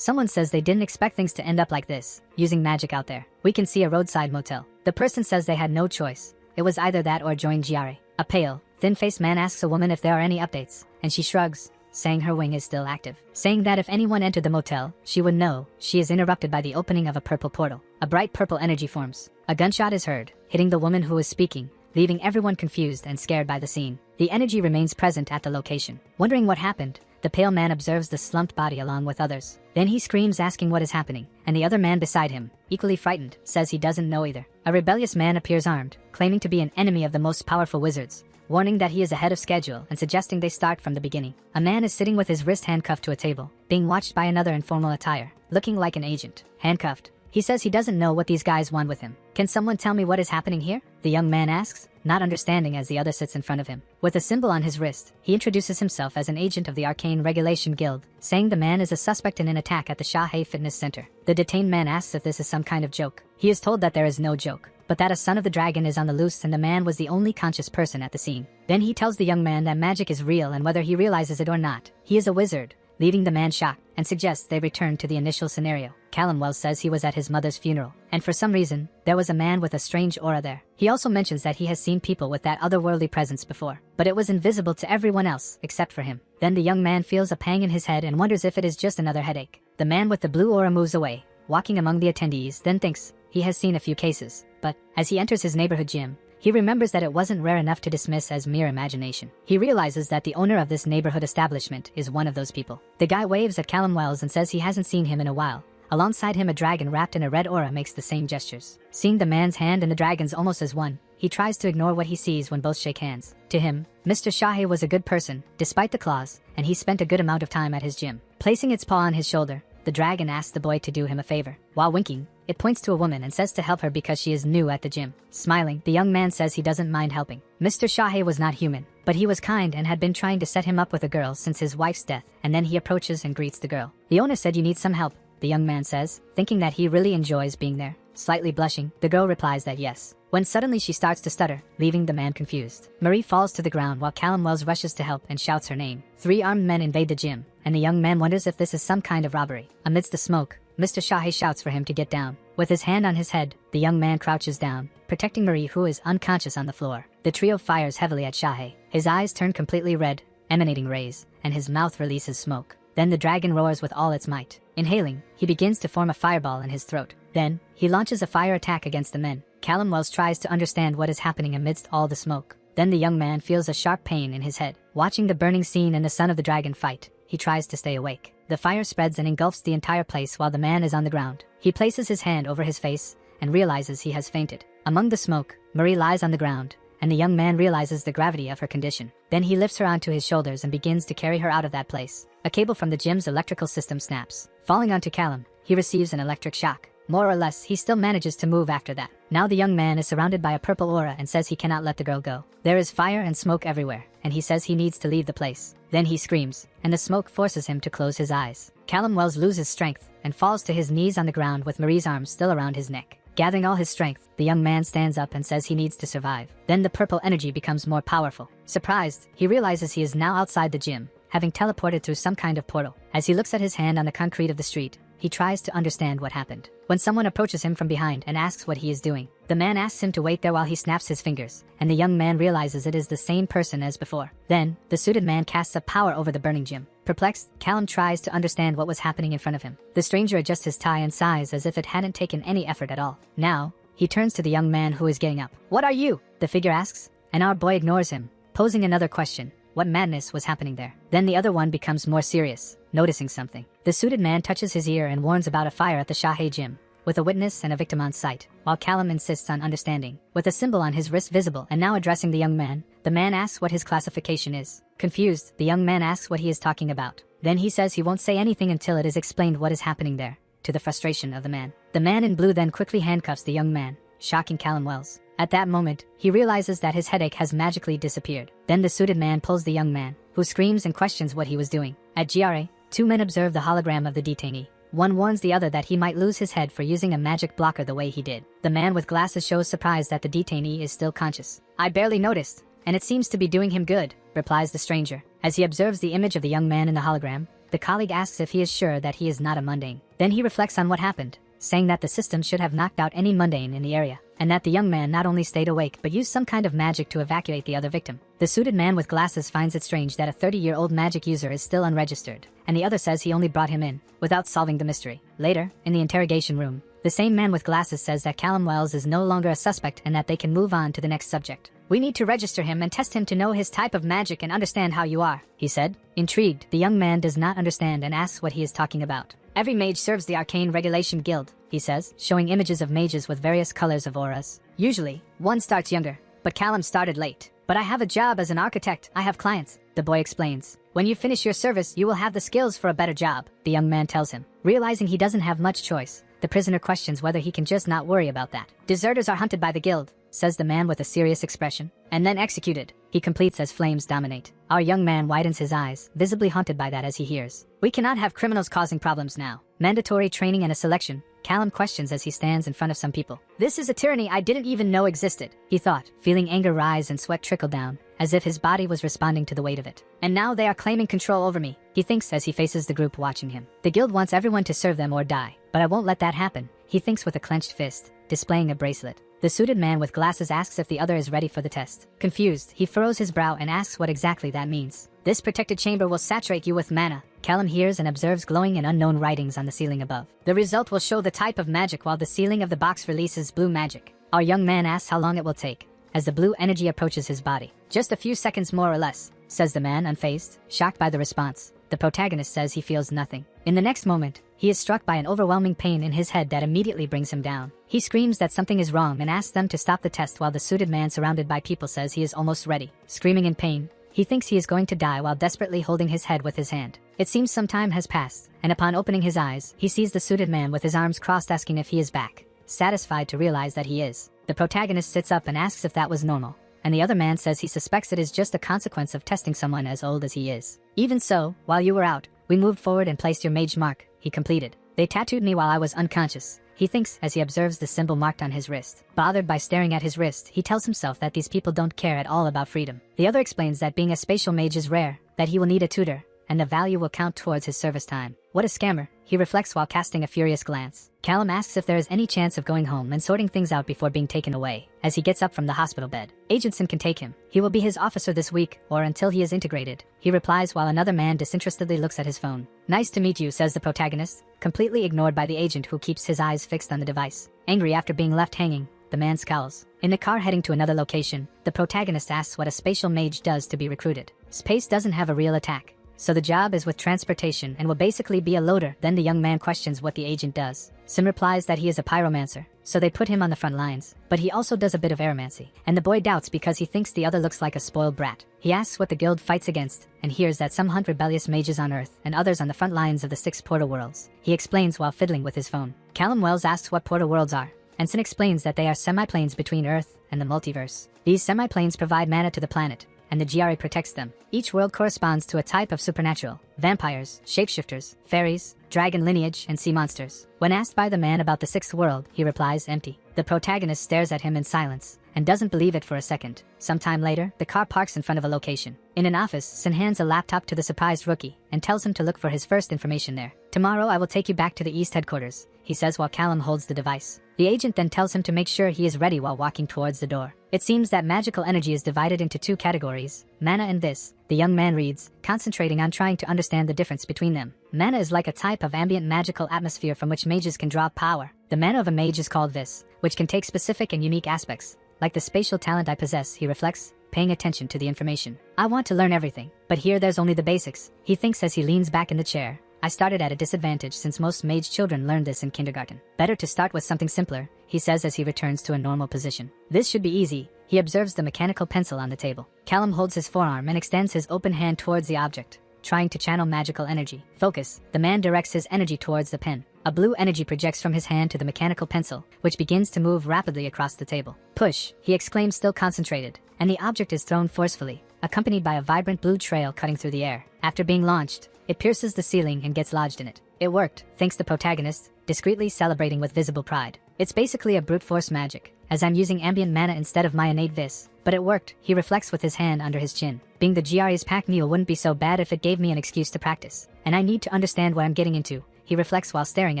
Someone says they didn't expect things to end up like this, using magic out there. We can see a roadside motel. The person says they had no choice. It was either that or join Giare. A pale, thin-faced man asks a woman if there are any updates, and she shrugs, saying her wing is still active. Saying that if anyone entered the motel, she would know. She is interrupted by the opening of a purple portal. A bright purple energy forms. A gunshot is heard, hitting the woman who is speaking, leaving everyone confused and scared by the scene. The energy remains present at the location. Wondering what happened, the pale man observes the slumped body along with others. Then he screams asking what is happening, and the other man beside him, equally frightened, says he doesn't know either. A rebellious man appears armed, claiming to be an enemy of the most powerful wizards, warning that he is ahead of schedule and suggesting they start from the beginning. A man is sitting with his wrist handcuffed to a table, being watched by another in formal attire, looking like an agent. Handcuffed. He says he doesn't know what these guys want with him. Can someone tell me what is happening here? The young man asks, not understanding as the other sits in front of him. With a symbol on his wrist, he introduces himself as an agent of the Arcane Regulation Guild, saying the man is a suspect in an attack at the Shahe Fitness Center. The detained man asks if this is some kind of joke. He is told that there is no joke, but that a son of the dragon is on the loose and the man was the only conscious person at the scene. Then he tells the young man that magic is real and whether he realizes it or not, he is a wizard, leaving the man shocked, and suggests they return to the initial scenario. Callum Wells says he was at his mother's funeral, and for some reason, there was a man with a strange aura there. He also mentions that he has seen people with that otherworldly presence before, but it was invisible to everyone else except for him. Then the young man feels a pang in his head and wonders if it is just another headache. The man with the blue aura moves away, walking among the attendees, then thinks he has seen a few cases, but as he enters his neighborhood gym, he remembers that it wasn't rare enough to dismiss as mere imagination. He realizes that the owner of this neighborhood establishment is one of those people. The guy waves at Callum Wells and says he hasn't seen him in a while. Alongside him, a dragon wrapped in a red aura makes the same gestures. Seeing the man's hand and the dragon's almost as one, he tries to ignore what he sees when both shake hands. To him, Mr. Shahe was a good person, despite the claws, and he spent a good amount of time at his gym. Placing its paw on his shoulder, the dragon asks the boy to do him a favor. While winking, it points to a woman and says to help her because she is new at the gym. Smiling, the young man says he doesn't mind helping. Mr. Shahe was not human, but he was kind and had been trying to set him up with a girl since his wife's death, and then he approaches and greets the girl. The owner said you need some help, the young man says, thinking that he really enjoys being there. Slightly blushing, the girl replies that yes, when suddenly she starts to stutter, leaving the man confused. Marie falls to the ground while Callum Wells rushes to help and shouts her name. 3 armed men invade the gym, and the young man wonders if this is some kind of robbery. Amidst the smoke, Mr. Shahe shouts for him to get down. With his hand on his head, the young man crouches down, protecting Marie, who is unconscious on the floor. The trio fires heavily at Shahe. His eyes turn completely red, emanating rays, and his mouth releases smoke. Then the dragon roars with all its might. Inhaling, he begins to form a fireball in his throat. Then, he launches a fire attack against the men. Callum Wells tries to understand what is happening amidst all the smoke. Then the young man feels a sharp pain in his head. Watching the burning scene and the son of the dragon fight, he tries to stay awake. The fire spreads and engulfs the entire place while the man is on the ground. He places his hand over his face and realizes he has fainted. Among the smoke, Marie lies on the ground, and the young man realizes the gravity of her condition. Then he lifts her onto his shoulders and begins to carry her out of that place. A cable from the gym's electrical system snaps. Falling onto Callum, he receives an electric shock. More or less, he still manages to move after that. Now the young man is surrounded by a purple aura and says he cannot let the girl go. There is fire and smoke everywhere, and he says he needs to leave the place. Then he screams, and the smoke forces him to close his eyes. Callum Wells loses strength and falls to his knees on the ground with Marie's arms still around his neck. Gathering all his strength, the young man stands up and says he needs to survive. Then the purple energy becomes more powerful. Surprised, he realizes he is now outside the gym, having teleported through some kind of portal. As he looks at his hand on the concrete of the street, he tries to understand what happened. When someone approaches him from behind and asks what he is doing, the man asks him to wait there while he snaps his fingers, and the young man realizes it is the same person as before. Then, the suited man casts a power over the burning gym. Perplexed, Callum tries to understand what was happening in front of him. The stranger adjusts his tie and sighs as if it hadn't taken any effort at all. Now, he turns to the young man who is getting up. "What are you?" the figure asks, and our boy ignores him, posing another question. What madness was happening there? Then the other one becomes more serious, noticing something. The suited man touches his ear and warns about a fire at the Shahe gym, with a witness and a victim on site, while Callum insists on understanding. With a symbol on his wrist visible and now addressing the young man, the man asks what his classification is. Confused, the young man asks what he is talking about. Then he says he won't say anything until it is explained what is happening there, to the frustration of the man. The man in blue then quickly handcuffs the young man, shocking Callum Wells. At that moment, he realizes that his headache has magically disappeared. Then the suited man pulls the young man, who screams and questions what he was doing. At GRA, 2 men observe the hologram of the detainee. One warns the other that he might lose his head for using a magic blocker the way he did. The man with glasses shows surprise that the detainee is still conscious. "I barely noticed, and it seems to be doing him good," replies the stranger. As he observes the image of the young man in the hologram, The colleague asks if he is sure that he is not a mundane. Then he reflects on what happened, saying that the system should have knocked out any mundane in the area, and that the young man not only stayed awake but used some kind of magic to evacuate the other victim. The suited man with glasses finds it strange that a 30-year-old magic user is still unregistered, and the other says he only brought him in, without solving the mystery. Later, in the interrogation room, the same man with glasses says that Callum Wells is no longer a suspect and that they can move on to the next subject. "We need to register him and test him to know his type of magic and understand how you are," he said. Intrigued, the young man does not understand and asks what he is talking about. "Every mage serves the Arcane Regulation Guild," he says, showing images of mages with various colors of auras. "Usually, one starts younger, but Callum started late. But I have a job as an architect, I have clients," the boy explains. "When you finish your service, you will have the skills for a better job," the young man tells him. Realizing he doesn't have much choice, the prisoner questions whether he can just not worry about that. "Deserters are hunted by the guild," says the man with a serious expression, "and then executed," he completes as flames dominate. Our young man widens his eyes, visibly haunted by that as he hears. "We cannot have criminals causing problems now. Mandatory training and a selection," Callum questions as he stands in front of some people. "This is a tyranny I didn't even know existed," he thought, feeling anger rise and sweat trickle down, as if his body was responding to the weight of it. "And now they are claiming control over me," he thinks as he faces the group watching him. "The guild wants everyone to serve them or die, but I won't let that happen," he thinks with a clenched fist, displaying a bracelet. The suited man with glasses asks if the other is ready for the test. Confused, he furrows his brow and asks what exactly that means. "This protected chamber will saturate you with mana." Callum hears and observes glowing and unknown writings on the ceiling above. "The result will show the type of magic while the ceiling of the box releases blue magic." Our young man asks how long it will take, as the blue energy approaches his body. "Just a few seconds more or less," says the man, unfazed. Shocked by the response, the protagonist says he feels nothing. In the next moment, he is struck by an overwhelming pain in his head that immediately brings him down. He screams that something is wrong and asks them to stop the test while the suited man surrounded by people says he is almost ready. Screaming in pain, he thinks he is going to die while desperately holding his head with his hand. It seems some time has passed, and upon opening his eyes, he sees the suited man with his arms crossed asking if he is back. Satisfied to realize that he is, the protagonist sits up and asks if that was normal, and the other man says he suspects it is just a consequence of testing someone as old as he is. "Even so, while you were out, we moved forward and placed your mage mark," he completed. "They tattooed me while I was unconscious," he thinks as he observes the symbol marked on his wrist. Bothered by staring at his wrist, he tells himself that these people don't care at all about freedom. The other explains that being a spatial mage is rare, that he will need a tutor, and the value will count towards his service time. What a scammer, he reflects while casting a furious glance. Callum asks if there is any chance of going home and sorting things out before being taken away, as he gets up from the hospital bed. Agentson can take him. He will be his officer this week, or until he is integrated, he replies while another man disinterestedly looks at his phone. "Nice to meet you," says the protagonist, completely ignored by the agent who keeps his eyes fixed on the device. Angry after being left hanging, the man scowls. In the car heading to another location, the protagonist asks what a spatial mage does to be recruited. Space doesn't have a real attack, so the job is with transportation and will basically be a loader. Then the young man questions what the agent does. Sim replies that he is a pyromancer, so they put him on the front lines, but he also does a bit of aeromancy, and the boy doubts because he thinks the other looks like a spoiled brat. He asks what the guild fights against, and hears that some hunt rebellious mages on Earth and others on the front lines of the 6 portal worlds. He explains while fiddling with his phone. Callum Wells asks what portal worlds are, and Sin explains that they are semi-planes between Earth and the multiverse. These semi-planes provide mana to the planet, and the GRA protects them. Each world corresponds to a type of supernatural: vampires, shapeshifters, fairies, dragon lineage, and sea monsters. When asked by the man about the 6th world, he replies empty. The protagonist stares at him in silence, and doesn't believe it for a second. Sometime later, the car parks in front of a location. In an office, Sin hands a laptop to the surprised rookie, and tells him to look for his first information there. "Tomorrow I will take you back to the East headquarters," he says while Callum holds the device. The agent then tells him to make sure he is ready while walking towards the door. It seems that magical energy is divided into 2 categories, mana and this. The young man reads, concentrating on trying to understand the difference between them. Mana is like a type of ambient magical atmosphere from which mages can draw power. The mana of a mage is called vis, which can take specific and unique aspects. Like the spatial talent I possess, he reflects, paying attention to the information. "I want to learn everything, but here there's only the basics," he thinks as he leans back in the chair. "I started at a disadvantage since most mage children learned this in kindergarten. Better to start with something simpler," he says as he returns to a normal position. "This should be easy," he observes the mechanical pencil on the table. Callum holds his forearm and extends his open hand towards the object, trying to channel magical energy. Focus. The man directs his energy towards the pen. A blue energy projects from his hand to the mechanical pencil, which begins to move rapidly across the table. "Push," he exclaims, still concentrated, and the object is thrown forcefully, accompanied by a vibrant blue trail cutting through the air. After being launched, it pierces the ceiling and gets lodged in it. "It worked," thinks the protagonist, discreetly celebrating with visible pride. "It's basically a brute force magic, as I'm using ambient mana instead of my innate vis, but it worked," he reflects with his hand under his chin. Being the GRE's pack mule wouldn't be so bad if it gave me an excuse to practice. And I need to understand what I'm getting into, he reflects while staring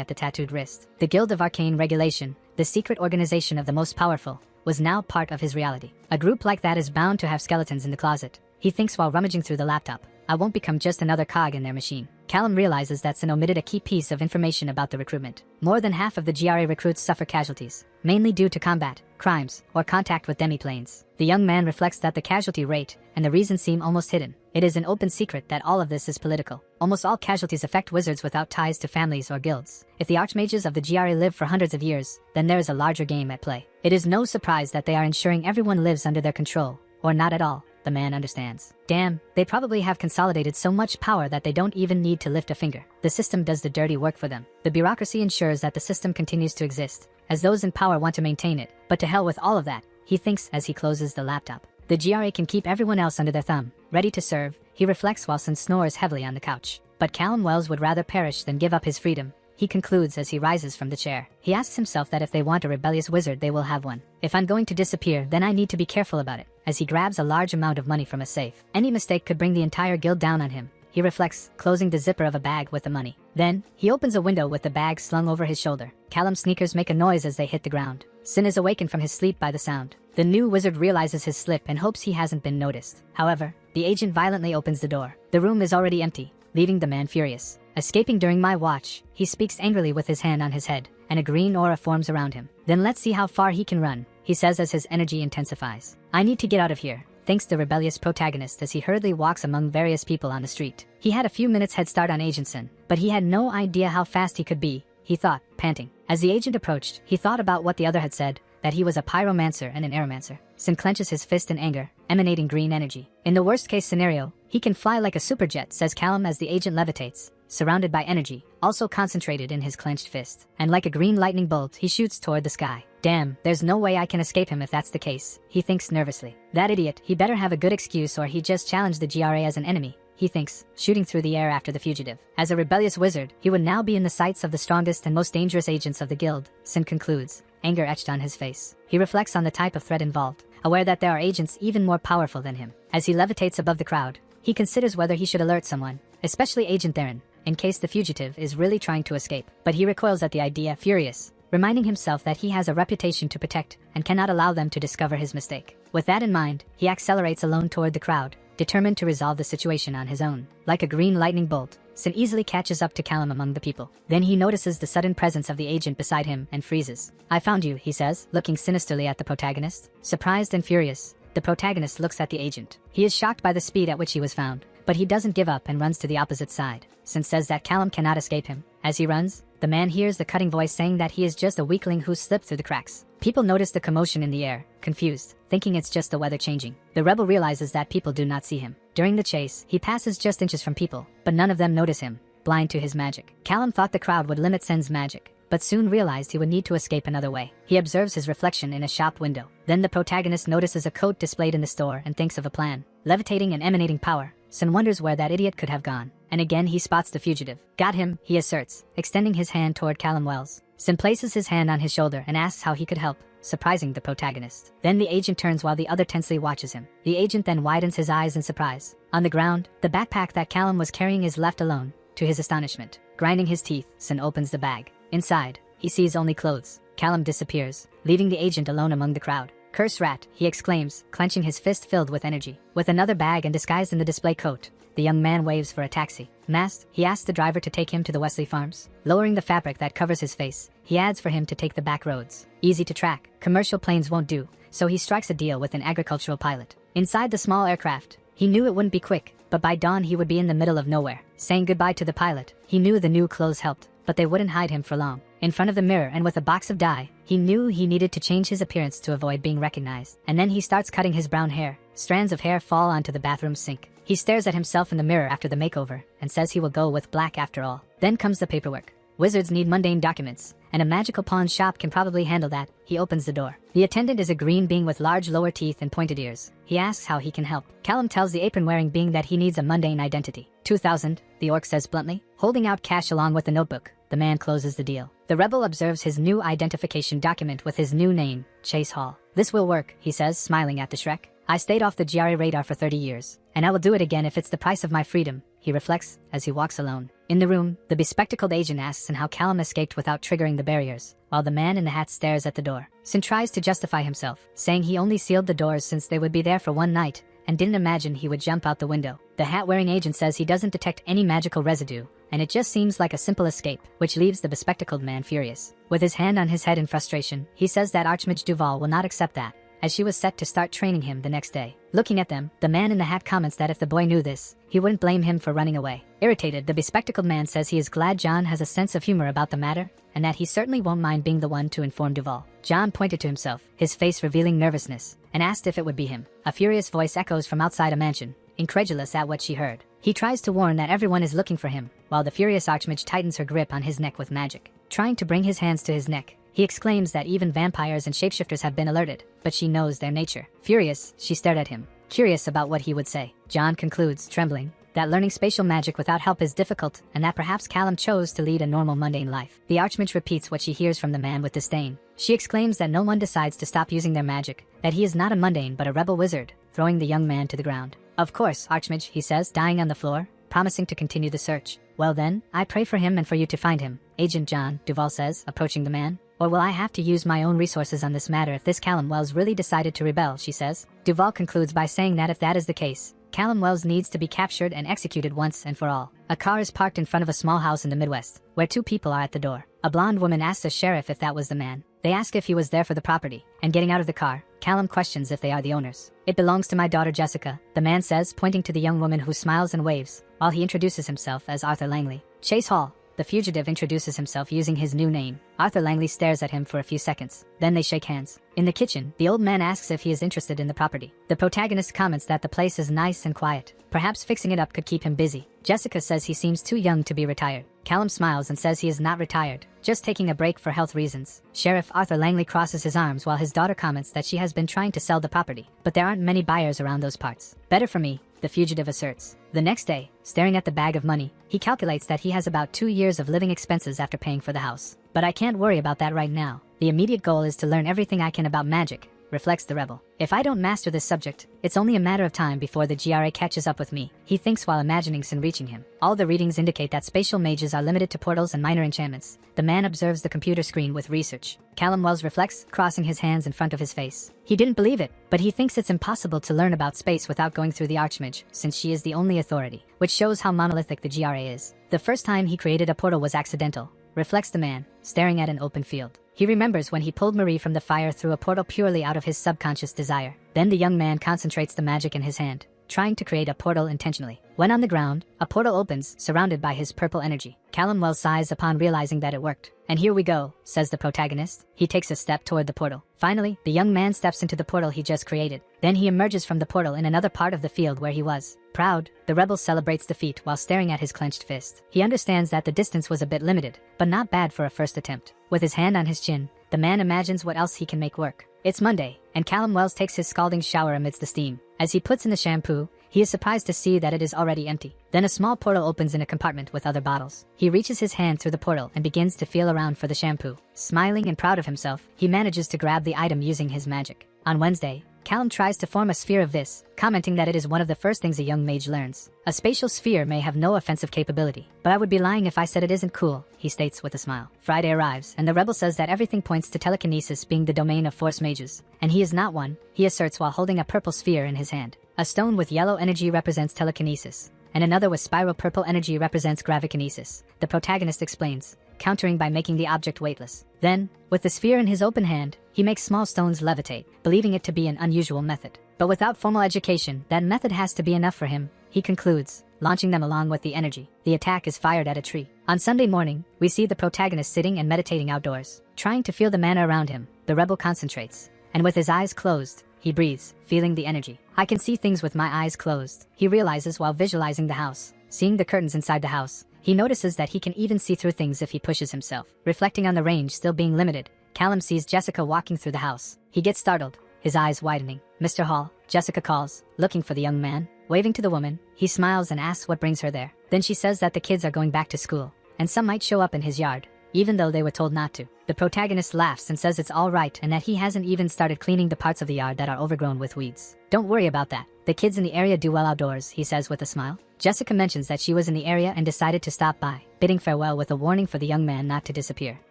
at the tattooed wrist. The Guild of Arcane Regulation, the secret organization of the most powerful, was now part of his reality. A group like that is bound to have skeletons in the closet, he thinks while rummaging through the laptop. I won't become just another cog in their machine. Callum realizes that Sin omitted a key piece of information about the recruitment. More than half of the GRA recruits suffer casualties, mainly due to combat, crimes, or contact with demiplanes. The young man reflects that the casualty rate and the reason seem almost hidden. It is an open secret that all of this is political. Almost all casualties affect wizards without ties to families or guilds. If the archmages of the GRA live for hundreds of years, then there is a larger game at play. It is no surprise that they are ensuring everyone lives under their control, or not at all. The man understands. Damn, they probably have consolidated so much power that they don't even need to lift a finger. The system does the dirty work for them. The bureaucracy ensures that the system continues to exist, as those in power want to maintain it. But to hell with all of that, he thinks as he closes the laptop. The GRA can keep everyone else under their thumb, ready to serve, he reflects while Sin snores heavily on the couch. But Callum Wells would rather perish than give up his freedom, he concludes as he rises from the chair. He asks himself that if they want a rebellious wizard, they will have one. If I'm going to disappear, then I need to be careful about it, as he grabs a large amount of money from a safe. Any mistake could bring the entire guild down on him, he reflects, closing the zipper of a bag with the money. Then, he opens a window with the bag slung over his shoulder. Callum's sneakers make a noise as they hit the ground. Sin is awakened from his sleep by the sound. The new wizard realizes his slip and hopes he hasn't been noticed. However, the agent violently opens the door. The room is already empty, leaving the man furious. Escaping during my watch, he speaks angrily with his hand on his head, and a green aura forms around him. Then let's see how far he can run, he says as his energy intensifies. I need to get out of here, thinks the rebellious protagonist as he hurriedly walks among various people on the street. He had a few minutes head start on Agent Sin, but he had no idea how fast he could be, he thought, panting. As the agent approached, he thought about what the other had said, that he was a pyromancer and an aeromancer. Sin clenches his fist in anger, emanating green energy. In the worst case scenario, he can fly like a superjet, says Callum as the agent levitates, surrounded by energy, also concentrated in his clenched fist. And like a green lightning bolt, he shoots toward the sky. Damn, there's no way I can escape him if that's the case, he thinks nervously. That idiot, he better have a good excuse or he just challenged the GRA as an enemy, he thinks, shooting through the air after the fugitive. As a rebellious wizard, he would now be in the sights of the strongest and most dangerous agents of the guild, Sin concludes, anger etched on his face. He reflects on the type of threat involved, aware that there are agents even more powerful than him. As he levitates above the crowd, he considers whether he should alert someone, especially Agent Theron, in case the fugitive is really trying to escape. But he recoils at the idea, furious, reminding himself that he has a reputation to protect and cannot allow them to discover his mistake. With that in mind, he accelerates alone toward the crowd, determined to resolve the situation on his own. Like a green lightning bolt, Sin easily catches up to Callum among the people. Then he notices the sudden presence of the agent beside him and freezes. I found you, he says, looking sinisterly at the protagonist. Surprised and furious, the protagonist looks at the agent. He is shocked by the speed at which he was found, but he doesn't give up and runs to the opposite side. Sin says that Callum cannot escape him. As he runs, the man hears the cutting voice saying that he is just a weakling who slipped through the cracks. People notice the commotion in the air, confused, thinking it's just the weather changing. The rebel realizes that people do not see him. During the chase, he passes just inches from people, but none of them notice him, blind to his magic. Callum thought the crowd would limit Sin's magic, but soon realized he would need to escape another way. He observes his reflection in a shop window. Then the protagonist notices a coat displayed in the store and thinks of a plan. Levitating and emanating power, Sin wonders where that idiot could have gone. And again he spots the fugitive. Got him, he asserts, extending his hand toward Callum Wells. Sin places his hand on his shoulder and asks how he could help, surprising the protagonist. Then the agent turns while the other tensely watches him. The agent then widens his eyes in surprise. On the ground, the backpack that Callum was carrying is left alone, to his astonishment. Grinding his teeth, Sin opens the bag. Inside, he sees only clothes. Callum disappears, leaving the agent alone among the crowd. Curse rat, he exclaims, clenching his fist filled with energy. With another bag and disguised in the display coat, the young man waves for a taxi. Masked, he asks the driver to take him to the Wesley Farms. Lowering the fabric that covers his face, he adds for him to take the back roads. Easy to track, commercial planes won't do, so he strikes a deal with an agricultural pilot. Inside the small aircraft, he knew it wouldn't be quick, but by dawn he would be in the middle of nowhere. Saying goodbye to the pilot, he knew the new clothes helped, but they wouldn't hide him for long. In front of the mirror and with a box of dye, he knew he needed to change his appearance to avoid being recognized. And then he starts cutting his brown hair. Strands of hair fall onto the bathroom sink. He stares at himself in the mirror after the makeover and says he will go with black after all. Then comes the paperwork. Wizards need mundane documents, and a magical pawn shop can probably handle that. He opens the door. The attendant is a green being with large lower teeth and pointed ears. He asks how he can help. Callum tells the apron-wearing being that he needs a mundane identity. 2,000, the orc says bluntly. Holding out cash along with the notebook, the man closes the deal. The rebel observes his new identification document with his new name, Chase Hall. This will work, he says, smiling at the Shrek. I stayed off the GRA radar for 30 years, and I will do it again if it's the price of my freedom, he reflects as he walks alone. In the room, the bespectacled agent asks him how Callum escaped without triggering the barriers, while the man in the hat stares at the door. Sin tries to justify himself, saying he only sealed the doors since they would be there for one night, and didn't imagine he would jump out the window. The hat-wearing agent says he doesn't detect any magical residue, and it just seems like a simple escape, which leaves the bespectacled man furious. With his hand on his head in frustration, he says that Archmage Duval will not accept that, as she was set to start training him the next day. Looking at them, the man in the hat comments that if the boy knew this, he wouldn't blame him for running away. Irritated, the bespectacled man says he is glad John has a sense of humor about the matter, and that he certainly won't mind being the one to inform Duval. John pointed to himself, his face revealing nervousness, and asked if it would be him. A furious voice echoes from outside a mansion, incredulous at what she heard. He tries to warn that everyone is looking for him, while the furious Archmage tightens her grip on his neck with magic. Trying to bring his hands to his neck, he exclaims that even vampires and shapeshifters have been alerted, but she knows their nature. Furious, she stared at him, curious about what he would say. John concludes, trembling, that learning spatial magic without help is difficult, and that perhaps Callum chose to lead a normal mundane life. The Archmage repeats what she hears from the man with disdain. She exclaims that no one decides to stop using their magic, that he is not a mundane but a rebel wizard, throwing the young man to the ground. Of course, Archmage, he says, dying on the floor, promising to continue the search. Well then, I pray for him and for you to find him, Agent John, Duval says, approaching the man. Or will I have to use my own resources on this matter if this Callum Wells really decided to rebel, she says. Duval concludes by saying that if that is the case, Callum Wells needs to be captured and executed once and for all. A car is parked in front of a small house in the Midwest, where two people are at the door. A blonde woman asks the sheriff if that was the man. They ask if he was there for the property, and getting out of the car, Callum questions if they are the owners. It belongs to my daughter Jessica, the man says, pointing to the young woman who smiles and waves, while he introduces himself as Arthur Langley. Chase Hall, the fugitive, introduces himself using his new name. Arthur Langley stares at him for a few seconds. Then they shake hands. In the kitchen, the old man asks if he is interested in the property. The protagonist comments that the place is nice and quiet. Perhaps fixing it up could keep him busy. Jessica says he seems too young to be retired. Callum smiles and says he is not retired, just taking a break for health reasons. Sheriff Arthur Langley crosses his arms while his daughter comments that she has been trying to sell the property, but there aren't many buyers around those parts. Better for me, the fugitive asserts. The next day, staring at the bag of money, he calculates that he has about 2 years of living expenses after paying for the house. But I can't worry about that right now. The immediate goal is to learn everything I can about magic, reflects the rebel. If I don't master this subject, it's only a matter of time before the GRA catches up with me, he thinks while imagining Sin reaching him. All the readings indicate that spatial mages are limited to portals and minor enchantments. The man observes the computer screen with research. Callum Wells reflects, crossing his hands in front of his face. He didn't believe it, but he thinks it's impossible to learn about space without going through the Archmage, since she is the only authority, which shows how monolithic the GRA is. The first time he created a portal was accidental, reflects the man, staring at an open field. He remembers when he pulled Marie from the fire through a portal purely out of his subconscious desire. Then the young man concentrates the magic in his hand, trying to create a portal intentionally. When on the ground, a portal opens, surrounded by his purple energy. Callum Wells sighs upon realizing that it worked. And here we go, says the protagonist. He takes a step toward the portal. Finally, the young man steps into the portal he just created. Then he emerges from the portal in another part of the field where he was. Proud, the rebel celebrates defeat while staring at his clenched fist. He understands that the distance was a bit limited, but not bad for a first attempt. With his hand on his chin, the man imagines what else he can make work. It's Monday, and Callum Wells takes his scalding shower amidst the steam. As he puts in the shampoo, he is surprised to see that it is already empty. Then a small portal opens in a compartment with other bottles. He reaches his hand through the portal and begins to feel around for the shampoo. Smiling and proud of himself, he manages to grab the item using his magic. On Wednesday, Callum tries to form a sphere of this, commenting that it is one of the first things a young mage learns. A spatial sphere may have no offensive capability, but I would be lying if I said it isn't cool, he states with a smile. Friday arrives, and the rebel says that everything points to telekinesis being the domain of force mages, and he is not one, he asserts while holding a purple sphere in his hand. A stone with yellow energy represents telekinesis, and another with spiral purple energy represents gravikinesis, the protagonist explains, countering by making the object weightless. Then, with the sphere in his open hand, he makes small stones levitate, believing it to be an unusual method. But without formal education, that method has to be enough for him, he concludes, launching them along with the energy. The attack is fired at a tree. On Sunday morning, we see the protagonist sitting and meditating outdoors, trying to feel the mana around him. The rebel concentrates, and with his eyes closed, he breathes, feeling the energy. I can see things with my eyes closed, he realizes while visualizing the house. Seeing the curtains inside the house, he notices that he can even see through things if he pushes himself. Reflecting on the range still being limited, Callum sees Jessica walking through the house. He gets startled, his eyes widening. Mr. Hall, Jessica calls, looking for the young man. Waving to the woman, he smiles and asks what brings her there. Then she says that the kids are going back to school, and some might show up in his yard, even though they were told not to. The protagonist laughs and says it's alright and that he hasn't even started cleaning the parts of the yard that are overgrown with weeds. Don't worry about that. The kids in the area do well outdoors, he says with a smile. Jessica mentions that she was in the area and decided to stop by, bidding farewell with a warning for the young man not to disappear.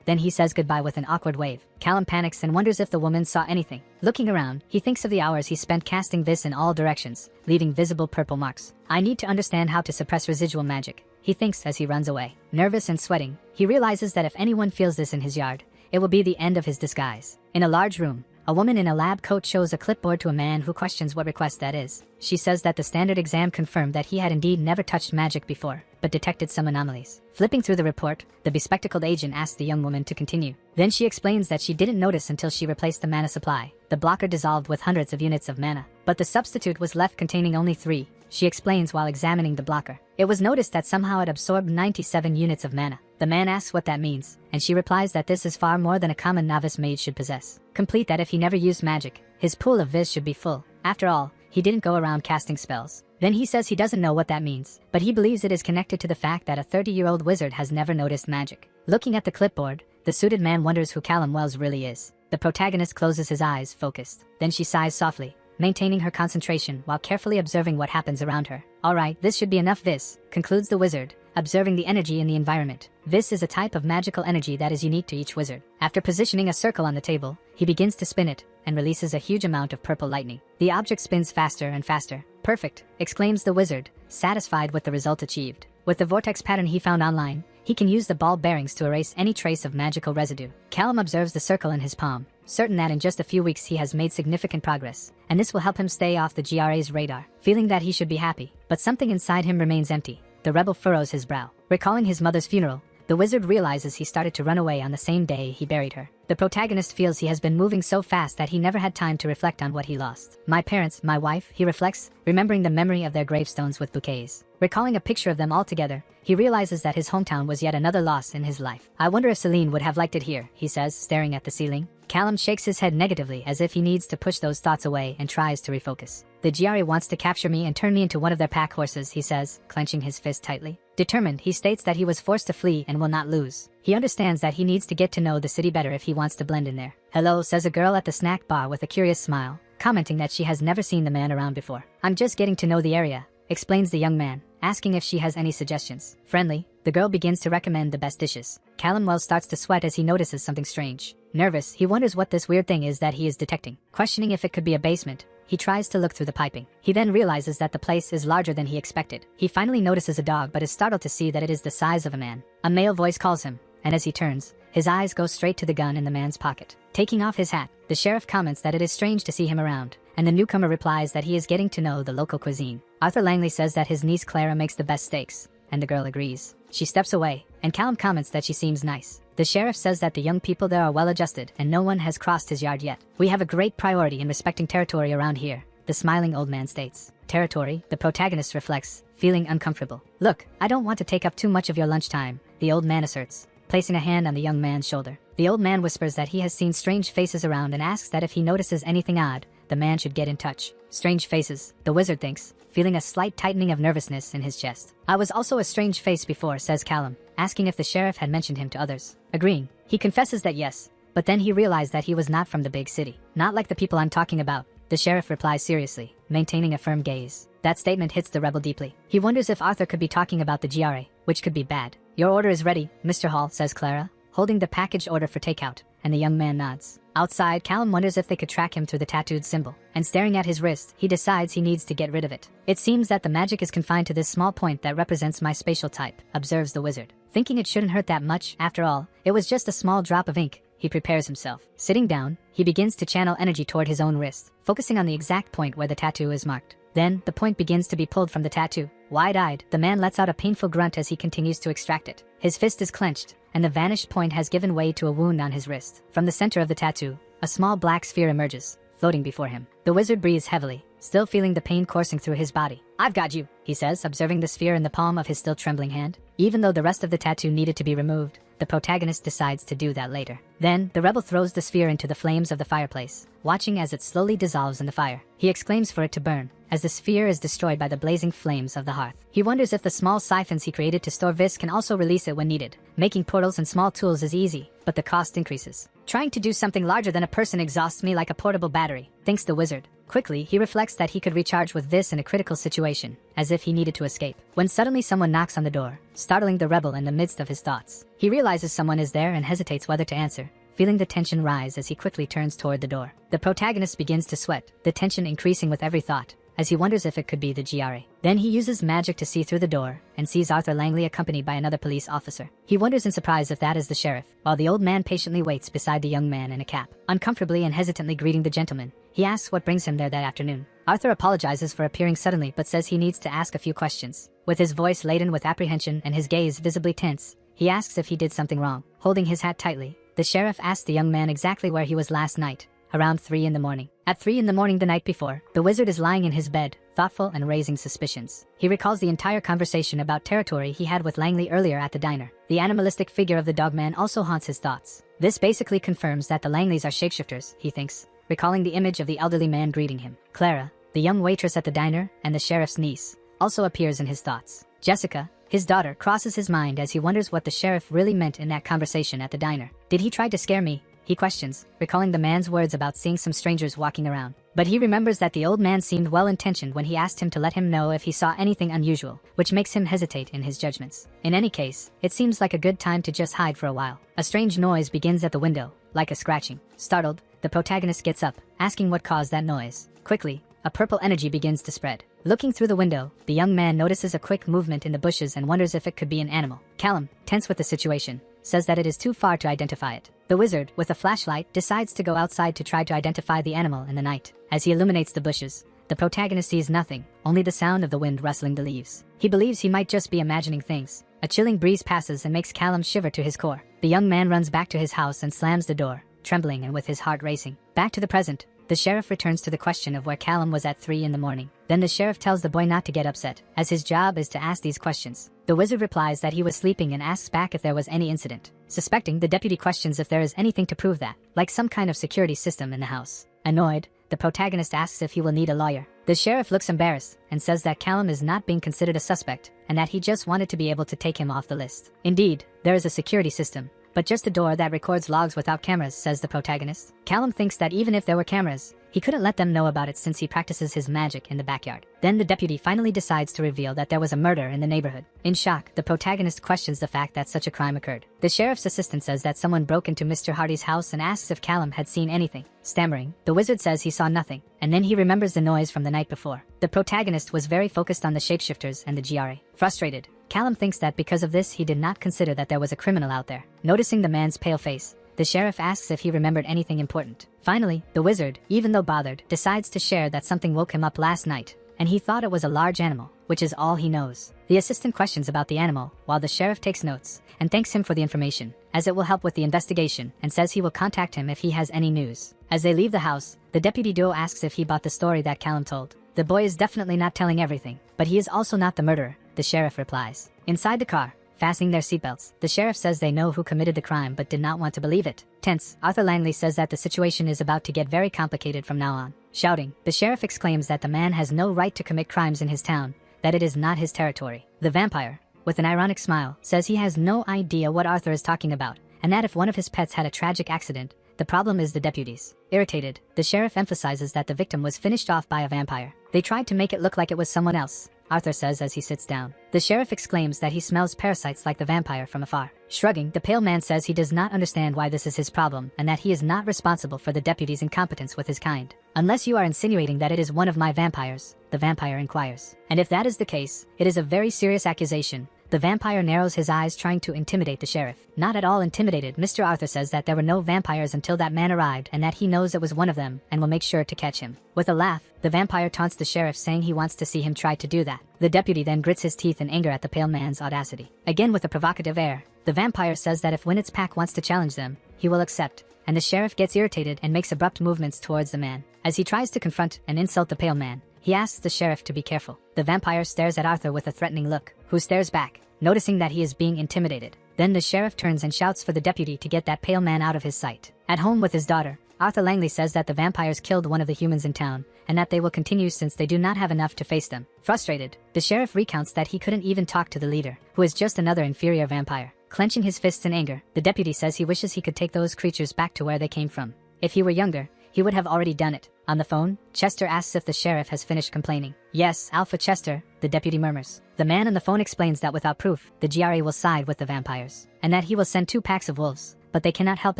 Then he says goodbye with an awkward wave. Callum panics and wonders if the woman saw anything. Looking around, he thinks of the hours he spent casting this in all directions, leaving visible purple marks. I need to understand how to suppress residual magic, he thinks as he runs away. Nervous and sweating, he realizes that if anyone feels this in his yard, it will be the end of his disguise. In a large room, a woman in a lab coat shows a clipboard to a man who questions what request that is. She says that the standard exam confirmed that he had indeed never touched magic before, but detected some anomalies. Flipping through the report, the bespectacled agent asks the young woman to continue. Then she explains that she didn't notice until she replaced the mana supply. The blocker dissolved with hundreds of units of mana, but the substitute was left containing only 3. She explains while examining the blocker. It was noticed that somehow it absorbed 97 units of mana. The man asks what that means, and she replies that this is far more than a common novice mage should possess. Complete that if he never used magic, his pool of viz should be full. After all, he didn't go around casting spells. Then he says he doesn't know what that means, but he believes it is connected to the fact that a 30-year-old wizard has never noticed magic. Looking at the clipboard, the suited man wonders who Callum Wells really is. The protagonist closes his eyes, focused. Then she sighs softly, maintaining her concentration while carefully observing what happens around her. Alright, this should be enough vis, concludes the wizard, observing the energy in the environment. Vis is a type of magical energy that is unique to each wizard. After positioning a circle on the table, he begins to spin it, and releases a huge amount of purple lightning. The object spins faster and faster. Perfect, exclaims the wizard, satisfied with the result achieved. With the vortex pattern he found online, he can use the ball bearings to erase any trace of magical residue. Callum observes the circle in his palm, certain that in just a few weeks he has made significant progress, and this will help him stay off the GRA's radar. Feeling that he should be happy, but something inside him remains empty. The rebel furrows his brow. Recalling his mother's funeral, the wizard realizes he started to run away on the same day he buried her. The protagonist feels he has been moving so fast that he never had time to reflect on what he lost. My parents, my wife, he reflects, remembering the memory of their gravestones with bouquets. Recalling a picture of them all together, he realizes that his hometown was yet another loss in his life. I wonder if Celine would have liked it here, he says, staring at the ceiling. Callum shakes his head negatively as if he needs to push those thoughts away and tries to refocus. The GRA wants to capture me and turn me into one of their pack horses, he says, clenching his fist tightly. Determined, he states that he was forced to flee and will not lose. He understands that he needs to get to know the city better if he wants to blend in there. Hello, says a girl at the snack bar with a curious smile, commenting that she has never seen the man around before. I'm just getting to know the area, explains the young man, asking if she has any suggestions. Friendly, the girl begins to recommend the best dishes. Callum Wells starts to sweat as he notices something strange. Nervous, he wonders what this weird thing is that he is detecting. Questioning if it could be a basement, he tries to look through the piping. He then realizes that the place is larger than he expected. He finally notices a dog but is startled to see that it is the size of a man. A male voice calls him, and as he turns, his eyes go straight to the gun in the man's pocket. Taking off his hat, the sheriff comments that it is strange to see him around, and the newcomer replies that he is getting to know the local cuisine. Arthur Langley says that his niece Clara makes the best steaks, and the girl agrees. She steps away, and Callum comments that she seems nice. The sheriff says that the young people there are well adjusted and no one has crossed his yard yet. We have a great priority in respecting territory around here, the smiling old man states. Territory, the protagonist reflects, feeling uncomfortable. Look, I don't want to take up too much of your lunchtime, the old man asserts, placing a hand on the young man's shoulder. The old man whispers that he has seen strange faces around and asks that if he notices anything odd, the man should get in touch. Strange faces, the wizard thinks, feeling a slight tightening of nervousness in his chest. I was also a strange face before, says Callum, asking if the sheriff had mentioned him to others. Agreeing, he confesses that yes, but then he realized that he was not from the big city. Not like the people I'm talking about, the sheriff replies seriously, maintaining a firm gaze. That statement hits the rebel deeply. He wonders if Arthur could be talking about the GRA, which could be bad. Your order is ready, Mr. Hall, says Clara, holding the packaged order for takeout, and the young man nods. Outside, Callum wonders if they could track him through the tattooed symbol, and staring at his wrist, he decides he needs to get rid of it. It seems that the magic is confined to this small point that represents my spatial type, observes the wizard. Thinking it shouldn't hurt that much, after all, it was just a small drop of ink, he prepares himself. Sitting down, he begins to channel energy toward his own wrist, focusing on the exact point where the tattoo is marked. Then, the point begins to be pulled from the tattoo. Wide-eyed, the man lets out a painful grunt as he continues to extract it. His fist is clenched, and the vanished point has given way to a wound on his wrist. From the center of the tattoo, a small black sphere emerges, floating before him. The wizard breathes heavily, still feeling the pain coursing through his body. I've got you, he says, observing the sphere in the palm of his still trembling hand. Even though the rest of the tattoo needed to be removed, The protagonist decides to do that later. Then, the rebel throws the sphere into the flames of the fireplace, watching as it slowly dissolves in the fire. He exclaims for it to burn, as the sphere is destroyed by the blazing flames of the hearth. He wonders if the small siphons he created to store vis can also release it when needed. Making portals and small tools is easy, but the cost increases. Trying to do something larger than a person exhausts me like a portable battery, thinks the wizard. Quickly, he reflects that he could recharge with this in a critical situation, as if he needed to escape. When suddenly someone knocks on the door, startling the rebel in the midst of his thoughts. He realizes someone is there and hesitates whether to answer, feeling the tension rise as he quickly turns toward the door. The protagonist begins to sweat, the tension increasing with every thought, as he wonders if it could be the GRA. Then he uses magic to see through the door, and sees Arthur Langley accompanied by another police officer. He wonders in surprise if that is the sheriff, while the old man patiently waits beside the young man in a cap. Uncomfortably and hesitantly greeting the gentleman, he asks what brings him there that afternoon. Arthur apologizes for appearing suddenly but says he needs to ask a few questions. With his voice laden with apprehension and his gaze visibly tense, he asks if he did something wrong. Holding his hat tightly, the sheriff asks the young man exactly where he was last night, around 3 in the morning. At 3 in the morning the night before, the wizard is lying in his bed, thoughtful and raising suspicions. He recalls the entire conversation about territory he had with Langley earlier at the diner. The animalistic figure of the dogman also haunts his thoughts. This basically confirms that the Langleys are shapeshifters, he thinks, recalling the image of the elderly man greeting him. Clara, the young waitress at the diner, and the sheriff's niece, also appears in his thoughts. Jessica, his daughter, crosses his mind as he wonders what the sheriff really meant in that conversation at the diner. Did he try to scare me? He questions, recalling the man's words about seeing some strangers walking around. But he remembers that the old man seemed well-intentioned when he asked him to let him know if he saw anything unusual, which makes him hesitate in his judgments. In any case, it seems like a good time to just hide for a while. A strange noise begins at the window, like a scratching. Startled, the protagonist gets up, asking what caused that noise. Quickly, a purple energy begins to spread. Looking through the window, the young man notices a quick movement in the bushes and wonders if it could be an animal. Callum, tense with the situation, says that it is too far to identify it. The wizard, with a flashlight, decides to go outside to try to identify the animal in the night. As he illuminates the bushes, the protagonist sees nothing, only the sound of the wind rustling the leaves. He believes he might just be imagining things. A chilling breeze passes and makes Callum shiver to his core. The young man runs back to his house and slams the door, trembling and with his heart racing. Back to the present, the sheriff returns to the question of where Callum was at 3 in the morning. Then the sheriff tells the boy not to get upset, as his job is to ask these questions. The wizard replies that he was sleeping and asks back if there was any incident. Suspecting, the deputy questions if there is anything to prove that, like some kind of security system in the house. Annoyed, the protagonist asks if he will need a lawyer. The sheriff looks embarrassed and says that Callum is not being considered a suspect and that he just wanted to be able to take him off the list. Indeed, there is a security system, but just a door that records logs without cameras, says the protagonist. Callum thinks that even if there were cameras, he couldn't let them know about it since he practices his magic in the backyard. Then the deputy finally decides to reveal that there was a murder in the neighborhood. In shock, the protagonist questions the fact that such a crime occurred. The sheriff's assistant says that someone broke into Mr. Hardy's house and asks if Callum had seen anything. Stammering, the wizard says he saw nothing, and then he remembers the noise from the night before. The protagonist was very focused on the shapeshifters and the GRA. Frustrated, Callum thinks that because of this he did not consider that there was a criminal out there. Noticing the man's pale face, the sheriff asks if he remembered anything important. Finally, the wizard, even though bothered, decides to share that something woke him up last night, and he thought it was a large animal, which is all he knows. The assistant questions about the animal, while the sheriff takes notes, and thanks him for the information, as it will help with the investigation, and says he will contact him if he has any news. As they leave the house, the deputy duo asks if he bought the story that Callum told. The boy is definitely not telling everything, but he is also not the murderer, the sheriff replies. Inside the car, fastening their seatbelts, the sheriff says they know who committed the crime but did not want to believe it. Tense, Arthur Langley says that the situation is about to get very complicated from now on. Shouting, the sheriff exclaims that the man has no right to commit crimes in his town, that it is not his territory. The vampire, with an ironic smile, says he has no idea what Arthur is talking about, and that if one of his pets had a tragic accident, the problem is the deputies. Irritated, the sheriff emphasizes that the victim was finished off by a vampire. They tried to make it look like it was someone else, Arthur says as he sits down. The sheriff exclaims that he smells parasites like the vampire from afar. Shrugging, the pale man says he does not understand why this is his problem and that he is not responsible for the deputy's incompetence with his kind. Unless you are insinuating that it is one of my vampires, the vampire inquires. And if that is the case, it is a very serious accusation. The vampire narrows his eyes trying to intimidate the sheriff. Not at all intimidated, Mr. Arthur says that there were no vampires until that man arrived and that he knows it was one of them and will make sure to catch him. With a laugh, the vampire taunts the sheriff saying he wants to see him try to do that. The deputy then grits his teeth in anger at the pale man's audacity. Again with a provocative air, the vampire says that if when its pack wants to challenge them, he will accept, and the sheriff gets irritated and makes abrupt movements towards the man. As he tries to confront and insult the pale man, he asks the sheriff to be careful. The vampire stares at Arthur with a threatening look, who stares back, noticing that he is being intimidated. Then the sheriff turns and shouts for the deputy to get that pale man out of his sight. At home with his daughter, Arthur Langley says that the vampires killed one of the humans in town, and that they will continue since they do not have enough to face them. Frustrated, the sheriff recounts that he couldn't even talk to the leader, who is just another inferior vampire. Clenching his fists in anger, the deputy says he wishes he could take those creatures back to where they came from. If he were younger, he would have already done it. On the phone, Chester asks if the sheriff has finished complaining. Yes, Alpha Chester, the deputy murmurs. The man on the phone explains that without proof, the GRE will side with the vampires, and that he will send 2 packs of wolves, but they cannot help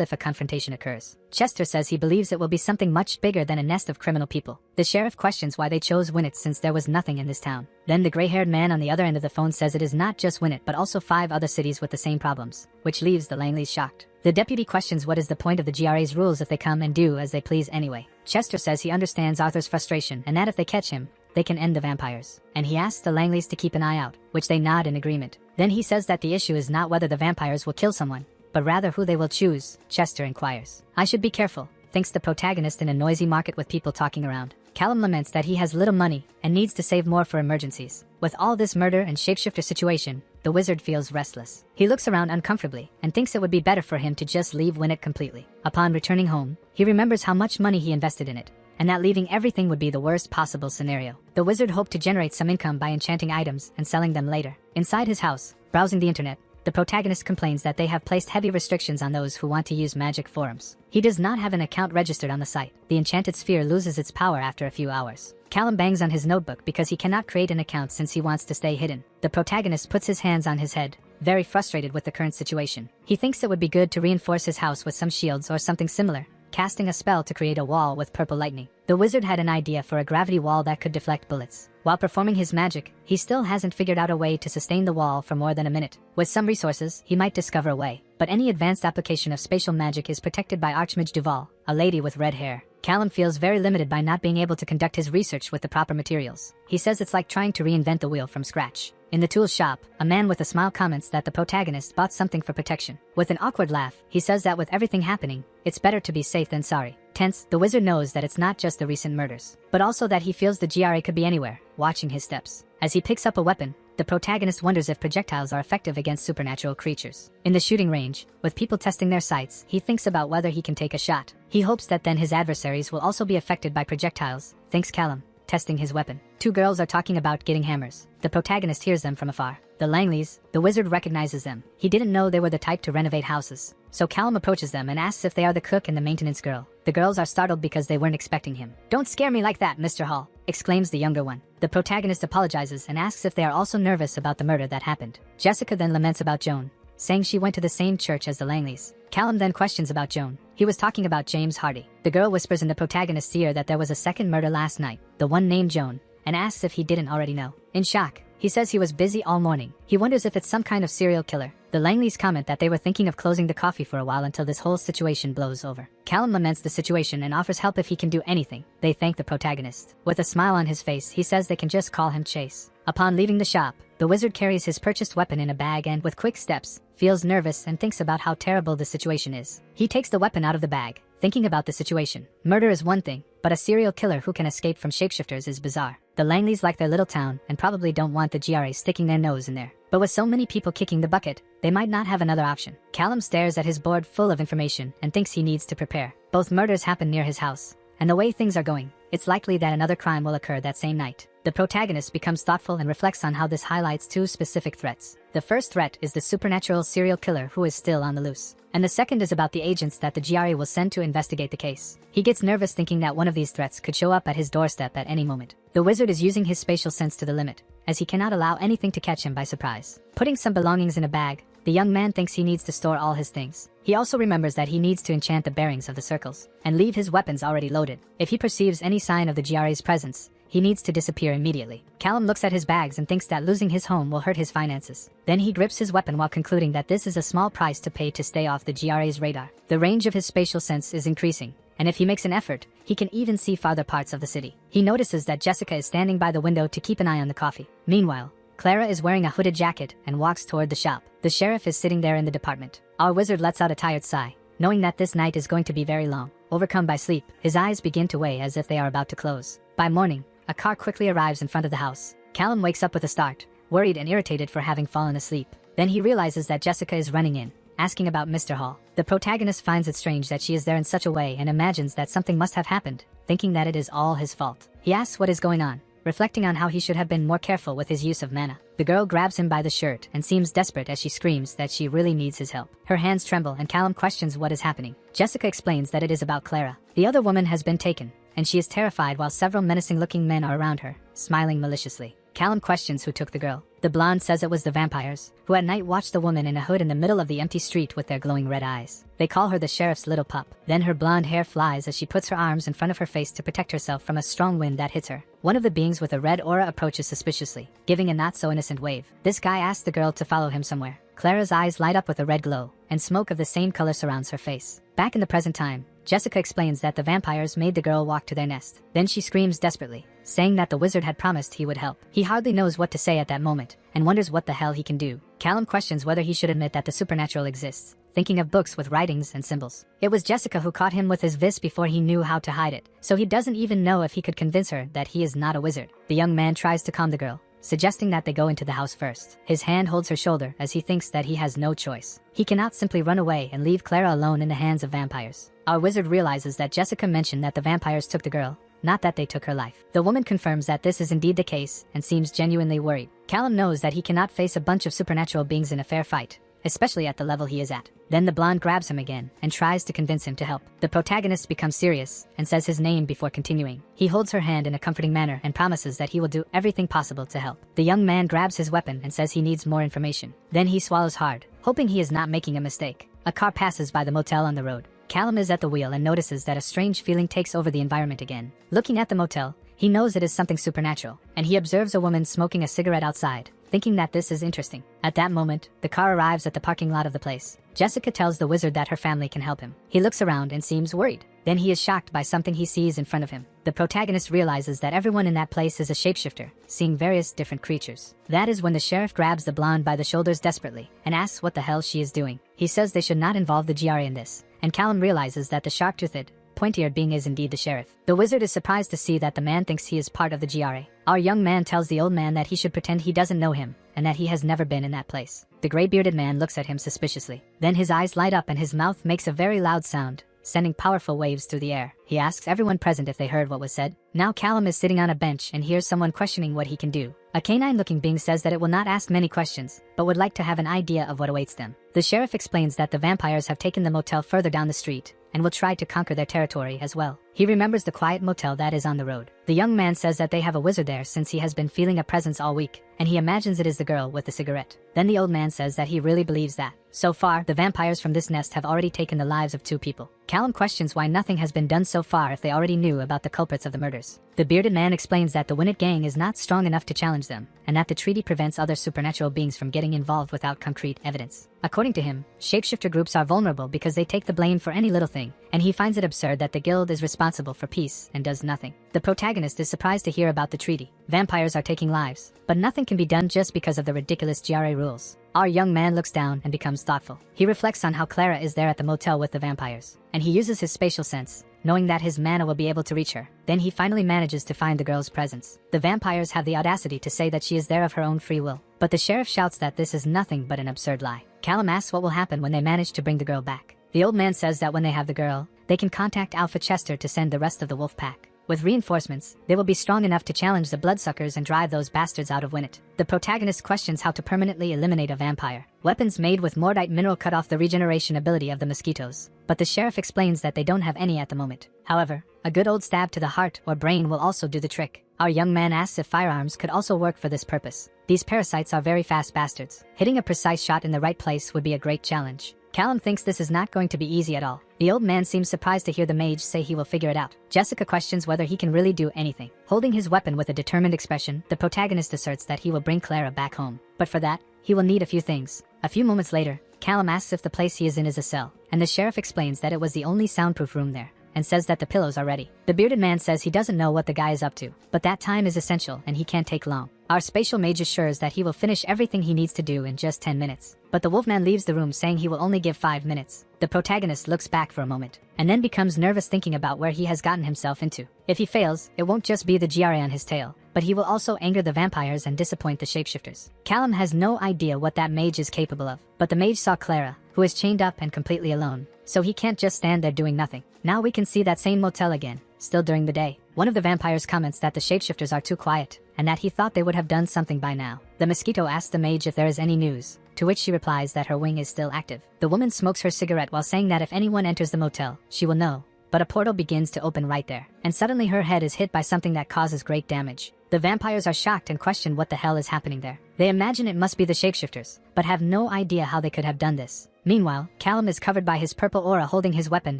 if a confrontation occurs. Chester says he believes it will be something much bigger than a nest of criminal people. The sheriff questions why they chose Winnet since there was nothing in this town. Then the gray-haired man on the other end of the phone says it is not just Winnet but also 5 other cities with the same problems, which leaves the Langleys shocked. The deputy questions what is the point of the GRA's rules if they come and do as they please anyway. Chester says he understands Arthur's frustration and that if they catch him, they can end the vampires. And he asks the Langleys to keep an eye out, which they nod in agreement. Then he says that the issue is not whether the vampires will kill someone, but rather who they will choose. Chester inquires. I should be careful, thinks the protagonist in a noisy market with people talking around. Callum laments that he has little money and needs to save more for emergencies. With all this murder and shapeshifter situation, the wizard feels restless. He looks around uncomfortably and thinks it would be better for him to just leave Winnet completely. Upon returning home, he remembers how much money he invested in it, and that leaving everything would be the worst possible scenario. The wizard hoped to generate some income by enchanting items and selling them later. Inside his house, browsing the internet, the protagonist complains that they have placed heavy restrictions on those who want to use magic forums. He does not have an account registered on the site. The enchanted sphere loses its power after a few hours. Callum bangs on his notebook because he cannot create an account since he wants to stay hidden. The protagonist puts his hands on his head, very frustrated with the current situation. He thinks it would be good to reinforce his house with some shields or something similar, casting a spell to create a wall with purple lightning. The wizard had an idea for a gravity wall that could deflect bullets. While performing his magic, he still hasn't figured out a way to sustain the wall for more than a minute. With some resources, he might discover a way. But any advanced application of spatial magic is protected by Archmage Duval, a lady with red hair. Callum feels very limited by not being able to conduct his research with the proper materials. He says it's like trying to reinvent the wheel from scratch. In the tool shop, a man with a smile comments that the protagonist bought something for protection. With an awkward laugh, he says that with everything happening, it's better to be safe than sorry. Tense, the wizard knows that it's not just the recent murders, but also that he feels the GRA could be anywhere, watching his steps. As he picks up a weapon, the protagonist wonders if projectiles are effective against supernatural creatures. In the shooting range, with people testing their sights, he thinks about whether he can take a shot. He hopes that then his adversaries will also be affected by projectiles, thinks Callum, testing his weapon. 2 girls are talking about getting hammers. The protagonist hears them from afar. The Langleys, the wizard recognizes them. He didn't know they were the type to renovate houses. So Callum approaches them and asks if they are the cook and the maintenance girl. The girls are startled because they weren't expecting him. Don't scare me like that, Mr. Hall, exclaims the younger one. The protagonist apologizes and asks if they are also nervous about the murder that happened. Jessica then laments about Joan, saying she went to the same church as the Langleys. Callum then questions about Joan. He was talking about James Hardy. The girl whispers in the protagonist's ear that there was a second murder last night, the one named Joan, and asks if he didn't already know. In shock, he says he was busy all morning. He wonders if it's some kind of serial killer. The Langleys comment that they were thinking of closing the coffee for a while until this whole situation blows over. Callum laments the situation and offers help if he can do anything. They thank the protagonist. With a smile on his face, he says they can just call him Chase. Upon leaving the shop, the wizard carries his purchased weapon in a bag and, with quick steps, feels nervous and thinks about how terrible the situation is. He takes the weapon out of the bag, thinking about the situation. Murder is one thing, but a serial killer who can escape from shapeshifters is bizarre. The Langleys like their little town and probably don't want the GRA sticking their nose in there. But with so many people kicking the bucket, they might not have another option. Callum stares at his board full of information and thinks he needs to prepare. Both murders happen near his house, and the way things are going, it's likely that another crime will occur that same night. The protagonist becomes thoughtful and reflects on how this highlights 2 specific threats. The first threat is the supernatural serial killer who is still on the loose. And the second is about the agents that the GRA will send to investigate the case. He gets nervous thinking that one of these threats could show up at his doorstep at any moment. The wizard is using his spatial sense to the limit, as he cannot allow anything to catch him by surprise. Putting some belongings in a bag, the young man thinks he needs to store all his things. He also remembers that he needs to enchant the bearings of the circles, and leave his weapons already loaded. If he perceives any sign of the GRA's presence, he needs to disappear immediately. Callum looks at his bags and thinks that losing his home will hurt his finances. Then he grips his weapon while concluding that this is a small price to pay to stay off the GRA's radar. The range of his spatial sense is increasing, and if he makes an effort, he can even see farther parts of the city. He notices that Jessica is standing by the window to keep an eye on the coffee. Meanwhile, Clara is wearing a hooded jacket and walks toward the shop. The sheriff is sitting there in the department. Our wizard lets out a tired sigh, knowing that this night is going to be very long. Overcome by sleep, his eyes begin to weigh as if they are about to close. By morning, a car quickly arrives in front of the house. Callum wakes up with a start, worried and irritated for having fallen asleep. Then he realizes that Jessica is running in, asking about Mr. Hall. The protagonist finds it strange that she is there in such a way and imagines that something must have happened, thinking that it is all his fault. He asks what is going on, reflecting on how he should have been more careful with his use of mana. The girl grabs him by the shirt and seems desperate as she screams that she really needs his help. Her hands tremble and Callum questions what is happening. Jessica explains that it is about Clara. The other woman has been taken, and she is terrified while several menacing-looking men are around her, smiling maliciously. Callum questions who took the girl. The blonde says it was the vampires, who at night watched the woman in a hood in the middle of the empty street with their glowing red eyes. They call her the sheriff's little pup. Then her blonde hair flies as she puts her arms in front of her face to protect herself from a strong wind that hits her. One of the beings with a red aura approaches suspiciously, giving a not-so-innocent wave. This guy asks the girl to follow him somewhere. Clara's eyes light up with a red glow, and smoke of the same color surrounds her face. Back in the present time, Jessica explains that the vampires made the girl walk to their nest. Then she screams desperately, saying that the wizard had promised he would help. He hardly knows what to say at that moment, and wonders what the hell he can do. Callum questions whether he should admit that the supernatural exists, thinking of books with writings and symbols. It was Jessica who caught him with his vis before he knew how to hide it, so he doesn't even know if he could convince her that he is not a wizard. The young man tries to calm the girl, suggesting that they go into the house first. His hand holds her shoulder as he thinks that he has no choice. He cannot simply run away and leave Clara alone in the hands of vampires. Our wizard realizes that Jessica mentioned that the vampires took the girl, not that they took her life. The woman confirms that this is indeed the case and seems genuinely worried. Callum knows that he cannot face a bunch of supernatural beings in a fair fight, especially at the level he is at. Then the blonde grabs him again and tries to convince him to help. The protagonist becomes serious and says his name before continuing. He holds her hand in a comforting manner and promises that he will do everything possible to help. The young man grabs his weapon and says he needs more information. Then he swallows hard, hoping he is not making a mistake. A car passes by the motel on the road. Callum is at the wheel and notices that a strange feeling takes over the environment again. Looking at the motel, he knows it is something supernatural, and he observes a woman smoking a cigarette outside, thinking that this is interesting. At that moment, the car arrives at the parking lot of the place. Jessica tells the wizard that her family can help him. He looks around and seems worried. Then he is shocked by something he sees in front of him. The protagonist realizes that everyone in that place is a shapeshifter, seeing various different creatures. That is when the sheriff grabs the blonde by the shoulders desperately and asks what the hell she is doing. He says they should not involve the GRA in this, and Callum realizes that the sharp-toothed, pointy-eared being is indeed the sheriff. The wizard is surprised to see that the man thinks he is part of the GRA. Our young man tells the old man that he should pretend he doesn't know him, and that he has never been in that place. The gray-bearded man looks at him suspiciously. Then his eyes light up and his mouth makes a very loud sound, sending powerful waves through the air. He asks everyone present if they heard what was said. Now Callum is sitting on a bench and hears someone questioning what he can do. A canine-looking being says that it will not ask many questions, but would like to have an idea of what awaits them. The sheriff explains that the vampires have taken the motel further down the street, and will try to conquer their territory as well. He remembers the quiet motel that is on the road. The young man says that they have a wizard there since he has been feeling a presence all week, and he imagines it is the girl with the cigarette. Then the old man says that he really believes that. So far, the vampires from this nest have already taken the lives of 2 people. Callum questions why nothing has been done so far if they already knew about the culprits of the murders. The bearded man explains that the Winnet gang is not strong enough to challenge them, and that the treaty prevents other supernatural beings from getting involved without concrete evidence. According to him, shapeshifter groups are vulnerable because they take the blame for any little thing, and he finds it absurd that the guild is responsible for peace and does nothing. The protagonist is surprised to hear about the treaty. Vampires are taking lives, but nothing can be done just because of the ridiculous GRA rules. Our young man looks down and becomes thoughtful. He reflects on how Clara is there at the motel with the vampires, and he uses his spatial sense, knowing that his mana will be able to reach her. Then he finally manages to find the girl's presence. The vampires have the audacity to say that she is there of her own free will, but the sheriff shouts that this is nothing but an absurd lie. Callum asks what will happen when they manage to bring the girl back. The old man says that when they have the girl, they can contact Alpha Chester to send the rest of the wolf pack. With reinforcements, they will be strong enough to challenge the bloodsuckers and drive those bastards out of Winnet. The protagonist questions how to permanently eliminate a vampire. Weapons made with Mordite mineral cut off the regeneration ability of the mosquitoes, but the sheriff explains that they don't have any at the moment. However, a good old stab to the heart or brain will also do the trick. Our young man asks if firearms could also work for this purpose. These parasites are very fast bastards. Hitting a precise shot in the right place would be a great challenge. Callum thinks this is not going to be easy at all. The old man seems surprised to hear the mage say he will figure it out. Jessica questions whether he can really do anything. Holding his weapon with a determined expression, the protagonist asserts that he will bring Clara back home. But for that, he will need a few things. A few moments later, Callum asks if the place he is in is a cell, and the sheriff explains that it was the only soundproof room there, and says that the pillows are ready. The bearded man says he doesn't know what the guy is up to, but that time is essential and he can't take long. Our spatial mage assures that he will finish everything he needs to do in just 10 minutes. But the wolfman leaves the room saying he will only give 5 minutes. The protagonist looks back for a moment, and then becomes nervous thinking about where he has gotten himself into. If he fails, it won't just be the GRA on his tail, but he will also anger the vampires and disappoint the shapeshifters. Callum has no idea what that mage is capable of, but the mage saw Clara, who is chained up and completely alone, so he can't just stand there doing nothing. Now we can see that same motel again, still during the day. One of the vampires comments that the shapeshifters are too quiet, and that he thought they would have done something by now. The mosquito asks the mage if there is any news, to which she replies that her wing is still active. The woman smokes her cigarette while saying that if anyone enters the motel, she will know. But a portal begins to open right there, and suddenly her head is hit by something that causes great damage. The vampires are shocked and question what the hell is happening there. They imagine it must be the shapeshifters, but have no idea how they could have done this. Meanwhile, Callum is covered by his purple aura holding his weapon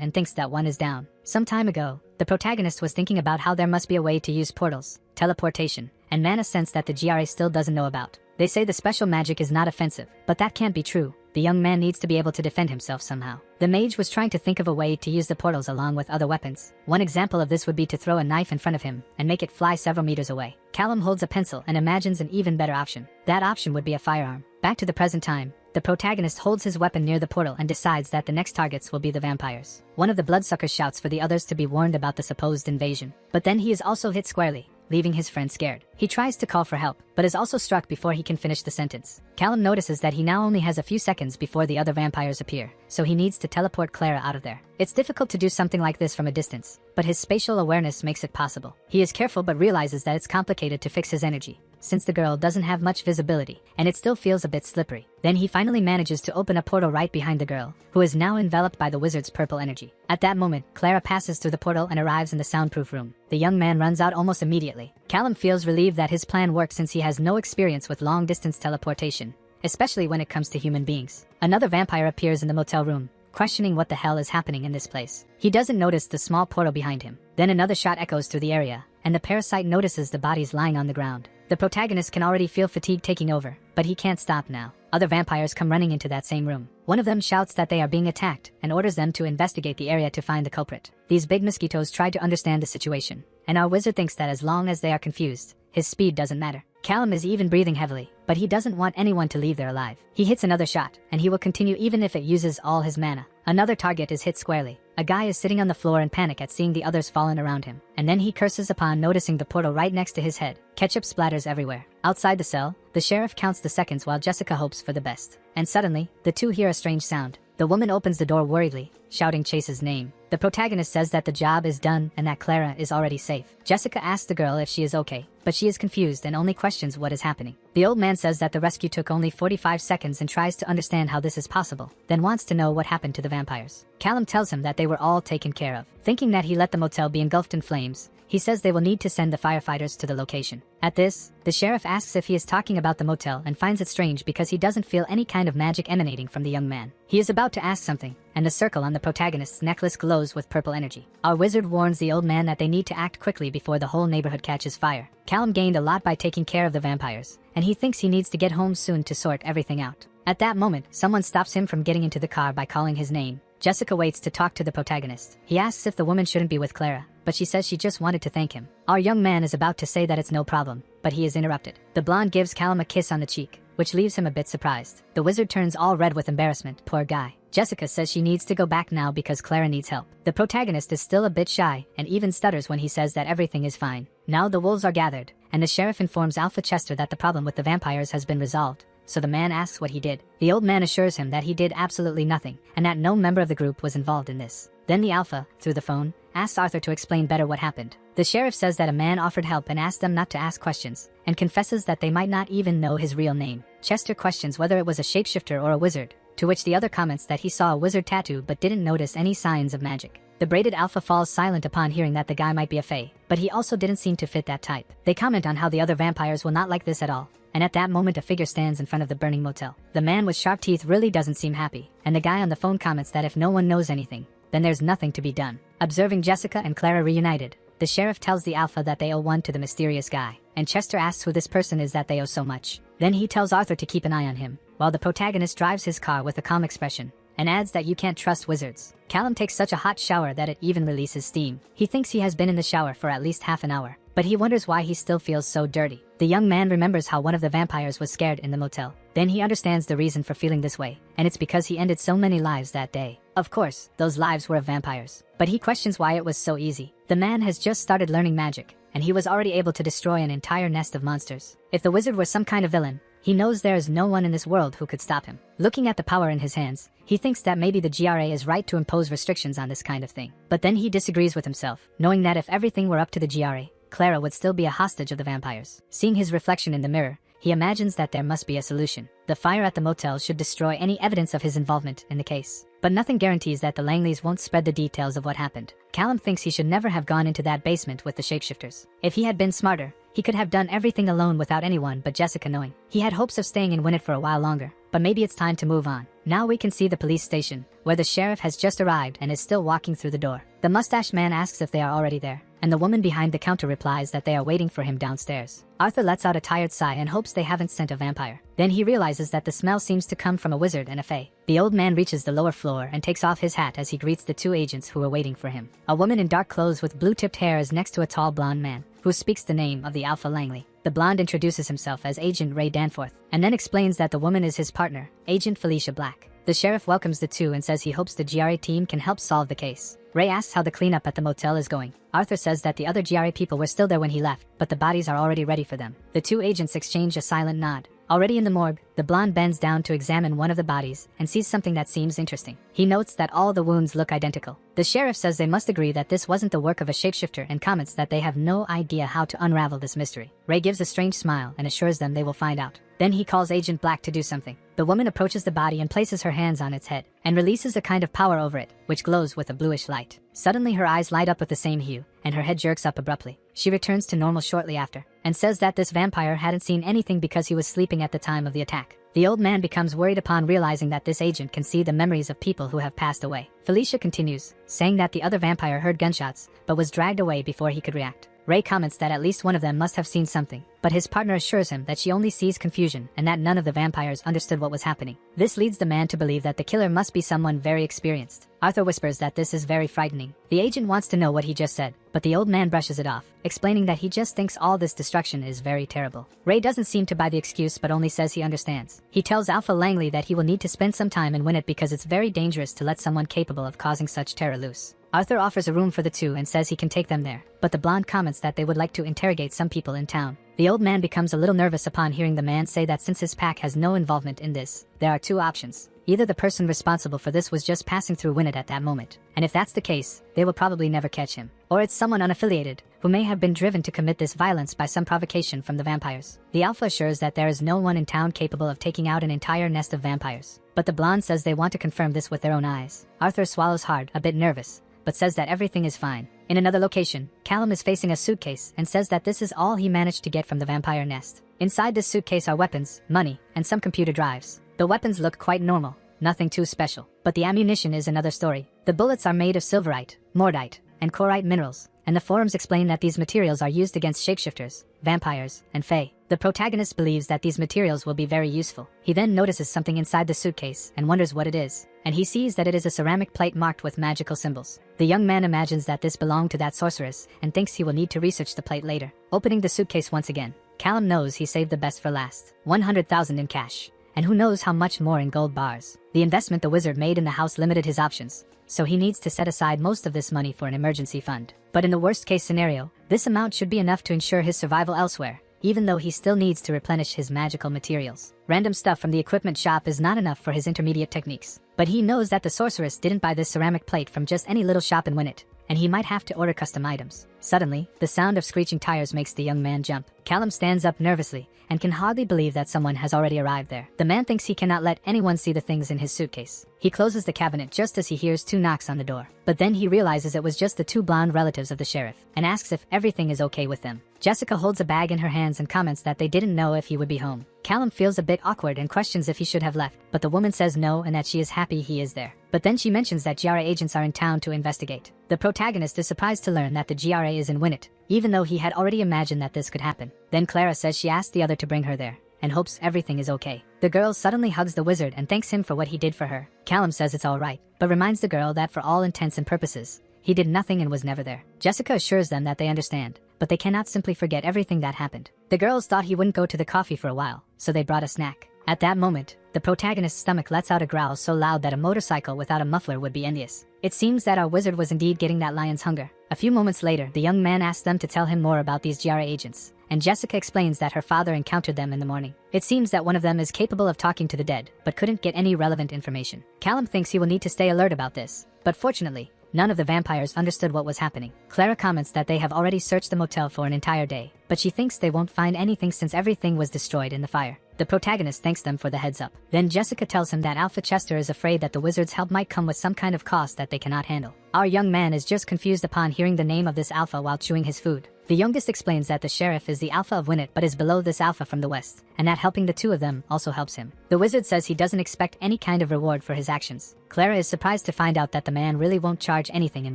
and thinks that one is down. Some time ago, the protagonist was thinking about how there must be a way to use portals, teleportation, and mana sense that the GRA still doesn't know about. They say the special magic is not offensive, but that can't be true. The young man needs to be able to defend himself somehow. The mage was trying to think of a way to use the portals along with other weapons. One example of this would be to throw a knife in front of him and make it fly several meters away. Callum holds a pencil and imagines an even better option. That option would be a firearm. Back to the present time, the protagonist holds his weapon near the portal and decides that the next targets will be the vampires. One of the bloodsuckers shouts for the others to be warned about the supposed invasion, but then he is also hit squarely, leaving his friend scared. He tries to call for help, but is also struck before he can finish the sentence. Callum notices that he now only has a few seconds before the other vampires appear, so he needs to teleport Clara out of there. It's difficult to do something like this from a distance, but his spatial awareness makes it possible. He is careful but realizes that it's complicated to fix his energy, since the girl doesn't have much visibility, and it still feels a bit slippery. Then he finally manages to open a portal right behind the girl, who is now enveloped by the wizard's purple energy. At that moment, Clara passes through the portal and arrives in the soundproof room. The young man runs out almost immediately. Callum feels relieved that his plan works since he has no experience with long-distance teleportation, especially when it comes to human beings. Another vampire appears in the motel room, questioning what the hell is happening in this place. He doesn't notice the small portal behind him. Then another shot echoes through the area, and the parasite notices the bodies lying on the ground. The protagonist can already feel fatigue taking over, but he can't stop now. Other vampires come running into that same room. One of them shouts that they are being attacked and orders them to investigate the area to find the culprit. These big mosquitoes try to understand the situation, and our wizard thinks that as long as they are confused, his speed doesn't matter. Callum is even breathing heavily, but he doesn't want anyone to leave there alive. He hits another shot, and he will continue even if it uses all his mana. Another target is hit squarely. A guy is sitting on the floor in panic at seeing the others fallen around him, and then he curses upon noticing the portal right next to his head. Ketchup splatters everywhere. Outside the cell, the sheriff counts the seconds while Jessica hopes for the best. And suddenly, the two hear a strange sound. The woman opens the door worriedly, shouting Chase's name. The protagonist says that the job is done and that Clara is already safe. Jessica asks the girl if she is okay, but she is confused and only questions what is happening. The old man says that the rescue took only 45 seconds and tries to understand how this is possible, then wants to know what happened to the vampires. Callum tells him that they were all taken care of. Thinking that he let the motel be engulfed in flames, he says they will need to send the firefighters to the location. At this, the sheriff asks if he is talking about the motel and finds it strange because he doesn't feel any kind of magic emanating from the young man. He is about to ask something, and the circle on the protagonist's necklace glows with purple energy. Our wizard warns the old man that they need to act quickly before the whole neighborhood catches fire. Callum gained a lot by taking care of the vampires, and he thinks he needs to get home soon to sort everything out. At that moment, someone stops him from getting into the car by calling his name. Jessica waits to talk to the protagonist. He asks if the woman shouldn't be with Clara, but she says she just wanted to thank him. Our young man is about to say that it's no problem, but he is interrupted. The blonde gives Callum a kiss on the cheek, which leaves him a bit surprised. The wizard turns all red with embarrassment, poor guy. Jessica says she needs to go back now because Clara needs help. The protagonist is still a bit shy and even stutters when he says that everything is fine. Now the wolves are gathered, and the sheriff informs Alpha Chester that the problem with the vampires has been resolved. So the man asks what he did. The old man assures him that he did absolutely nothing, and that no member of the group was involved in this. Then the Alpha, through the phone, asks Arthur to explain better what happened. The sheriff says that a man offered help and asked them not to ask questions, and confesses that they might not even know his real name. Chester questions whether it was a shapeshifter or a wizard, to which the other comments that he saw a wizard tattoo but didn't notice any signs of magic. The braided Alpha falls silent upon hearing that the guy might be a fae, but he also didn't seem to fit that type. They comment on how the other vampires will not like this at all, and at that moment a figure stands in front of the burning motel. The man with sharp teeth really doesn't seem happy, and the guy on the phone comments that if no one knows anything, then there's nothing to be done. Observing Jessica and Clara reunited, the sheriff tells the Alpha that they owe one to the mysterious guy, and Chester asks who this person is that they owe so much. Then he tells Arthur to keep an eye on him, while the protagonist drives his car with a calm expression, and adds that you can't trust wizards. Callum takes such a hot shower that it even releases steam. He thinks he has been in the shower for at least half an hour, but he wonders why he still feels so dirty. The young man remembers how one of the vampires was scared in the motel. Then he understands the reason for feeling this way, and it's because he ended so many lives that day. Of course, those lives were of vampires. But he questions why it was so easy. The man has just started learning magic, and he was already able to destroy an entire nest of monsters. If the wizard were some kind of villain, he knows there is no one in this world who could stop him. Looking at the power in his hands, he thinks that maybe the GRA is right to impose restrictions on this kind of thing. But then he disagrees with himself, knowing that if everything were up to the GRA, Clara would still be a hostage of the vampires. Seeing his reflection in the mirror, he imagines that there must be a solution. The fire at the motel should destroy any evidence of his involvement in the case. But nothing guarantees that the Langleys won't spread the details of what happened. Callum thinks he should never have gone into that basement with the shapeshifters. If he had been smarter, he could have done everything alone without anyone but Jessica knowing. He had hopes of staying in Winnet for a while longer, but maybe it's time to move on. Now we can see the police station, where the sheriff has just arrived and is still walking through the door. The mustached man asks if they are already there, and the woman behind the counter replies that they are waiting for him downstairs. Arthur lets out a tired sigh and hopes they haven't sent a vampire. Then he realizes that the smell seems to come from a wizard and a fae. The old man reaches the lower floor and takes off his hat as he greets the two agents who are waiting for him. A woman in dark clothes with blue-tipped hair is next to a tall blonde man, who speaks the name of the Alpha Langley. The blonde introduces himself as Agent Ray Danforth, and then explains that the woman is his partner, Agent Felicia Black. The sheriff welcomes the two and says he hopes the GRA team can help solve the case. Ray asks how the cleanup at the motel is going. Arthur says that the other GRA people were still there when he left, but the bodies are already ready for them. The two agents exchange a silent nod. Already in the morgue, the blonde bends down to examine one of the bodies and sees something that seems interesting. He notes that all the wounds look identical. The sheriff says they must agree that this wasn't the work of a shapeshifter and comments that they have no idea how to unravel this mystery. Ray gives a strange smile and assures them they will find out. Then he calls Agent Black to do something. The woman approaches the body and places her hands on its head, and releases a kind of power over it, which glows with a bluish light. Suddenly her eyes light up with the same hue, and her head jerks up abruptly. She returns to normal shortly after, and says that this vampire hadn't seen anything because he was sleeping at the time of the attack. The old man becomes worried upon realizing that this agent can see the memories of people who have passed away. Felicia continues, saying that the other vampire heard gunshots, but was dragged away before he could react. Ray comments that at least one of them must have seen something, but his partner assures him that she only sees confusion and that none of the vampires understood what was happening. This leads the man to believe that the killer must be someone very experienced. Arthur whispers that this is very frightening. The agent wants to know what he just said, but the old man brushes it off, explaining that he just thinks all this destruction is very terrible. Ray doesn't seem to buy the excuse but only says he understands. He tells Alpha Langley that he will need to spend some time in Winnet because it's very dangerous to let someone capable of causing such terror loose. Arthur offers a room for the two and says he can take them there, but the blonde comments that they would like to interrogate some people in town. The old man becomes a little nervous upon hearing the man say that since his pack has no involvement in this, there are two options. Either the person responsible for this was just passing through Winnet at that moment, and if that's the case, they will probably never catch him. Or it's someone unaffiliated, who may have been driven to commit this violence by some provocation from the vampires. The Alpha assures that there is no one in town capable of taking out an entire nest of vampires, but the blonde says they want to confirm this with their own eyes. Arthur swallows hard, a bit nervous, but says that everything is fine. In another location, Callum is facing a suitcase and says that this is all he managed to get from the vampire nest. Inside this suitcase are weapons, money, and some computer drives. The weapons look quite normal, nothing too special, but the ammunition is another story. The bullets are made of silverite, mordite, and corite minerals, and the forums explain that these materials are used against shapeshifters, vampires, and fae. The protagonist believes that these materials will be very useful. He then notices something inside the suitcase and wonders what it is, and he sees that it is a ceramic plate marked with magical symbols. The young man imagines that this belonged to that sorceress and thinks he will need to research the plate later. Opening the suitcase once again, Callum knows he saved the best for last. 100,000 in cash, and who knows how much more in gold bars. The investment the wizard made in the house limited his options, so he needs to set aside most of this money for an emergency fund. But in the worst case scenario, this amount should be enough to ensure his survival elsewhere, even though he still needs to replenish his magical materials. Random stuff from the equipment shop is not enough for his intermediate techniques, but he knows that the sorceress didn't buy this ceramic plate from just any little shop in Winnet, and he might have to order custom items. Suddenly, the sound of screeching tires makes the young man jump. Callum stands up nervously and can hardly believe that someone has already arrived there. The man thinks he cannot let anyone see the things in his suitcase. He closes the cabinet just as he hears two knocks on the door, but then he realizes it was just the two blonde relatives of the sheriff, and asks if everything is okay with them. Jessica holds a bag in her hands and comments that they didn't know if he would be home. Callum feels a bit awkward and questions if he should have left, but the woman says no and that she is happy he is there. But then she mentions that GRA agents are in town to investigate. The protagonist is surprised to learn that the GRA is in Winnet, even though he had already imagined that this could happen. Then Clara says she asked the other to bring her there, and hopes everything is okay. The girl suddenly hugs the wizard and thanks him for what he did for her. Callum says it's alright, but reminds the girl that for all intents and purposes, he did nothing and was never there. Jessica assures them that they understand, but they cannot simply forget everything that happened. The girls thought he wouldn't go to the coffee for a while, so they brought a snack. At that moment, the protagonist's stomach lets out a growl so loud that a motorcycle without a muffler would be envious. It seems that our wizard was indeed getting that lion's hunger. A few moments later, the young man asks them to tell him more about these GRA agents, and Jessica explains that her father encountered them in the morning. It seems that one of them is capable of talking to the dead, but couldn't get any relevant information. Callum thinks he will need to stay alert about this, but fortunately, none of the vampires understood what was happening. Clara comments that they have already searched the motel for an entire day, but she thinks they won't find anything since everything was destroyed in the fire. The protagonist thanks them for the heads up. Then Jessica tells him that Alpha Chester is afraid that the wizard's help might come with some kind of cost that they cannot handle. Our young man is just confused upon hearing the name of this Alpha while chewing his food. The youngest explains that the sheriff is the Alpha of Winnet but is below this Alpha from the west, and that helping the two of them also helps him. The wizard says he doesn't expect any kind of reward for his actions. Clara is surprised to find out that the man really won't charge anything in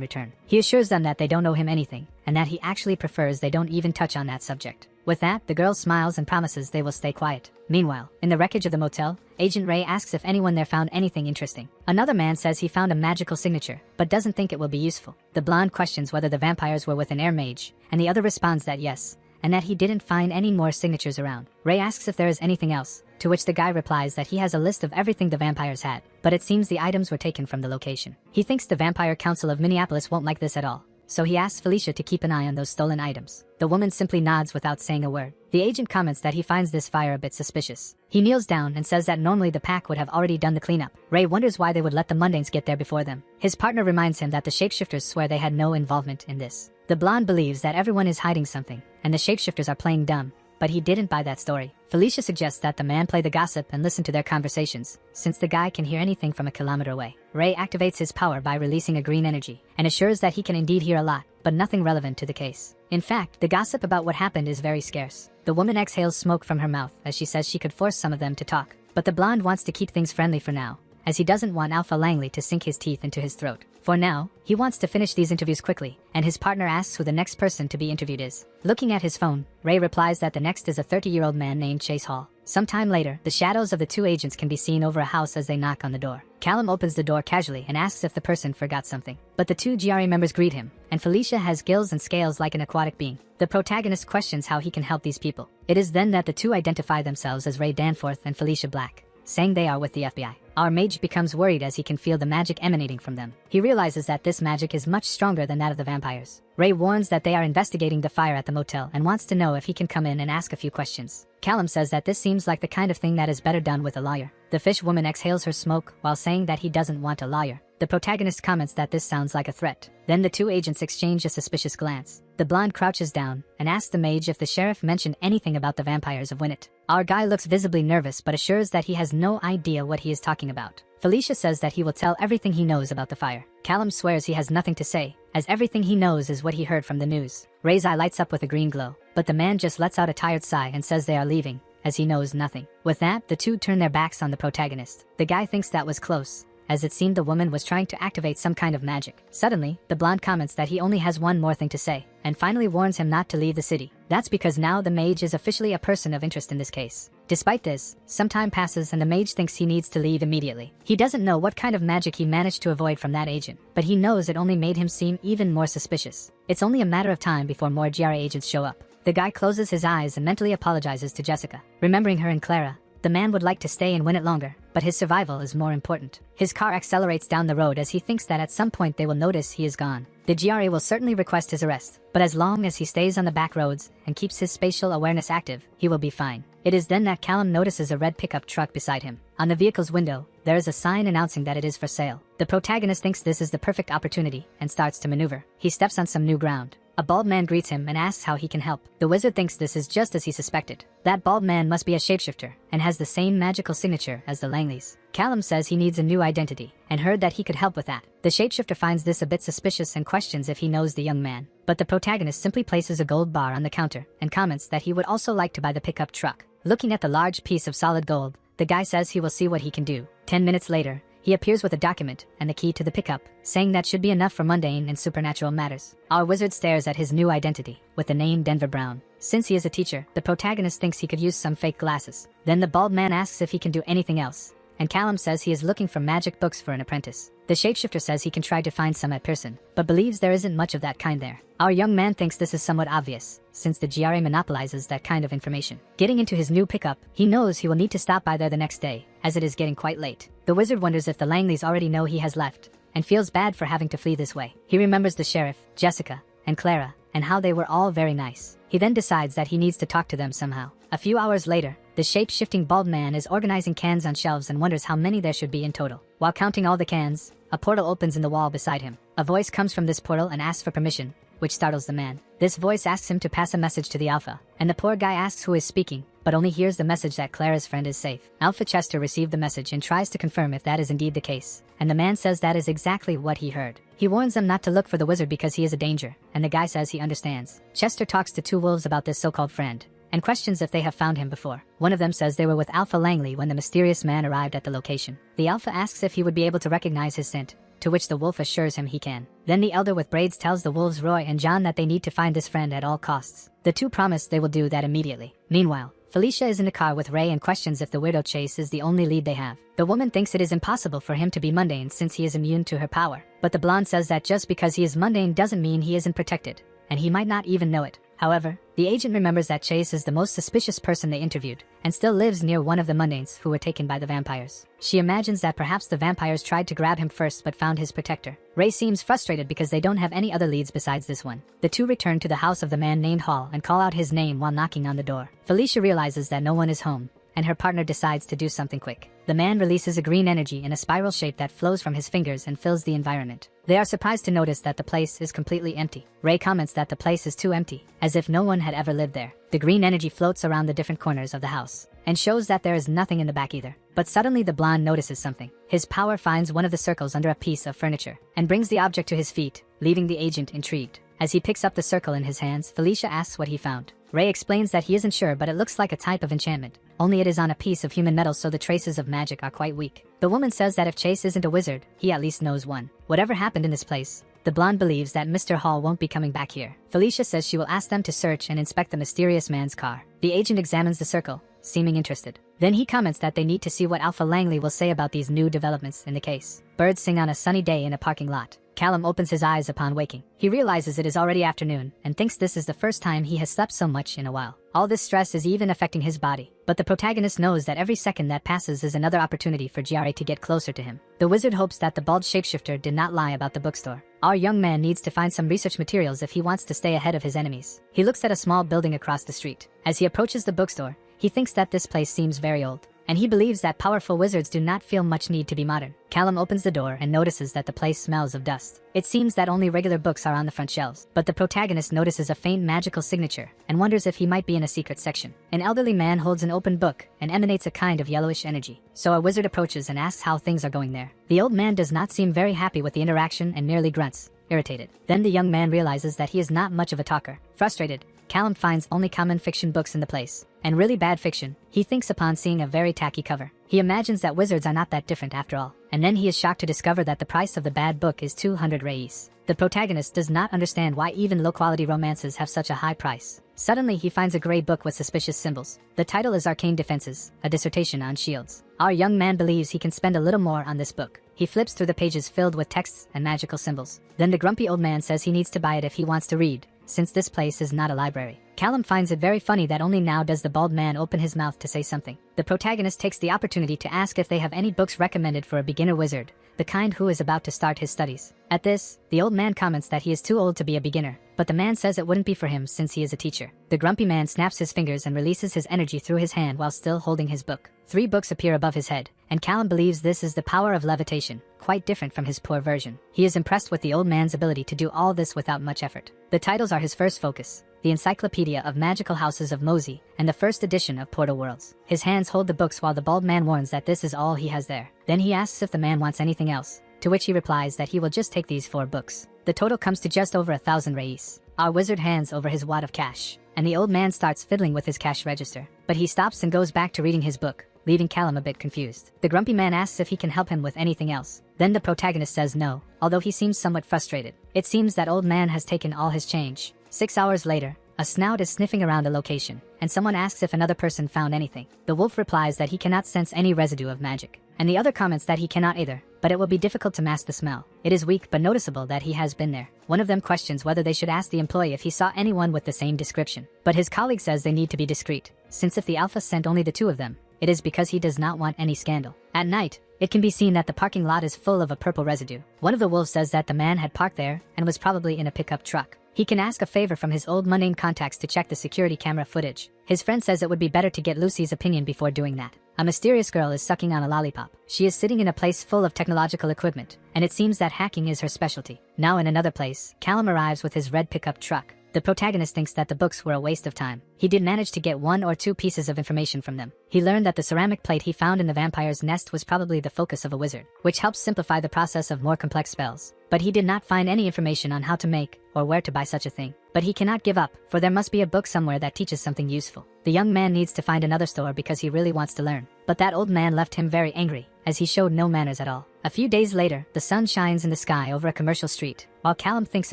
return. He assures them that they don't owe him anything, and that he actually prefers they don't even touch on that subject. With that, the girl smiles and promises they will stay quiet. Meanwhile, in the wreckage of the motel, Agent Ray asks if anyone there found anything interesting. Another man says he found a magical signature, but doesn't think it will be useful. The blonde questions whether the vampires were with an air mage, and the other responds that yes, and that he didn't find any more signatures around. Ray asks if there is anything else, to which the guy replies that he has a list of everything the vampires had, but it seems the items were taken from the location. He thinks the Vampire Council of Minneapolis won't like this at all, so he asks Felicia to keep an eye on those stolen items. The woman simply nods without saying a word. The agent comments that he finds this fire a bit suspicious. He kneels down and says that normally the pack would have already done the cleanup. Ray wonders why they would let the mundanes get there before them. His partner reminds him that the shapeshifters swear they had no involvement in this. The blonde believes that everyone is hiding something, and the shapeshifters are playing dumb, but he didn't buy that story. Felicia suggests that the man play the gossip and listen to their conversations, since the guy can hear anything from a kilometer away. Ray activates his power by releasing a green energy, and assures that he can indeed hear a lot, but nothing relevant to the case. In fact, the gossip about what happened is very scarce. The woman exhales smoke from her mouth as she says she could force some of them to talk, but the blonde wants to keep things friendly for now, as he doesn't want Alpha Langley to sink his teeth into his throat. For now, he wants to finish these interviews quickly, and his partner asks who the next person to be interviewed is. Looking at his phone, Ray replies that the next is a 30-year-old man named Chase Hall. Sometime later, the shadows of the two agents can be seen over a house as they knock on the door. Callum opens the door casually and asks if the person forgot something, but the two GRA members greet him, and Felicia has gills and scales like an aquatic being. The protagonist questions how he can help these people. It is then that the two identify themselves as Ray Danforth and Felicia Black, saying they are with the FBI. Our mage becomes worried as he can feel the magic emanating from them. He realizes that this magic is much stronger than that of the vampires. Ray warns that they are investigating the fire at the motel and wants to know if he can come in and ask a few questions. Callum says that this seems like the kind of thing that is better done with a lawyer. The fish woman exhales her smoke while saying that he doesn't want a lawyer. The protagonist comments that this sounds like a threat. Then the two agents exchange a suspicious glance. The blonde crouches down and asks the mage if the sheriff mentioned anything about the vampires of Winnet. Our guy looks visibly nervous but assures that he has no idea what he is talking about. Felicia says that he will tell everything he knows about the fire. Callum swears he has nothing to say, as everything he knows is what he heard from the news. Ray's eye lights up with a green glow, but the man just lets out a tired sigh and says they are leaving, as he knows nothing. With that, the two turn their backs on the protagonist. The guy thinks that was close, as it seemed the woman was trying to activate some kind of magic. Suddenly, the blonde comments that he only has one more thing to say, and finally warns him not to leave the city. That's because now the mage is officially a person of interest in this case. Despite this, some time passes and the mage thinks he needs to leave immediately. He doesn't know what kind of magic he managed to avoid from that agent, but he knows it only made him seem even more suspicious. It's only a matter of time before more GRA agents show up. The guy closes his eyes and mentally apologizes to Jessica. Remembering her and Clara, the man would like to stay and win it longer, but his survival is more important. His car accelerates down the road as he thinks that at some point they will notice he is gone. The GRA will certainly request his arrest, but as long as he stays on the back roads and keeps his spatial awareness active, he will be fine. It is then that Callum notices a red pickup truck beside him. On the vehicle's window, there is a sign announcing that it is for sale. The protagonist thinks this is the perfect opportunity and starts to maneuver. He steps on some new ground. A bald man greets him and asks how he can help. The wizard thinks this is just as he suspected. That bald man must be a shapeshifter and has the same magical signature as the Langleys. Callum says he needs a new identity and heard that he could help with that. The shapeshifter finds this a bit suspicious and questions if he knows the young man, but the protagonist simply places a gold bar on the counter and comments that he would also like to buy the pickup truck. Looking at the large piece of solid gold, the guy says he will see what he can do. 10 minutes later, he appears with a document and the key to the pickup, saying that should be enough for mundane and supernatural matters. Our wizard stares at his new identity, with the name Denver Brown. Since he is a teacher, the protagonist thinks he could use some fake glasses. Then the bald man asks if he can do anything else, and Callum says he is looking for magic books for an apprentice. The shapeshifter says he can try to find some at Pearson, but believes there isn't much of that kind there. Our young man thinks this is somewhat obvious, since the GRA monopolizes that kind of information. Getting into his new pickup, he knows he will need to stop by there the next day, as it is getting quite late. The wizard wonders if the Langleys already know he has left, and feels bad for having to flee this way. He remembers the sheriff, Jessica, and Clara, and how they were all very nice. He then decides that he needs to talk to them somehow. A few hours later, the shape-shifting bald man is organizing cans on shelves and wonders how many there should be in total. While counting all the cans, a portal opens in the wall beside him. A voice comes from this portal and asks for permission, which startles the man. This voice asks him to pass a message to the Alpha, and the poor guy asks who is speaking, but only hears the message that Clara's friend is safe. Alpha Chester received the message and tries to confirm if that is indeed the case, and the man says that is exactly what he heard. He warns them not to look for the wizard because he is a danger, and the guy says he understands. Chester talks to two wolves about this so-called friend, and questions if they have found him before. One of them says they were with Alpha Langley when the mysterious man arrived at the location. The Alpha asks if he would be able to recognize his scent, to which the wolf assures him he can. Then the elder with braids tells the wolves Roy and John that they need to find this friend at all costs. The two promise they will do that immediately. Meanwhile, Felicia is in the car with Ray and questions if the weirdo Chase is the only lead they have. The woman thinks it is impossible for him to be mundane since he is immune to her power, but the blonde says that just because he is mundane doesn't mean he isn't protected, and he might not even know it. However, the agent remembers that Chase is the most suspicious person they interviewed, and still lives near one of the mundanes who were taken by the vampires. She imagines that perhaps the vampires tried to grab him first but found his protector. Ray seems frustrated because they don't have any other leads besides this one. The two return to the house of the man named Hall and call out his name while knocking on the door. Felicia realizes that no one is home, and her partner decides to do something quick. The man releases a green energy in a spiral shape that flows from his fingers and fills the environment. They are surprised to notice that the place is completely empty. Ray comments that the place is too empty, as if no one had ever lived there. The green energy floats around the different corners of the house, and shows that there is nothing in the back either. But suddenly the blonde notices something. His power finds one of the circles under a piece of furniture, and brings the object to his feet, leaving the agent intrigued. As he picks up the circle in his hands, Felicia asks what he found. Ray explains that he isn't sure, but it looks like a type of enchantment. Only it is on a piece of human metal, so the traces of magic are quite weak. The woman says that if Chase isn't a wizard, he at least knows one. Whatever happened in this place, the blonde believes that Mr. Hall won't be coming back here. Felicia says she will ask them to search and inspect the mysterious man's car. The agent examines the circle, seeming interested. Then he comments that they need to see what Alpha Langley will say about these new developments in the case. Birds sing on a sunny day in a parking lot. Callum opens his eyes upon waking. He realizes it is already afternoon, and thinks this is the first time he has slept so much in a while. All this stress is even affecting his body, but the protagonist knows that every second that passes is another opportunity for GRA to get closer to him. The wizard hopes that the bald shapeshifter did not lie about the bookstore. Our young man needs to find some research materials if he wants to stay ahead of his enemies. He looks at a small building across the street. As he approaches the bookstore, he thinks that this place seems very old, and he believes that powerful wizards do not feel much need to be modern. Callum opens the door and notices that the place smells of dust. It seems that only regular books are on the front shelves, but the protagonist notices a faint magical signature and wonders if he might be in a secret section. An elderly man holds an open book and emanates a kind of yellowish energy. So a wizard approaches and asks how things are going there. The old man does not seem very happy with the interaction and merely grunts, irritated. Then the young man realizes that he is not much of a talker. Frustrated, Callum finds only common fiction books in the place, and really bad fiction. He thinks upon seeing a very tacky cover. He imagines that wizards are not that different after all, and then he is shocked to discover that the price of the bad book is 200 reis. The protagonist does not understand why even low-quality romances have such a high price. Suddenly he finds a gray book with suspicious symbols. The title is Arcane Defenses, a dissertation on shields. Our young man believes he can spend a little more on this book. He flips through the pages filled with texts and magical symbols. Then the grumpy old man says he needs to buy it if he wants to read, since this place is not a library. Callum finds it very funny that only now does the bald man open his mouth to say something. The protagonist takes the opportunity to ask if they have any books recommended for a beginner wizard, the kind who is about to start his studies. At this, the old man comments that he is too old to be a beginner, but the man says it wouldn't be for him since he is a teacher. The grumpy man snaps his fingers and releases his energy through his hand while still holding his book. 3 books appear above his head, and Callum believes this is the power of levitation, quite different from his poor version. He is impressed with the old man's ability to do all this without much effort. The titles are his first focus: the Encyclopedia of Magical Houses of Mosey, and the first edition of Portal Worlds. His hands hold the books while the bald man warns that this is all he has there. Then he asks if the man wants anything else, to which he replies that he will just take these 4 books. The total comes to just over 1,000 reis. Our wizard hands over his wad of cash, and the old man starts fiddling with his cash register. But he stops and goes back to reading his book, leaving Callum a bit confused. The grumpy man asks if he can help him with anything else. Then the protagonist says no, although he seems somewhat frustrated. It seems that old man has taken all his change. 6 hours later, a snout is sniffing around the location, and someone asks if another person found anything. The wolf replies that he cannot sense any residue of magic. and the other comments that he cannot either, but it will be difficult to mask the smell. It is weak but noticeable that he has been there. One of them questions whether they should ask the employee if he saw anyone with the same description, but his colleague says they need to be discreet, since if the alpha sent only the two of them, it is because he does not want any scandal. At night, it can be seen that the parking lot is full of a purple residue. One of the wolves says that the man had parked there and was probably in a pickup truck. He can ask a favor from his old mundane contacts to check the security camera footage. His friend says it would be better to get Lucy's opinion before doing that. A mysterious girl is sucking on a lollipop. She is sitting in a place full of technological equipment, and it seems that hacking is her specialty. Now in another place, Callum arrives with his red pickup truck. The protagonist thinks that the books were a waste of time. He did manage to get 1 or 2 pieces of information from them. He learned that the ceramic plate he found in the vampire's nest was probably the focus of a wizard, which helps simplify the process of more complex spells. But he did not find any information on how to make or where to buy such a thing. But he cannot give up, for there must be a book somewhere that teaches something useful. The young man needs to find another store because he really wants to learn. But that old man left him very angry, as he showed no manners at all. A few days later, the sun shines in the sky over a commercial street, while Callum thinks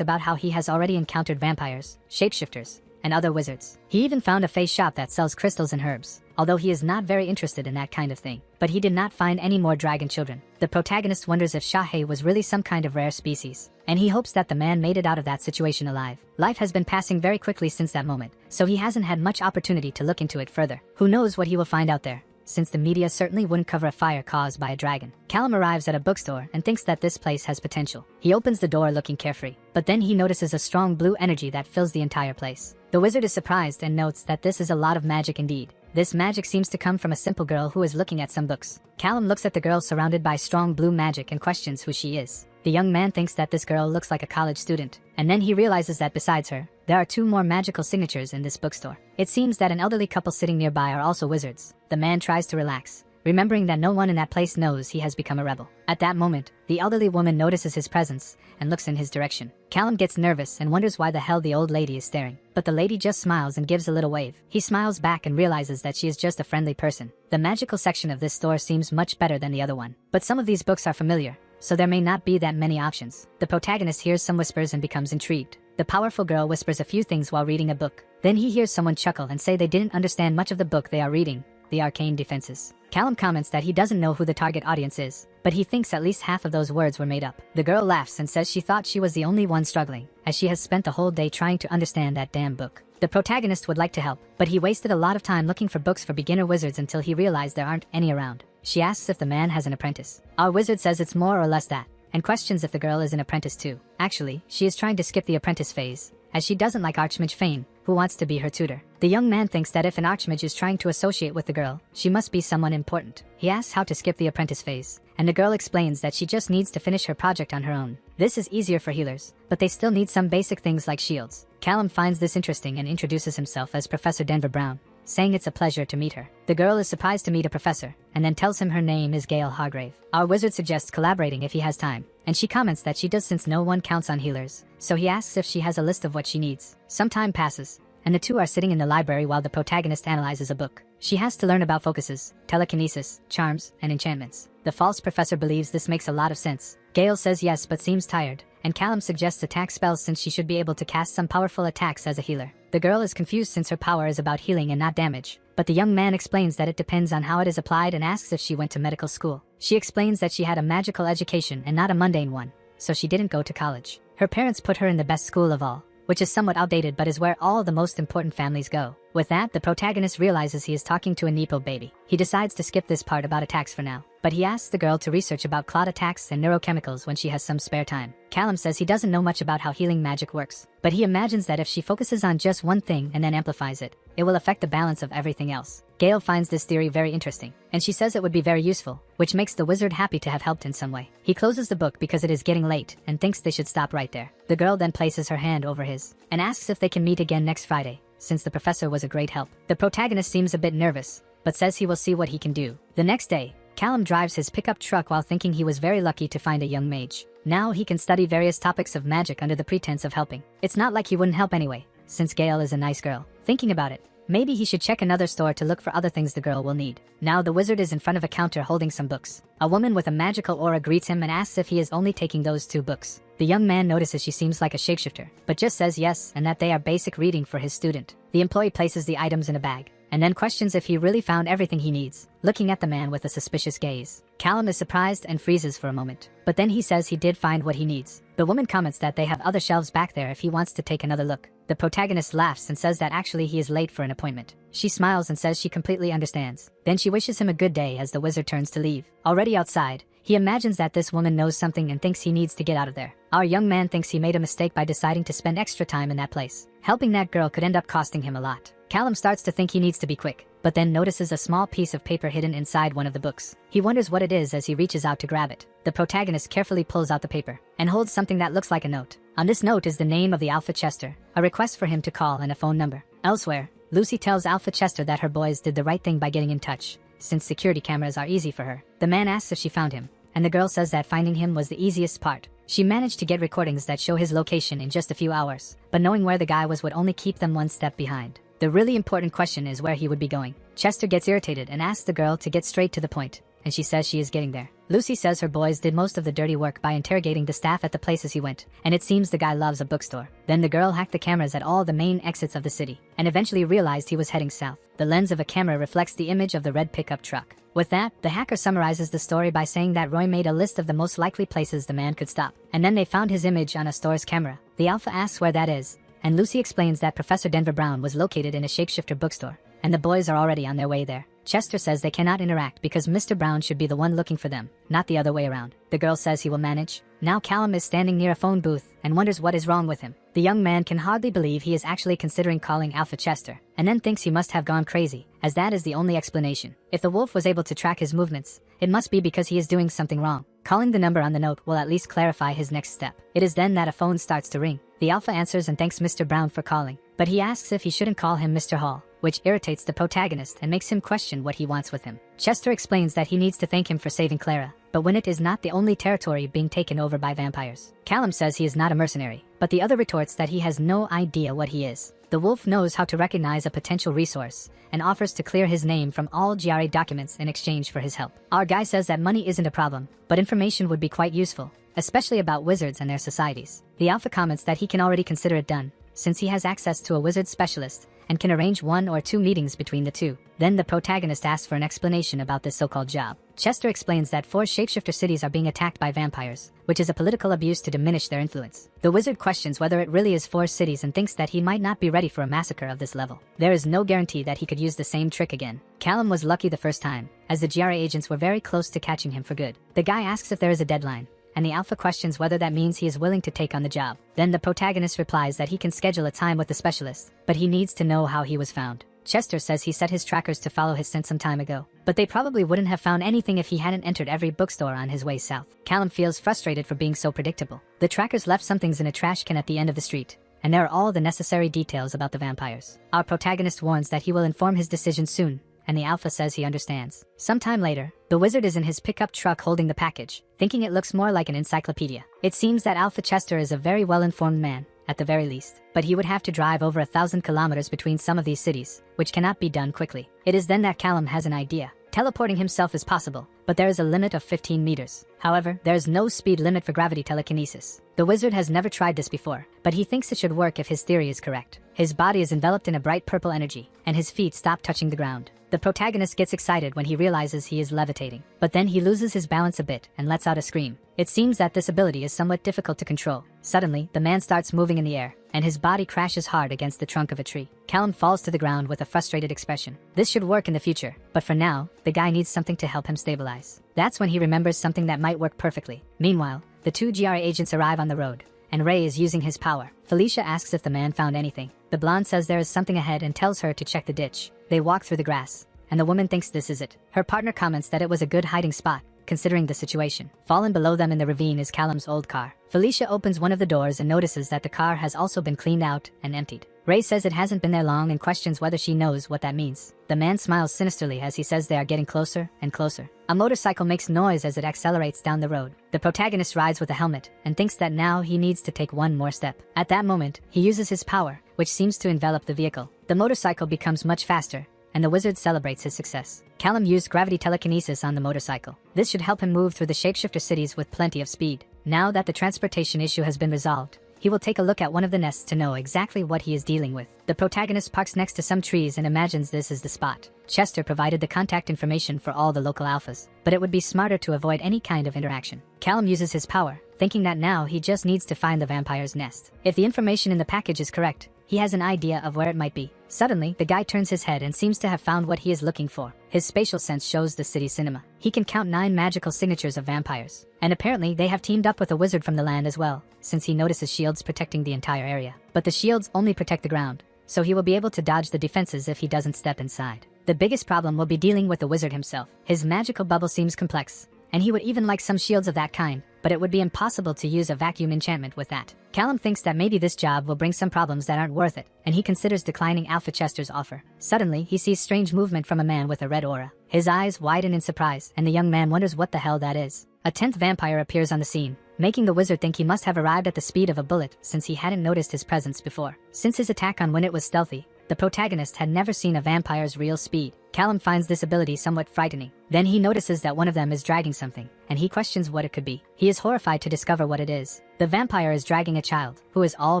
about how he has already encountered vampires, shapeshifters, and other wizards. He even found a face shop that sells crystals and herbs, although he is not very interested in that kind of thing. But he did not find any more dragon children. The protagonist wonders if Shahei was really some kind of rare species, and he hopes that the man made it out of that situation alive. Life has been passing very quickly since that moment, so he hasn't had much opportunity to look into it further. Who knows what he will find out there, since the media certainly wouldn't cover a fire caused by a dragon. Callum arrives at a bookstore and thinks that this place has potential. He opens the door looking carefree, but then he notices a strong blue energy that fills the entire place. The wizard is surprised and notes that this is a lot of magic indeed. This magic seems to come from a simple girl who is looking at some books. Callum looks at the girl surrounded by strong blue magic and questions who she is. The young man thinks that this girl looks like a college student, and then he realizes that besides her, there are 2 more magical signatures in this bookstore. It seems that an elderly couple sitting nearby are also wizards. The man tries to relax, remembering that no one in that place knows he has become a rebel. At that moment, the elderly woman notices his presence and looks in his direction. Callum gets nervous and wonders why the hell the old lady is staring, but the lady just smiles and gives a little wave. He smiles back and realizes that she is just a friendly person. The magical section of this store seems much better than the other one, but some of these books are familiar, so there may not be that many options. The protagonist hears some whispers and becomes intrigued. The powerful girl whispers a few things while reading a book. Then he hears someone chuckle and say they didn't understand much of the book they are reading, The Arcane Defenses. Callum comments that he doesn't know who the target audience is, but he thinks at least half of those words were made up. The girl laughs and says she thought she was the only one struggling, as she has spent the whole day trying to understand that damn book. The protagonist would like to help, but he wasted a lot of time looking for books for beginner wizards until he realized there aren't any around. She asks if the man has an apprentice. Our wizard says it's more or less that, and questions if the girl is an apprentice too. Actually, she is trying to skip the apprentice phase, as she doesn't like Archmage Fane, who wants to be her tutor. The young man thinks that if an Archmage is trying to associate with the girl, she must be someone important. He asks how to skip the apprentice phase, and the girl explains that she just needs to finish her project on her own. This is easier for healers, but they still need some basic things like shields. Callum finds this interesting and introduces himself as Professor Denver Brown, saying it's a pleasure to meet her. The girl is surprised to meet a professor, and then tells him her name is Gale Hargrave. Our wizard suggests collaborating if he has time, and she comments that she does since no one counts on healers, so he asks if she has a list of what she needs. Some time passes, and the two are sitting in the library while the protagonist analyzes a book. She has to learn about focuses, telekinesis, charms, and enchantments. The false professor believes this makes a lot of sense. Gale says yes but seems tired, and Callum suggests attack spells since she should be able to cast some powerful attacks as a healer. The girl is confused since her power is about healing and not damage, but the young man explains that it depends on how it is applied and asks if she went to medical school. She explains that she had a magical education and not a mundane one, so she didn't go to college. Her parents put her in the best school of all, which is somewhat outdated but is where all the most important families go. With that, the protagonist realizes he is talking to a Nepo baby. He decides to skip this part about attacks for now, but he asks the girl to research about clot attacks and neurochemicals when she has some spare time. Callum says he doesn't know much about how healing magic works, but he imagines that if she focuses on just one thing and then amplifies it, it will affect the balance of everything else. Gale finds this theory very interesting, and she says it would be very useful, which makes the wizard happy to have helped in some way. He closes the book because it is getting late and thinks they should stop right there. The girl then places her hand over his and asks if they can meet again next Friday, since the professor was a great help. The protagonist seems a bit nervous, but says he will see what he can do. The next day, Callum drives his pickup truck while thinking he was very lucky to find a young mage. Now he can study various topics of magic under the pretense of helping. It's not like he wouldn't help anyway, since Gale is a nice girl. Thinking about it, maybe he should check another store to look for other things the girl will need. Now the wizard is in front of a counter holding some books. A woman with a magical aura greets him and asks if he is only taking those 2 books. The young man notices she seems like a shapeshifter, but just says yes and that they are basic reading for his student. The employee places the items in a bag, and then questions if he really found everything he needs, looking at the man with a suspicious gaze. Callum is surprised and freezes for a moment, but then he says he did find what he needs. The woman comments that they have other shelves back there if he wants to take another look. The protagonist laughs and says that actually he is late for an appointment. She smiles and says she completely understands. Then she wishes him a good day as the wizard turns to leave. Already outside, he imagines that this woman knows something and thinks he needs to get out of there. Our young man thinks he made a mistake by deciding to spend extra time in that place. Helping that girl could end up costing him a lot. Callum starts to think he needs to be quick, but then notices a small piece of paper hidden inside one of the books. He wonders what it is as he reaches out to grab it. The protagonist carefully pulls out the paper and holds something that looks like a note. On this note is the name of the Alpha Chester, a request for him to call and a phone number. Elsewhere, Lucy tells Alpha Chester that her boys did the right thing by getting in touch, since security cameras are easy for her. The man asks if she found him, and the girl says that finding him was the easiest part. She managed to get recordings that show his location in just a few hours, but knowing where the guy was would only keep them one step behind. The really important question is where he would be going. Chester gets irritated and asks the girl to get straight to the point, and she says she is getting there. Lucy says her boys did most of the dirty work by interrogating the staff at the places he went, and it seems the guy loves a bookstore. Then the girl hacked the cameras at all the main exits of the city, and eventually realized he was heading south. The lens of a camera reflects the image of the red pickup truck. With that, the hacker summarizes the story by saying that Roy made a list of the most likely places the man could stop, and then they found his image on a store's camera. The Alpha asks where that is, and Lucy explains that Professor Denver Brown was located in a shapeshifter bookstore, and the boys are already on their way there. Chester says they cannot interact because Mr. Brown should be the one looking for them, not the other way around. The girl says he will manage. Now Callum is standing near a phone booth and wonders what is wrong with him. The young man can hardly believe he is actually considering calling Alpha Chester, and then thinks he must have gone crazy, as that is the only explanation. If the wolf was able to track his movements, it must be because he is doing something wrong. Calling the number on the note will at least clarify his next step. It is then that a phone starts to ring. The Alpha answers and thanks Mr. Brown for calling, but he asks if he shouldn't call him Mr. Hall, which irritates the protagonist and makes him question what he wants with him. Chester explains that he needs to thank him for saving Clara, but Winnet is not the only territory being taken over by vampires. Callum says he is not a mercenary, but the other retorts that he has no idea what he is. The wolf knows how to recognize a potential resource and offers to clear his name from all GRA documents in exchange for his help. Our guy says that money isn't a problem, but information would be quite useful, especially about wizards and their societies. The Alpha comments that he can already consider it done, since he has access to a wizard specialist and can arrange 1 or 2 meetings between the two. Then the protagonist asks for an explanation about this so-called job. Chester explains that 4 shapeshifter cities are being attacked by vampires, which is a political abuse to diminish their influence. The wizard questions whether it really is 4 cities and thinks that he might not be ready for a massacre of this level. There is no guarantee that he could use the same trick again. Callum was lucky the first time, as the GRA agents were very close to catching him for good. The guy asks if there is a deadline, and the Alpha questions whether that means he is willing to take on the job. Then the protagonist replies that he can schedule a time with the specialist, but he needs to know how he was found. Chester says he set his trackers to follow his scent some time ago, but they probably wouldn't have found anything if he hadn't entered every bookstore on his way south. Callum feels frustrated for being so predictable. The trackers left some things in a trash can at the end of the street, and there are all the necessary details about the vampires. Our protagonist warns that he will inform his decision soon, and the Alpha says he understands. Sometime later, the wizard is in his pickup truck holding the package, thinking it looks more like an encyclopedia. It seems that Alpha Chester is a very well-informed man, at the very least, but he would have to drive over 1,000 kilometers between some of these cities, which cannot be done quickly. It is then that Callum has an idea. Teleporting himself is possible, but there is a limit of 15 meters. However, there is no speed limit for gravity telekinesis. The wizard has never tried this before, but he thinks it should work if his theory is correct. His body is enveloped in a bright purple energy, and his feet stop touching the ground. The protagonist gets excited when he realizes he is levitating, but then he loses his balance a bit and lets out a scream. It seems that this ability is somewhat difficult to control. Suddenly, the man starts moving in the air, and his body crashes hard against the trunk of a tree. Callum falls to the ground with a frustrated expression. This should work in the future, but for now, the guy needs something to help him stabilize. That's when he remembers something that might work perfectly. Meanwhile, the 2 GRA agents arrive on the road, and Ray is using his power. Felicia asks if the man found anything. The blonde says there is something ahead and tells her to check the ditch. They walk through the grass, and the woman thinks this is it. Her partner comments that it was a good hiding spot, considering the situation. Fallen below them in the ravine is Callum's old car. Felicia opens one of the doors and notices that the car has also been cleaned out and emptied. Ray says it hasn't been there long and questions whether she knows what that means. The man smiles sinisterly as he says they are getting closer and closer. A motorcycle makes noise as it accelerates down the road. The protagonist rides with a helmet and thinks that now he needs to take one more step. At that moment, he uses his power, which seems to envelop the vehicle. The motorcycle becomes much faster, and the wizard celebrates his success. Callum used gravity telekinesis on the motorcycle. This should help him move through the shapeshifter cities with plenty of speed. Now that the transportation issue has been resolved, he will take a look at one of the nests to know exactly what he is dealing with. The protagonist parks next to some trees and imagines this is the spot. Chester provided the contact information for all the local alphas, but it would be smarter to avoid any kind of interaction. Callum uses his power, thinking that now he just needs to find the vampire's nest. If the information in the package is correct, he has an idea of where it might be. Suddenly, the guy turns his head and seems to have found what he is looking for. His spatial sense shows the city cinema. He can count 9 magical signatures of vampires. And apparently they have teamed up with a wizard from the land as well, since he notices shields protecting the entire area. But the shields only protect the ground, so he will be able to dodge the defenses if he doesn't step inside. The biggest problem will be dealing with the wizard himself. His magical bubble seems complex, and he would even like some shields of that kind, but it would be impossible to use a vacuum enchantment with that. Callum thinks that maybe this job will bring some problems that aren't worth it, and he considers declining Alpha Chester's offer. Suddenly, he sees strange movement from a man with a red aura. His eyes widen in surprise, and the young man wonders what the hell that is. A 10th vampire appears on the scene, making the wizard think he must have arrived at the speed of a bullet since he hadn't noticed his presence before. Since his attack on when it was stealthy, the protagonist had never seen a vampire's real speed. Callum finds this ability somewhat frightening. Then he notices that one of them is dragging something, and he questions what it could be. He is horrified to discover what it is. The vampire is dragging a child, who is all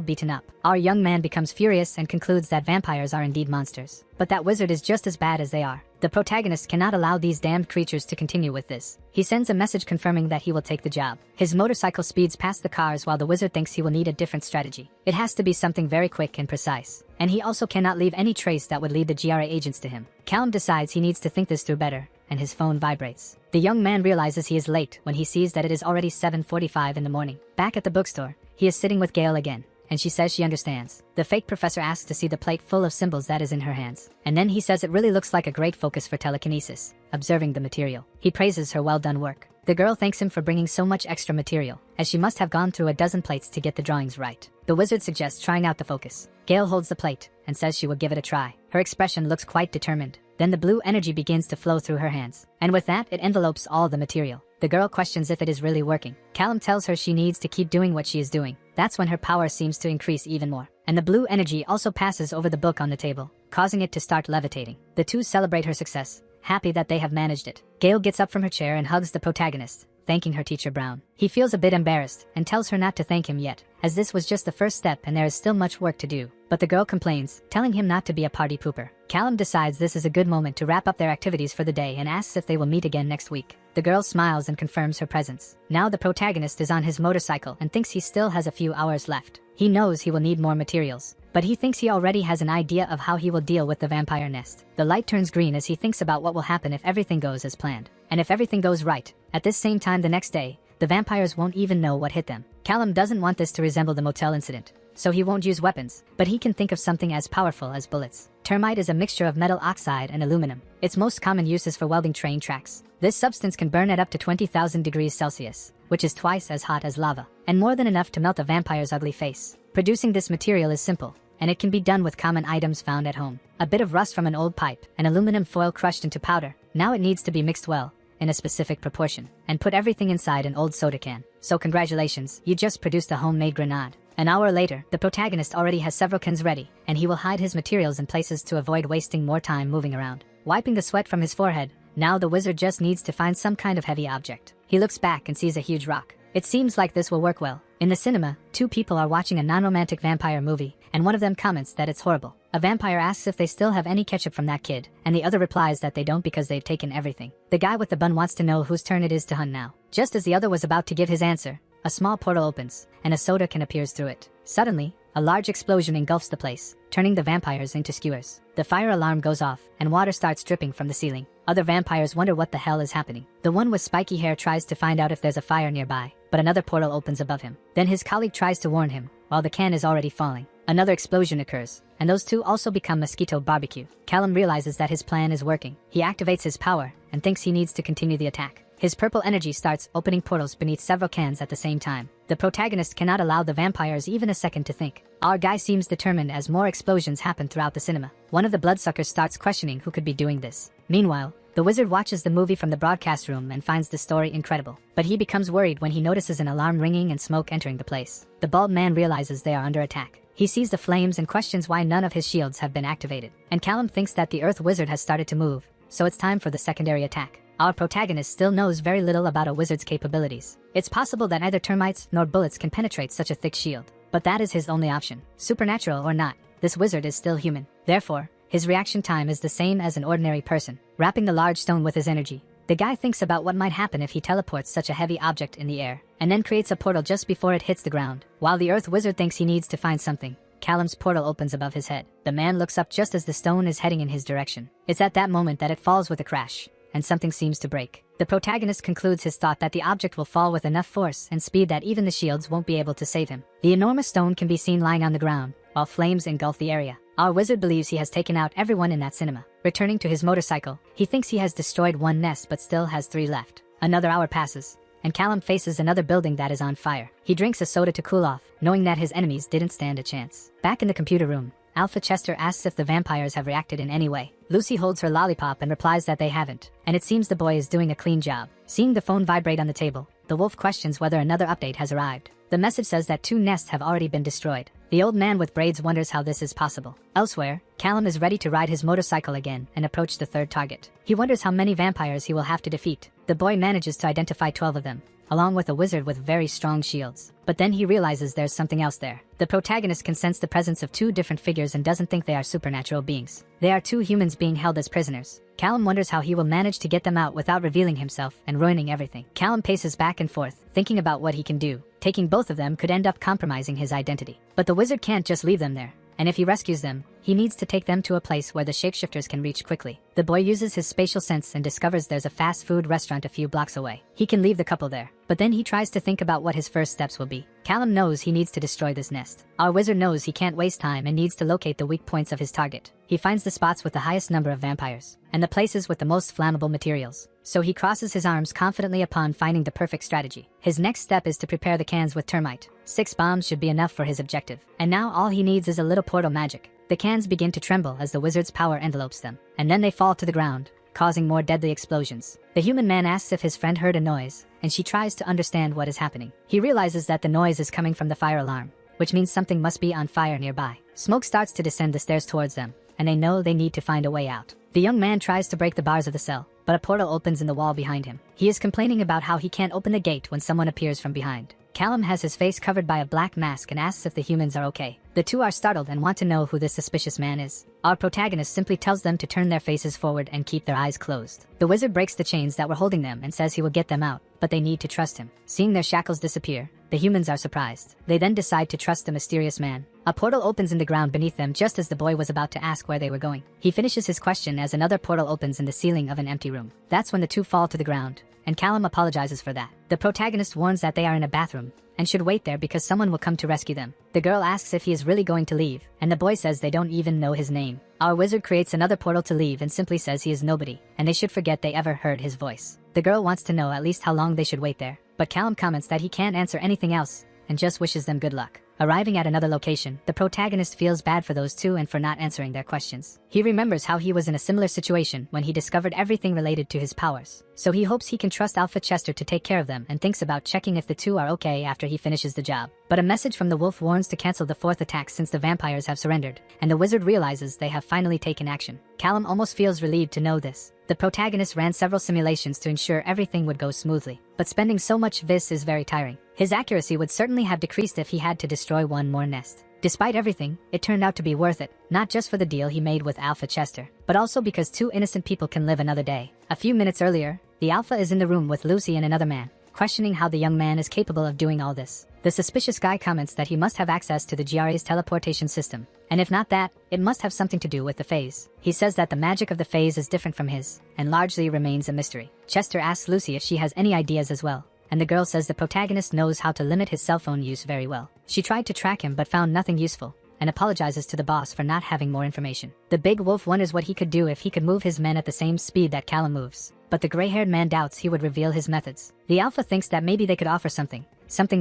beaten up. Our young man becomes furious and concludes that vampires are indeed monsters. But that wizard is just as bad as they are. The protagonist cannot allow these damned creatures to continue with this. He sends a message confirming that he will take the job. His motorcycle speeds past the cars while the wizard thinks he will need a different strategy. It has to be something very quick and precise. And he also cannot leave any trace that would lead the GRA agents to him. Callum decides he needs to think this through better, and his phone vibrates. The young man realizes he is late when he sees that it is already 7:45 in the morning. Back at the bookstore, he is sitting with Gail again, and she says she understands. The fake professor asks to see the plate full of symbols that is in her hands, and then he says it really looks like a great focus for telekinesis, observing the material. He praises her well done work. The girl thanks him for bringing so much extra material, as she must have gone through a dozen plates to get the drawings right. The wizard suggests trying out the focus. Gail holds the plate, and says she will give it a try. Her expression looks quite determined. Then the blue energy begins to flow through her hands, and with that, it envelopes all the material. The girl questions if it is really working. Callum tells her she needs to keep doing what she is doing. That's when her power seems to increase even more. And the blue energy also passes over the book on the table, causing it to start levitating. The two celebrate her success, happy that they have managed it. Gail gets up from her chair and hugs the protagonist, thanking her teacher Brown. He feels a bit embarrassed and tells her not to thank him yet, as this was just the first step and there is still much work to do. But the girl complains, telling him not to be a party pooper. Callum decides this is a good moment to wrap up their activities for the day and asks if they will meet again next week. The girl smiles and confirms her presence. Now the protagonist is on his motorcycle and thinks he still has a few hours left. He knows he will need more materials, but he thinks he already has an idea of how he will deal with the vampire nest. The light turns green as he thinks about what will happen if everything goes as planned. And if everything goes right, at this same time the next day, the vampires won't even know what hit them. Callum doesn't want this to resemble the motel incident, so he won't use weapons, but he can think of something as powerful as bullets. Termite is a mixture of metal oxide and aluminum. Its most common use is for welding train tracks. This substance can burn at up to 20,000 degrees Celsius, which is twice as hot as lava, and more than enough to melt a vampire's ugly face. Producing this material is simple, and it can be done with common items found at home. A bit of rust from an old pipe, and aluminum foil crushed into powder. Now it needs to be mixed well, in a specific proportion, and put everything inside an old soda can. So congratulations, you just produced a homemade grenade. An hour later, the protagonist already has several cans ready, and he will hide his materials in places to avoid wasting more time moving around. Wiping the sweat from his forehead, now the wizard just needs to find some kind of heavy object. He looks back and sees a huge rock. It seems like this will work well. In the cinema, two people are watching a non-romantic vampire movie, and one of them comments that it's horrible. A vampire asks if they still have any ketchup from that kid, and the other replies that they don't because they've taken everything. The guy with the bun wants to know whose turn it is to hunt now. Just as the other was about to give his answer, a small portal opens, and a soda can appears through it. Suddenly, a large explosion engulfs the place, turning the vampires into skewers. The fire alarm goes off, and water starts dripping from the ceiling. Other vampires wonder what the hell is happening. The one with spiky hair tries to find out if there's a fire nearby, but another portal opens above him. Then his colleague tries to warn him, while the can is already falling. Another explosion occurs, and those two also become mosquito barbecue. Callum realizes that his plan is working. He activates his power, and thinks he needs to continue the attack. His purple energy starts opening portals beneath several cans at the same time. The protagonist cannot allow the vampires even a second to think. Our guy seems determined as more explosions happen throughout the cinema. One of the bloodsuckers starts questioning who could be doing this. Meanwhile, the wizard watches the movie from the broadcast room and finds the story incredible. But he becomes worried when he notices an alarm ringing and smoke entering the place. The bald man realizes they are under attack. He sees the flames and questions why none of his shields have been activated. And Callum thinks that the Earth Wizard has started to move, so it's time for the secondary attack. Our protagonist still knows very little about a wizard's capabilities. It's possible that neither termites nor bullets can penetrate such a thick shield. But that is his only option. Supernatural or not, this wizard is still human. Therefore, his reaction time is the same as an ordinary person. Wrapping the large stone with his energy, the guy thinks about what might happen if he teleports such a heavy object in the air, and then creates a portal just before it hits the ground. While the earth wizard thinks he needs to find something, Callum's portal opens above his head. The man looks up just as the stone is heading in his direction. It's at that moment that it falls with a crash, and something seems to break. The protagonist concludes his thought that the object will fall with enough force and speed that even the shields won't be able to save him. The enormous stone can be seen lying on the ground, while flames engulf the area. Our wizard believes he has taken out everyone in that cinema. Returning to his motorcycle, he thinks he has destroyed one nest but still has 3 left. Another hour passes, and Callum faces another building that is on fire. He drinks a soda to cool off, knowing that his enemies didn't stand a chance. Back in the computer room, Alpha Chester asks if the vampires have reacted in any way. Lucy holds her lollipop and replies that they haven't, and it seems the boy is doing a clean job. Seeing the phone vibrate on the table, the wolf questions whether another update has arrived. The message says that 2 nests have already been destroyed. The old man with braids wonders how this is possible. Elsewhere, Callum is ready to ride his motorcycle again and approach the 3rd target. He wonders how many vampires he will have to defeat. The boy manages to identify 12 of them, along with a wizard with very strong shields. But then he realizes there's something else there. The protagonist can sense the presence of 2 different figures and doesn't think they are supernatural beings. They are 2 humans being held as prisoners. Callum wonders how he will manage to get them out without revealing himself and ruining everything. Callum paces back and forth, thinking about what he can do. Taking both of them could end up compromising his identity. But the wizard can't just leave them there, and if he rescues them, he needs to take them to a place where the shapeshifters can reach quickly. The boy uses his spatial sense and discovers there's a fast food restaurant a few blocks away. He can leave the couple there, but then he tries to think about what his first steps will be. Callum knows he needs to destroy this nest. Our wizard knows he can't waste time and needs to locate the weak points of his target. He finds the spots with the highest number of vampires, and the places with the most flammable materials. So he crosses his arms confidently upon finding the perfect strategy. His next step is to prepare the cans with termite. 6 bombs should be enough for his objective. And now all he needs is a little portal magic. The cans begin to tremble as the wizard's power envelopes them, and then they fall to the ground, causing more deadly explosions. The human man asks if his friend heard a noise, and she tries to understand what is happening. He realizes that the noise is coming from the fire alarm, which means something must be on fire nearby. Smoke starts to descend the stairs towards them, and they know they need to find a way out. The young man tries to break the bars of the cell, but a portal opens in the wall behind him. He is complaining about how he can't open the gate when someone appears from behind. Callum has his face covered by a black mask and asks if the humans are okay. The 2 are startled and want to know who this suspicious man is. Our protagonist simply tells them to turn their faces forward and keep their eyes closed. The wizard breaks the chains that were holding them and says he will get them out, but they need to trust him. Seeing their shackles disappear, the humans are surprised. They then decide to trust the mysterious man. A portal opens in the ground beneath them just as the boy was about to ask where they were going. He finishes his question as another portal opens in the ceiling of an empty room. That's when the 2 fall to the ground, and Callum apologizes for that. The protagonist warns that they are in a bathroom and should wait there because someone will come to rescue them. The girl asks if he is really going to leave, and the boy says they don't even know his name. Our wizard creates another portal to leave and simply says he is nobody, and they should forget they ever heard his voice. The girl wants to know at least how long they should wait there, but Callum comments that he can't answer anything else and just wishes them good luck. Arriving at another location, the protagonist feels bad for those 2 and for not answering their questions. He remembers how he was in a similar situation when he discovered everything related to his powers. So he hopes he can trust Alpha Chester to take care of them and thinks about checking if the 2 are okay after he finishes the job. But a message from the wolf warns to cancel the 4th attack since the vampires have surrendered, and the wizard realizes they have finally taken action. Callum almost feels relieved to know this. The protagonist ran several simulations to ensure everything would go smoothly, but spending so much vis is very tiring. His accuracy would certainly have decreased if he had to destroy 1 more nest. Despite everything, it turned out to be worth it, not just for the deal he made with Alpha Chester, but also because 2 innocent people can live another day. A few minutes earlier, the Alpha is in the room with Lucy and another man, questioning how the young man is capable of doing all this. The suspicious guy comments that he must have access to the GRA's teleportation system, and if not that, it must have something to do with the phase. He says that the magic of the phase is different from his, and largely remains a mystery. Chester asks Lucy if she has any ideas as well, and the girl says the protagonist knows how to limit his cell phone use very well. She tried to track him but found nothing useful, and apologizes to the boss for not having more information. The big wolf wonders what he could do if he could move his men at the same speed that Callum moves, but the gray-haired man doubts he would reveal his methods. The Alpha thinks that maybe they could offer something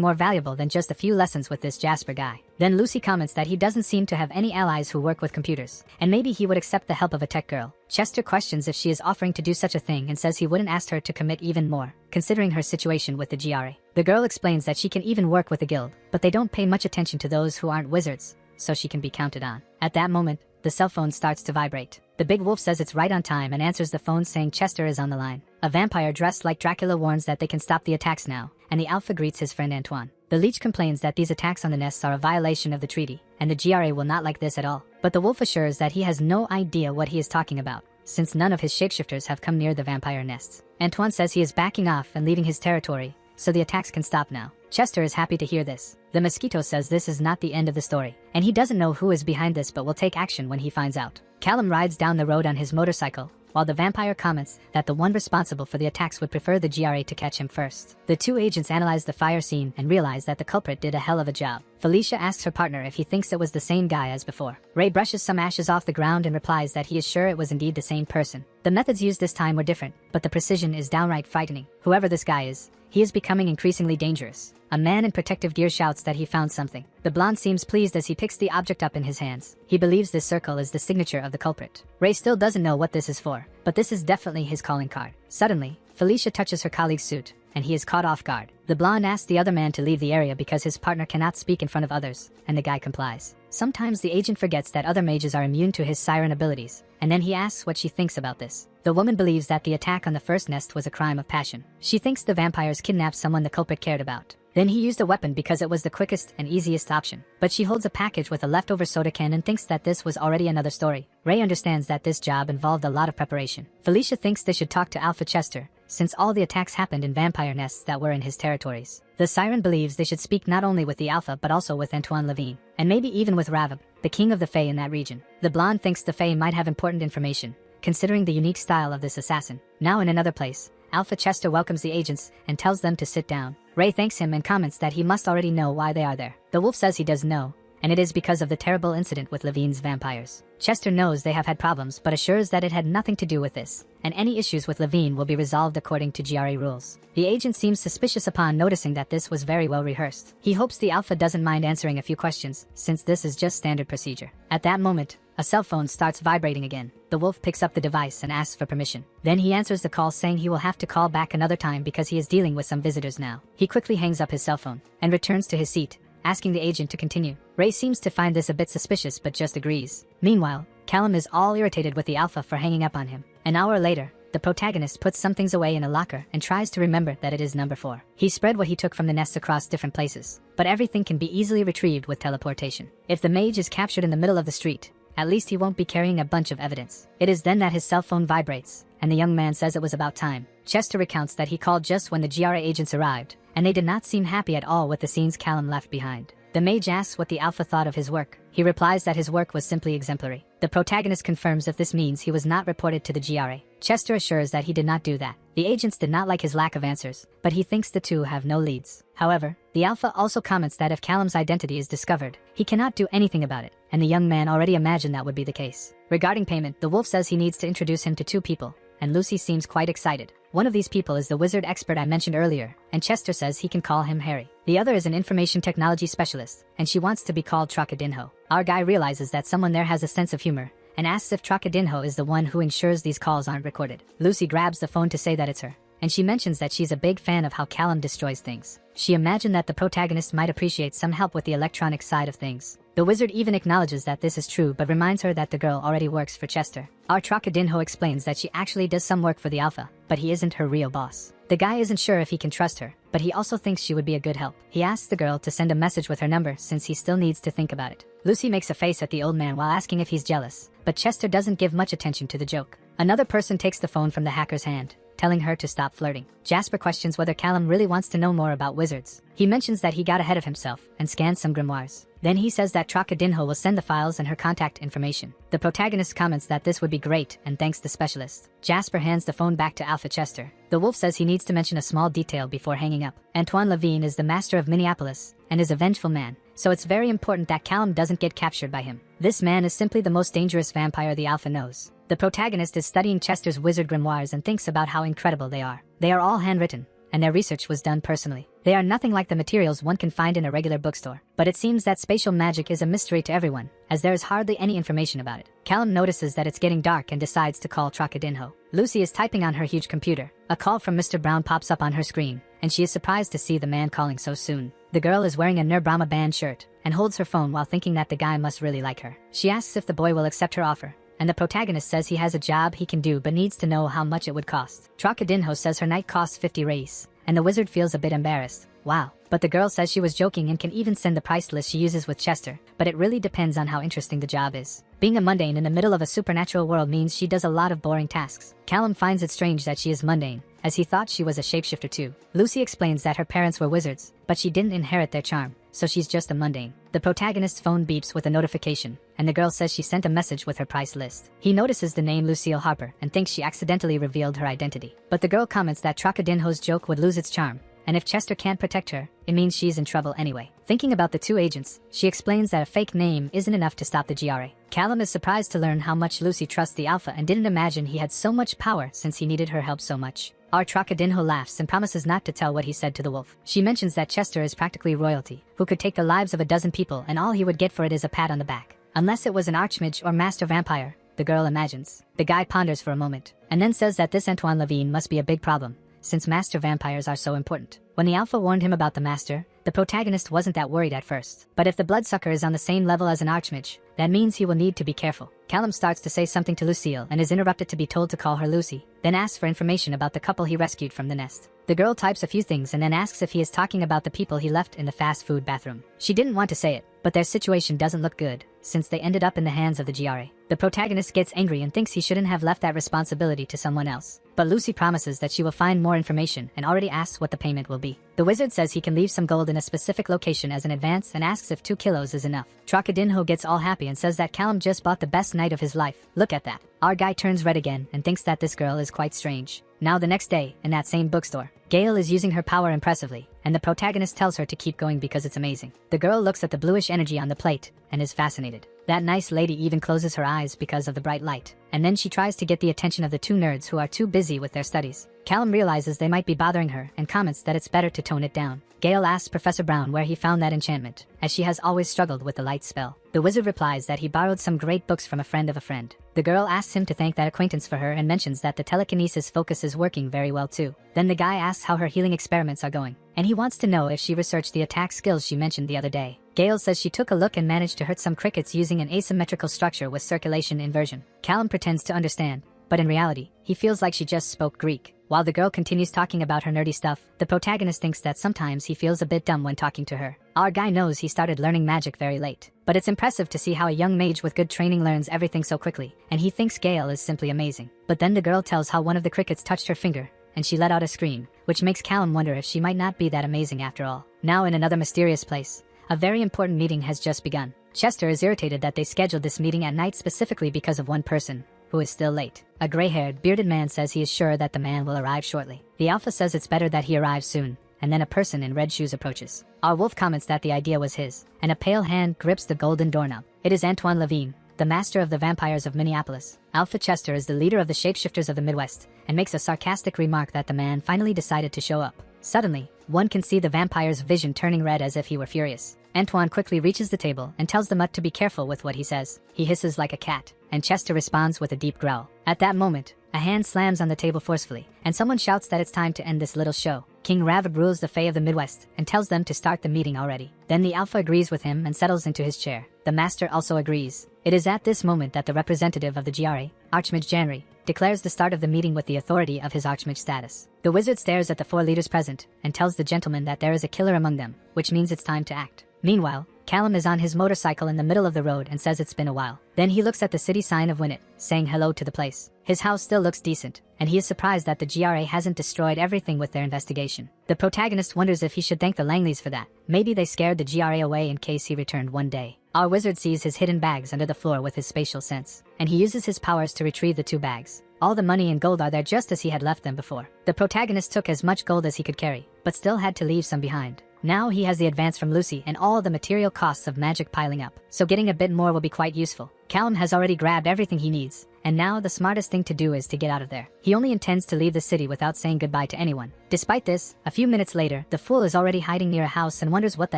more valuable than just a few lessons with this Jasper guy. Then Lucy comments that he doesn't seem to have any allies who work with computers, and maybe he would accept the help of a tech girl. Chester questions if she is offering to do such a thing and says he wouldn't ask her to commit even more, considering her situation with the GRA. The girl explains that she can even work with the guild, but they don't pay much attention to those who aren't wizards, so she can be counted on. At that moment, the cell phone starts to vibrate. The big wolf says it's right on time and answers the phone saying Chester is on the line. A vampire dressed like Dracula warns that they can stop the attacks now, and the Alpha greets his friend Antoine. The leech complains that these attacks on the nests are a violation of the treaty, and the GRA will not like this at all. But the wolf assures that he has no idea what he is talking about, since none of his shapeshifters have come near the vampire nests. Antoine says he is backing off and leaving his territory, so the attacks can stop now. Chester is happy to hear this. The mosquito says this is not the end of the story, and he doesn't know who is behind this but will take action when he finds out. Callum rides down the road on his motorcycle, while the vampire comments that the one responsible for the attacks would prefer the GRA to catch him first. The two agents analyze the fire scene and realize that the culprit did a hell of a job. Felicia asks her partner if he thinks it was the same guy as before. Ray brushes some ashes off the ground and replies that he is sure it was indeed the same person. The methods used this time were different, but the precision is downright frightening. Whoever this guy is, he is becoming increasingly dangerous. A man in protective gear shouts that he found something. The blonde seems pleased as he picks the object up in his hands. He believes this circle is the signature of the culprit. Ray still doesn't know what this is for, but this is definitely his calling card. Suddenly, Felicia touches her colleague's suit, and he is caught off guard. The blonde asks the other man to leave the area because his partner cannot speak in front of others, and the guy complies. Sometimes the agent forgets that other mages are immune to his siren abilities, and then he asks what she thinks about this. The woman believes that the attack on the first nest was a crime of passion. She thinks the vampires kidnapped someone the culprit cared about. Then he used a weapon because it was the quickest and easiest option. But she holds a package with a leftover soda can and thinks that this was already another story. Ray understands that this job involved a lot of preparation. Felicia thinks they should talk to Alpha Chester, since all the attacks happened in vampire nests that were in his territories. The siren believes they should speak not only with the Alpha but also with Antoine Levine, and maybe even with Ravab, the king of the Fae in that region. The blonde thinks the Fae might have important information, considering the unique style of this assassin. Now in another place, Alpha Chester welcomes the agents and tells them to sit down. Ray thanks him and comments that he must already know why they are there. The wolf says he does know, and it is because of the terrible incident with Levine's vampires. Chester knows they have had problems but assures that it had nothing to do with this, and any issues with Levine will be resolved according to GRA rules. The agent seems suspicious upon noticing that this was very well rehearsed. He hopes the Alpha doesn't mind answering a few questions, since this is just standard procedure. At that moment, a cell phone starts vibrating again. The wolf picks up the device and asks for permission. Then he answers the call saying he will have to call back another time because he is dealing with some visitors now. He quickly hangs up his cell phone and returns to his seat, asking the agent to continue. Ray seems to find this a bit suspicious but just agrees. Meanwhile, Callum is all irritated with the Alpha for hanging up on him. An hour later, the protagonist puts some things away in a locker and tries to remember that it is number 4. He spread what he took from the nests across different places, but everything can be easily retrieved with teleportation. If the mage is captured in the middle of the street, at least he won't be carrying a bunch of evidence. It is then that his cell phone vibrates, and the young man says it was about time. Chester recounts that he called just when the GRA agents arrived, and they did not seem happy at all with the scenes Callum left behind. The mage asks what the Alpha thought of his work. He replies that his work was simply exemplary. The protagonist confirms if this means he was not reported to the GRA. Chester assures that he did not do that. The agents did not like his lack of answers, but he thinks the two have no leads. However, the Alpha also comments that if Callum's identity is discovered, he cannot do anything about it, and the young man already imagined that would be the case. Regarding payment, the wolf says he needs to introduce him to 2 people, and Lucy seems quite excited. One of these people is the wizard expert I mentioned earlier, and Chester says he can call him Harry. The other is an information technology specialist, and she wants to be called Trocadinho. Our guy realizes that someone there has a sense of humor, and asks if Trocadinho is the one who ensures these calls aren't recorded. Lucy grabs the phone to say that it's her, and she mentions that she's a big fan of how Callum destroys things. She imagined that the protagonist might appreciate some help with the electronic side of things. The wizard even acknowledges that this is true but reminds her that the girl already works for Chester. Our Trocadinho explains that she actually does some work for the Alpha, but he isn't her real boss. The guy isn't sure if he can trust her, but he also thinks she would be a good help. He asks the girl to send a message with her number since he still needs to think about it. Lucy makes a face at the old man while asking if he's jealous, but Chester doesn't give much attention to the joke. Another person takes the phone from the hacker's hand, telling her to stop flirting. Jasper questions whether Callum really wants to know more about wizards. He mentions that he got ahead of himself and scanned some grimoires. Then he says that Trocadinho will send the files and her contact information. The protagonist comments that this would be great and thanks the specialist. Jasper hands the phone back to Alpha Chester. The wolf says he needs to mention a small detail before hanging up. Antoine Levine is the master of Minneapolis and is a vengeful man, so it's very important that Callum doesn't get captured by him. This man is simply the most dangerous vampire the Alpha knows. The protagonist is studying Chester's wizard grimoires and thinks about how incredible they are. They are all handwritten, and their research was done personally. They are nothing like the materials one can find in a regular bookstore. But it seems that spatial magic is a mystery to everyone, as there is hardly any information about it. Callum notices that it's getting dark and decides to call Trocadinho. Lucy is typing on her huge computer. A call from Mr. Brown pops up on her screen, and she is surprised to see the man calling so soon. The girl is wearing a Nir Brahma band shirt, and holds her phone while thinking that the guy must really like her. She asks if the boy will accept her offer, and the protagonist says he has a job he can do but needs to know how much it would cost. Trocadinho says her night costs 50 reis, and the wizard feels a bit embarrassed, Wow. But the girl says she was joking and can even send the price list she uses with Chester, but it really depends on how interesting the job is. Being a mundane in the middle of a supernatural world means she does a lot of boring tasks. Callum finds it strange that she is mundane, as he thought she was a shapeshifter too. Lucy explains that her parents were wizards, but she didn't inherit their charm, so she's just a mundane. The protagonist's phone beeps with a notification, and the girl says she sent a message with her price list. He notices the name Lucille Harper and thinks she accidentally revealed her identity. But the girl comments that Trocadinho's joke would lose its charm, and if Chester can't protect her, it means she's in trouble anyway. Thinking about the two agents, she explains that a fake name isn't enough to stop the GRA. Callum is surprised to learn how much Lucy trusts the Alpha and didn't imagine he had so much power since he needed her help so much. Our Trocadinho laughs and promises not to tell what he said to the wolf. She mentions that Chester is practically royalty, who could take the lives of a dozen people and all he would get for it is a pat on the back. Unless it was an archmage or master vampire, the girl imagines. The guy ponders for a moment, and then says that this Antoine Levine must be a big problem, since master vampires are so important. When the Alpha warned him about the master, the protagonist wasn't that worried at first. But if the bloodsucker is on the same level as an archmage, that means he will need to be careful. Callum starts to say something to Lucille and is interrupted to be told to call her Lucy, then asks for information about the couple he rescued from the nest. The girl types a few things and then asks if he is talking about the people he left in the fast food bathroom. She didn't want to say it, but their situation doesn't look good, since they ended up in the hands of the GRA. The protagonist gets angry and thinks he shouldn't have left that responsibility to someone else. But Lucy promises that she will find more information and already asks what the payment will be. The wizard says he can leave some gold in a specific location as an advance and asks if 2 kilos is enough. Trocadinho gets all happy and says that Callum just bought the best night of his life. Look at that. Our guy turns red again and thinks that this girl is quite strange. Now the next day, in that same bookstore, Gale is using her power impressively, and the protagonist tells her to keep going because it's amazing. The girl looks at the bluish energy on the plate and is fascinated. That nice lady even closes her eyes because of the bright light, and then she tries to get the attention of the two nerds who are too busy with their studies. Callum realizes they might be bothering her and comments that it's better to tone it down. Gale asks Professor Brown where he found that enchantment, as she has always struggled with the light spell. The wizard replies that he borrowed some great books from a friend of a friend. The girl asks him to thank that acquaintance for her and mentions that the telekinesis focus is working very well too. Then the guy asks how her healing experiments are going, and he wants to know if she researched the attack skills she mentioned the other day. Gale says she took a look and managed to hurt some crickets using an asymmetrical structure with circulation inversion. Callum pretends to understand, but in reality, he feels like she just spoke Greek. While the girl continues talking about her nerdy stuff, the protagonist thinks that sometimes he feels a bit dumb when talking to her. Our guy knows he started learning magic very late, but it's impressive to see how a young mage with good training learns everything so quickly, and he thinks Gale is simply amazing. But then the girl tells how one of the crickets touched her finger, and she let out a scream, which makes Callum wonder if she might not be that amazing after all. Now in another mysterious place, a very important meeting has just begun. Chester is irritated that they scheduled this meeting at night specifically because of one person, who is still late. A gray-haired, bearded man says he is sure that the man will arrive shortly. The Alpha says it's better that he arrives soon, and then a person in red shoes approaches. Our wolf comments that the idea was his, and a pale hand grips the golden doorknob. It is Antoine Levine, the master of the vampires of Minneapolis. Alpha Chester is the leader of the shapeshifters of the Midwest, and makes a sarcastic remark that the man finally decided to show up. Suddenly, one can see the vampire's vision turning red as if he were furious. Antoine quickly reaches the table and tells the mutt to be careful with what he says. He hisses like a cat, and Chester responds with a deep growl. At that moment, a hand slams on the table forcefully, and someone shouts that it's time to end this little show. King Ravid rules the Fae of the Midwest and tells them to start the meeting already. Then the Alpha agrees with him and settles into his chair. The Master also agrees. It is at this moment that the representative of the GRA, Archmage Janry, declares the start of the meeting with the authority of his Archmage status. The wizard stares at the 4 leaders present and tells the gentleman that there is a killer among them, which means it's time to act. Meanwhile, Callum is on his motorcycle in the middle of the road and says it's been a while. Then he looks at the city sign of Winnet, saying hello to the place. His house still looks decent, and he is surprised that the GRA hasn't destroyed everything with their investigation. The protagonist wonders if he should thank the Langleys for that. Maybe they scared the GRA away in case he returned one day. Our wizard sees his hidden bags under the floor with his spatial sense, and he uses his powers to retrieve the 2 bags. All the money and gold are there just as he had left them before. The protagonist took as much gold as he could carry, but still had to leave some behind. Now he has the advance from Lucy and all the material costs of magic piling up, so getting a bit more will be quite useful. Callum has already grabbed everything he needs, and now the smartest thing to do is to get out of there. He only intends to leave the city without saying goodbye to anyone. Despite this, a few minutes later, the fool is already hiding near a house and wonders what the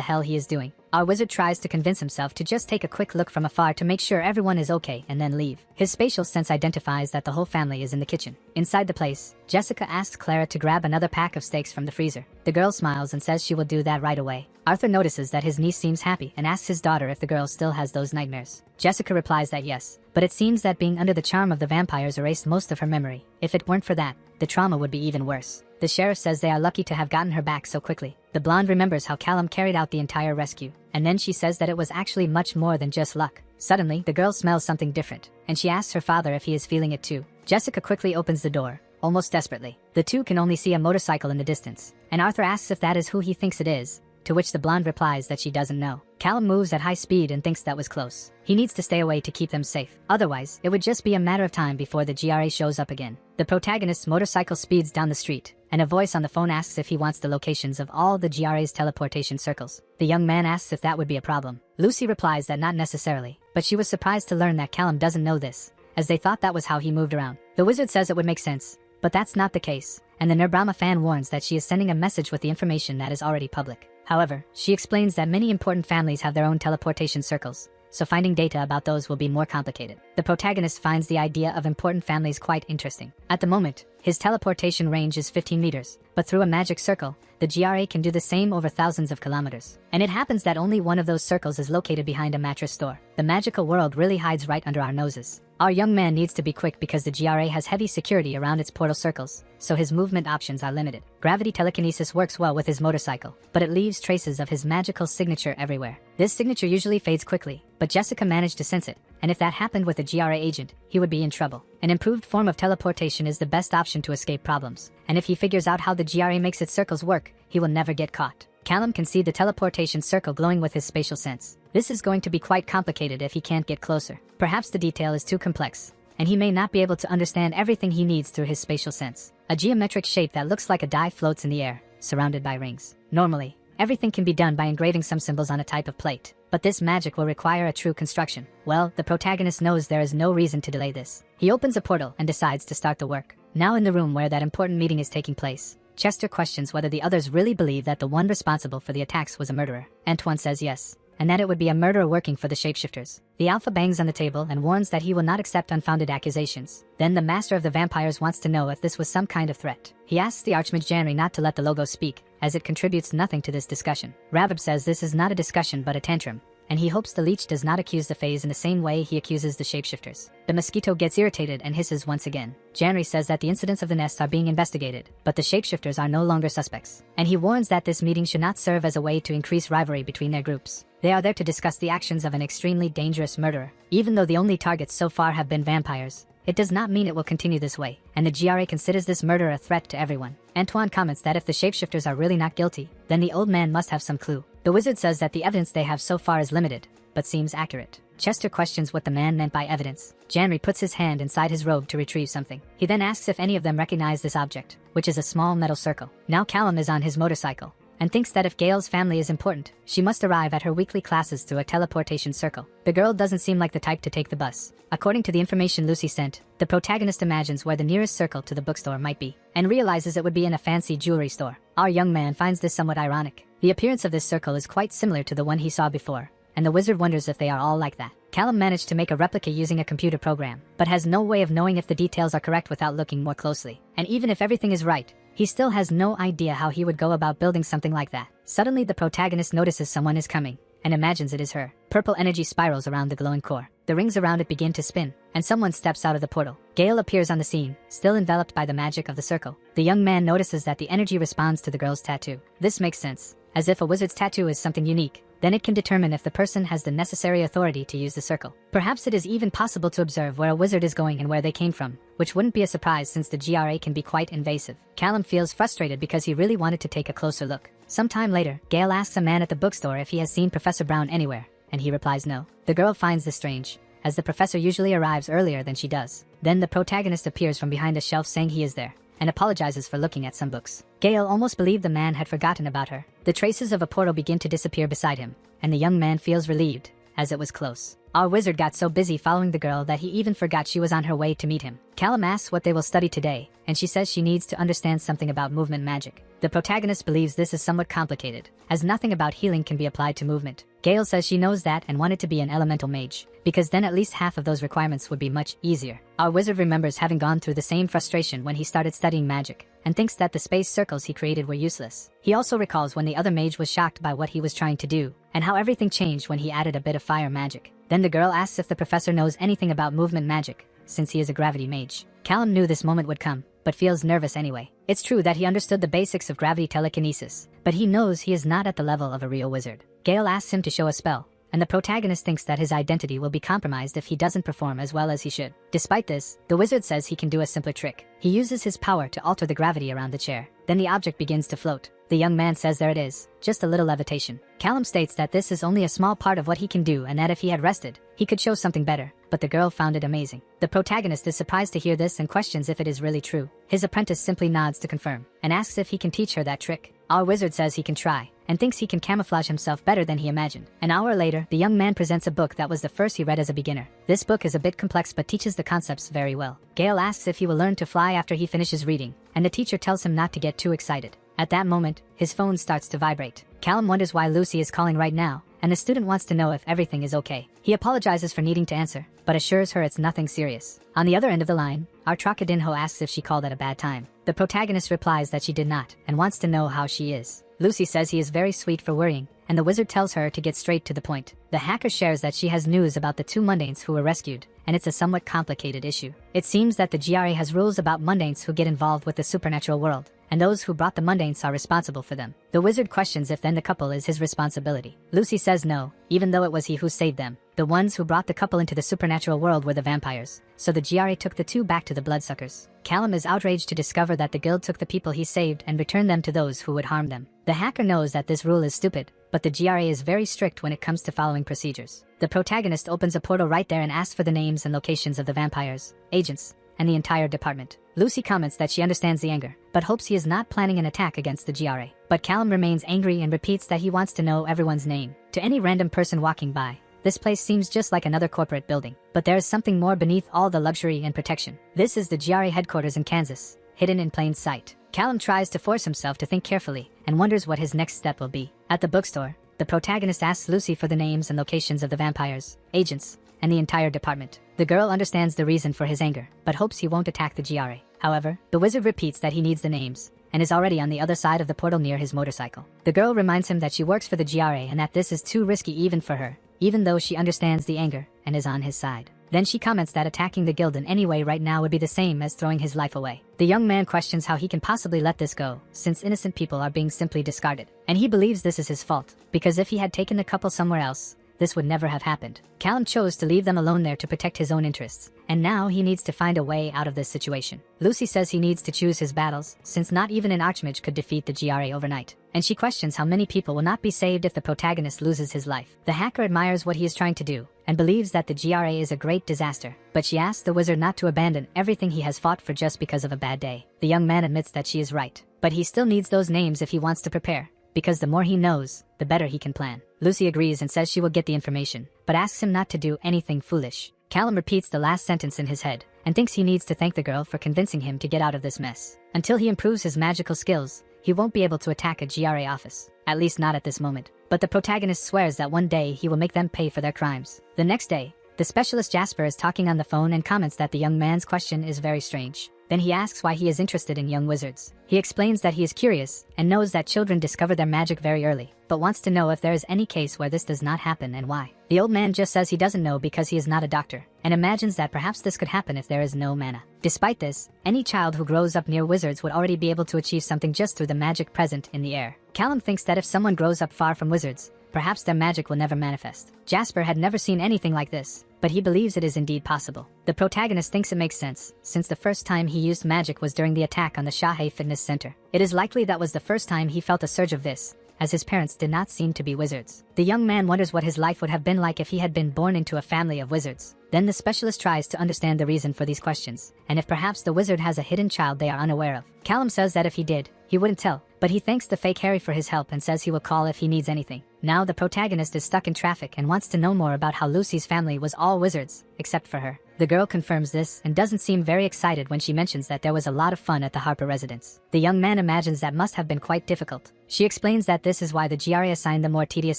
hell he is doing. Our wizard tries to convince himself to just take a quick look from afar to make sure everyone is okay and then leave. His spatial sense identifies that the whole family is in the kitchen. Inside the place, Jessica asks Clara to grab another pack of steaks from the freezer. The girl smiles and says she will do that right away. Arthur notices that his niece seems happy and asks his daughter if the girl still has those nightmares. Jessica replies that yes, but it seems that being under the charm of the vampires erased most of her memory. If it weren't for that, the trauma would be even worse. The sheriff says they are lucky to have gotten her back so quickly. The blonde remembers how Callum carried out the entire rescue, and then she says that it was actually much more than just luck. Suddenly, the girl smells something different, and she asks her father if he is feeling it too. Jessica quickly opens the door, almost desperately. The two can only see a motorcycle in the distance, and Arthur asks if that is who he thinks it is, to which the blonde replies that she doesn't know. Callum moves at high speed and thinks that was close. He needs to stay away to keep them safe. Otherwise, it would just be a matter of time before the GRA shows up again. The protagonist's motorcycle speeds down the street, and a voice on the phone asks if he wants the locations of all the GRA's teleportation circles. The young man asks if that would be a problem. Lucy replies that not necessarily, but she was surprised to learn that Callum doesn't know this, as they thought that was how he moved around. The wizard says it would make sense, but that's not the case, and the Nirbrahma fan warns that she is sending a message with the information that is already public. However, she explains that many important families have their own teleportation circles, so finding data about those will be more complicated. The protagonist finds the idea of important families quite interesting. At the moment, his teleportation range is 15 meters, but through a magic circle, the GRA can do the same over thousands of kilometers. And it happens that only one of those circles is located behind a mattress store. The magical world really hides right under our noses. Our young man needs to be quick because the GRA has heavy security around its portal circles, so his movement options are limited. Gravity telekinesis works well with his motorcycle, but it leaves traces of his magical signature everywhere. This signature usually fades quickly, but Jessica managed to sense it, and if that happened with a GRA agent, he would be in trouble. An improved form of teleportation is the best option to escape problems, and if he figures out how the GRA makes its circles work, he will never get caught. Callum can see the teleportation circle glowing with his spatial sense. This is going to be quite complicated if he can't get closer. Perhaps the detail is too complex, and he may not be able to understand everything he needs through his spatial sense. A geometric shape that looks like a die floats in the air, surrounded by rings. Normally, everything can be done by engraving some symbols on a type of plate, but this magic will require a true construction. Well, the protagonist knows there is no reason to delay this. He opens a portal and decides to start the work. Now in the room where that important meeting is taking place, Chester questions whether the others really believe that the one responsible for the attacks was a murderer. Antoine says yes, and that it would be a murderer working for the shapeshifters. The alpha bangs on the table and warns that he will not accept unfounded accusations. Then the master of the vampires wants to know if this was some kind of threat. He asks the Archmage Janri not to let the logo speak, as it contributes nothing to this discussion. Rabib says this is not a discussion but a tantrum, and he hopes the leech does not accuse the Fays in the same way he accuses the shapeshifters. The mosquito gets irritated and hisses once again. Janri says that the incidents of the nests are being investigated, but the shapeshifters are no longer suspects, and he warns that this meeting should not serve as a way to increase rivalry between their groups. They are there to discuss the actions of an extremely dangerous murderer. Even though the only targets so far have been vampires, it does not mean it will continue this way, and the GRA considers this murder a threat to everyone. Antoine comments that if the shapeshifters are really not guilty, then the old man must have some clue. The wizard says that the evidence they have so far is limited, but seems accurate. Chester questions what the man meant by evidence. Janri puts his hand inside his robe to retrieve something. He then asks if any of them recognize this object, which is a small metal circle. Now Callum is on his motorcycle, and thinks that if Gale's family is important, she must arrive at her weekly classes through a teleportation circle. The girl doesn't seem like the type to take the bus. According to the information Lucy sent, the protagonist imagines where the nearest circle to the bookstore might be, and realizes it would be in a fancy jewelry store. Our young man finds this somewhat ironic. The appearance of this circle is quite similar to the one he saw before, and the wizard wonders if they are all like that. Callum managed to make a replica using a computer program, but has no way of knowing if the details are correct without looking more closely. And even if everything is right, he still has no idea how he would go about building something like that. Suddenly the protagonist notices someone is coming, and imagines it is her. Purple energy spirals around the glowing core. The rings around it begin to spin, and someone steps out of the portal. Gale appears on the scene, still enveloped by the magic of the circle. The young man notices that the energy responds to the girl's tattoo. This makes sense, as if a wizard's tattoo is something unique, then it can determine if the person has the necessary authority to use the circle. Perhaps it is even possible to observe where a wizard is going and where they came from, which wouldn't be a surprise since the GRA can be quite invasive. Callum feels frustrated because he really wanted to take a closer look. Sometime later, Gale asks a man at the bookstore if he has seen Professor Brown anywhere, and he replies no. The girl finds this strange, as the professor usually arrives earlier than she does. Then the protagonist appears from behind a shelf saying he is there, and apologizes for looking at some books. Gale almost believed the man had forgotten about her. The traces of a portal begin to disappear beside him, and the young man feels relieved, as it was close. Our wizard got so busy following the girl that he even forgot she was on her way to meet him. Callum asks what they will study today, and she says she needs to understand something about movement magic. The protagonist believes this is somewhat complicated, as nothing about healing can be applied to movement. Gale says she knows that and wanted to be an elemental mage, because then at least half of those requirements would be much easier. Our wizard remembers having gone through the same frustration when he started studying magic, and thinks that the space circles he created were useless. He also recalls when the other mage was shocked by what he was trying to do, and how everything changed when he added a bit of fire magic. Then the girl asks if the professor knows anything about movement magic, since he is a gravity mage. Callum knew this moment would come, but feels nervous anyway. It's true that he understood the basics of gravity telekinesis, but he knows he is not at the level of a real wizard. Gale asks him to show a spell, and the protagonist thinks that his identity will be compromised if he doesn't perform as well as he should. Despite this, the wizard says he can do a simpler trick. He uses his power to alter the gravity around the chair. Then the object begins to float. The young man says there it is, just a little levitation. Callum states that this is only a small part of what he can do and that if he had rested, he could show something better, but the girl found it amazing. The protagonist is surprised to hear this and questions if it is really true. His apprentice simply nods to confirm, and asks if he can teach her that trick. Our wizard says he can try, and thinks he can camouflage himself better than he imagined. An hour later, the young man presents a book that was the first he read as a beginner. This book is a bit complex but teaches the concepts very well. Gale asks if he will learn to fly after he finishes reading, and the teacher tells him not to get too excited. At that moment, his phone starts to vibrate. Callum wonders why Lucy is calling right now, and the student wants to know if everything is okay. He apologizes for needing to answer, but assures her it's nothing serious. On the other end of the line, our Trocadinho asks if she called at a bad time. The protagonist replies that she did not, and wants to know how she is. Lucy says he is very sweet for worrying, and the wizard tells her to get straight to the point. The hacker shares that she has news about the two mundanes who were rescued, and it's a somewhat complicated issue. It seems that the GRA has rules about mundanes who get involved with the supernatural world, and those who brought the mundanes are responsible for them. The wizard questions if then the couple is his responsibility. Lucy says no, even though it was he who saved them. The ones who brought the couple into the supernatural world were the vampires, so the GRA took the two back to the bloodsuckers. Callum is outraged to discover that the guild took the people he saved and returned them to those who would harm them. The hacker knows that this rule is stupid, but the GRA is very strict when it comes to following procedures. The protagonist opens a portal right there and asks for the names and locations of the vampires, agents, and the entire department. Lucy comments that she understands the anger, but hopes he is not planning an attack against the GRA. But Callum remains angry and repeats that he wants to know everyone's name. To any random person walking by, this place seems just like another corporate building, but there is something more beneath all the luxury and protection. This is the GRA headquarters in Kansas, hidden in plain sight. Callum tries to force himself to think carefully and wonders what his next step will be. At the bookstore, the protagonist asks Lucy for the names and locations of the vampires, agents, and the entire department. The girl understands the reason for his anger, but hopes he won't attack the GRA. However, the wizard repeats that he needs the names, and is already on the other side of the portal near his motorcycle. The girl reminds him that she works for the GRA and that this is too risky even for her, even though she understands the anger and is on his side. Then she comments that attacking the guild in any way right now would be the same as throwing his life away. The young man questions how he can possibly let this go, since innocent people are being simply discarded. And he believes this is his fault, because if he had taken the couple somewhere else, this would never have happened. Callum chose to leave them alone there to protect his own interests, and now he needs to find a way out of this situation. Lucy says he needs to choose his battles, since not even an archmage could defeat the GRA overnight. And she questions how many people will not be saved if the protagonist loses his life. The hacker admires what he is trying to do, and believes that the GRA is a great disaster, but she asks the wizard not to abandon everything he has fought for just because of a bad day. The young man admits that she is right, but he still needs those names if he wants to prepare, because the more he knows, the better he can plan. Lucy agrees and says she will get the information, but asks him not to do anything foolish. Callum repeats the last sentence in his head, and thinks he needs to thank the girl for convincing him to get out of this mess. Until he improves his magical skills, he won't be able to attack a GRA office, at least not at this moment. But the protagonist swears that one day he will make them pay for their crimes. The next day, the specialist Jasper is talking on the phone and comments that the young man's question is very strange. Then he asks why he is interested in young wizards. He explains that he is curious and knows that children discover their magic very early, but wants to know if there is any case where this does not happen and why. The old man just says he doesn't know because he is not a doctor, and imagines that perhaps this could happen if there is no mana. Despite this, any child who grows up near wizards would already be able to achieve something just through the magic present in the air. Callum thinks that if someone grows up far from wizards, perhaps their magic will never manifest. Jasper had never seen anything like this, but he believes it is indeed possible. The protagonist thinks it makes sense, since the first time he used magic was during the attack on the Shahe Fitness Center. It is likely that was the first time he felt a surge of this, as his parents did not seem to be wizards. The young man wonders what his life would have been like if he had been born into a family of wizards. Then the specialist tries to understand the reason for these questions, and if perhaps the wizard has a hidden child they are unaware of. Callum says that if he did, he wouldn't tell, but he thanks the fake Harry for his help and says he will call if he needs anything. Now the protagonist is stuck in traffic and wants to know more about how Lucy's family was all wizards, except for her. The girl confirms this and doesn't seem very excited when she mentions that there was a lot of fun at the Harper residence. The young man imagines that must have been quite difficult. She explains that this is why the GRA assigned them more tedious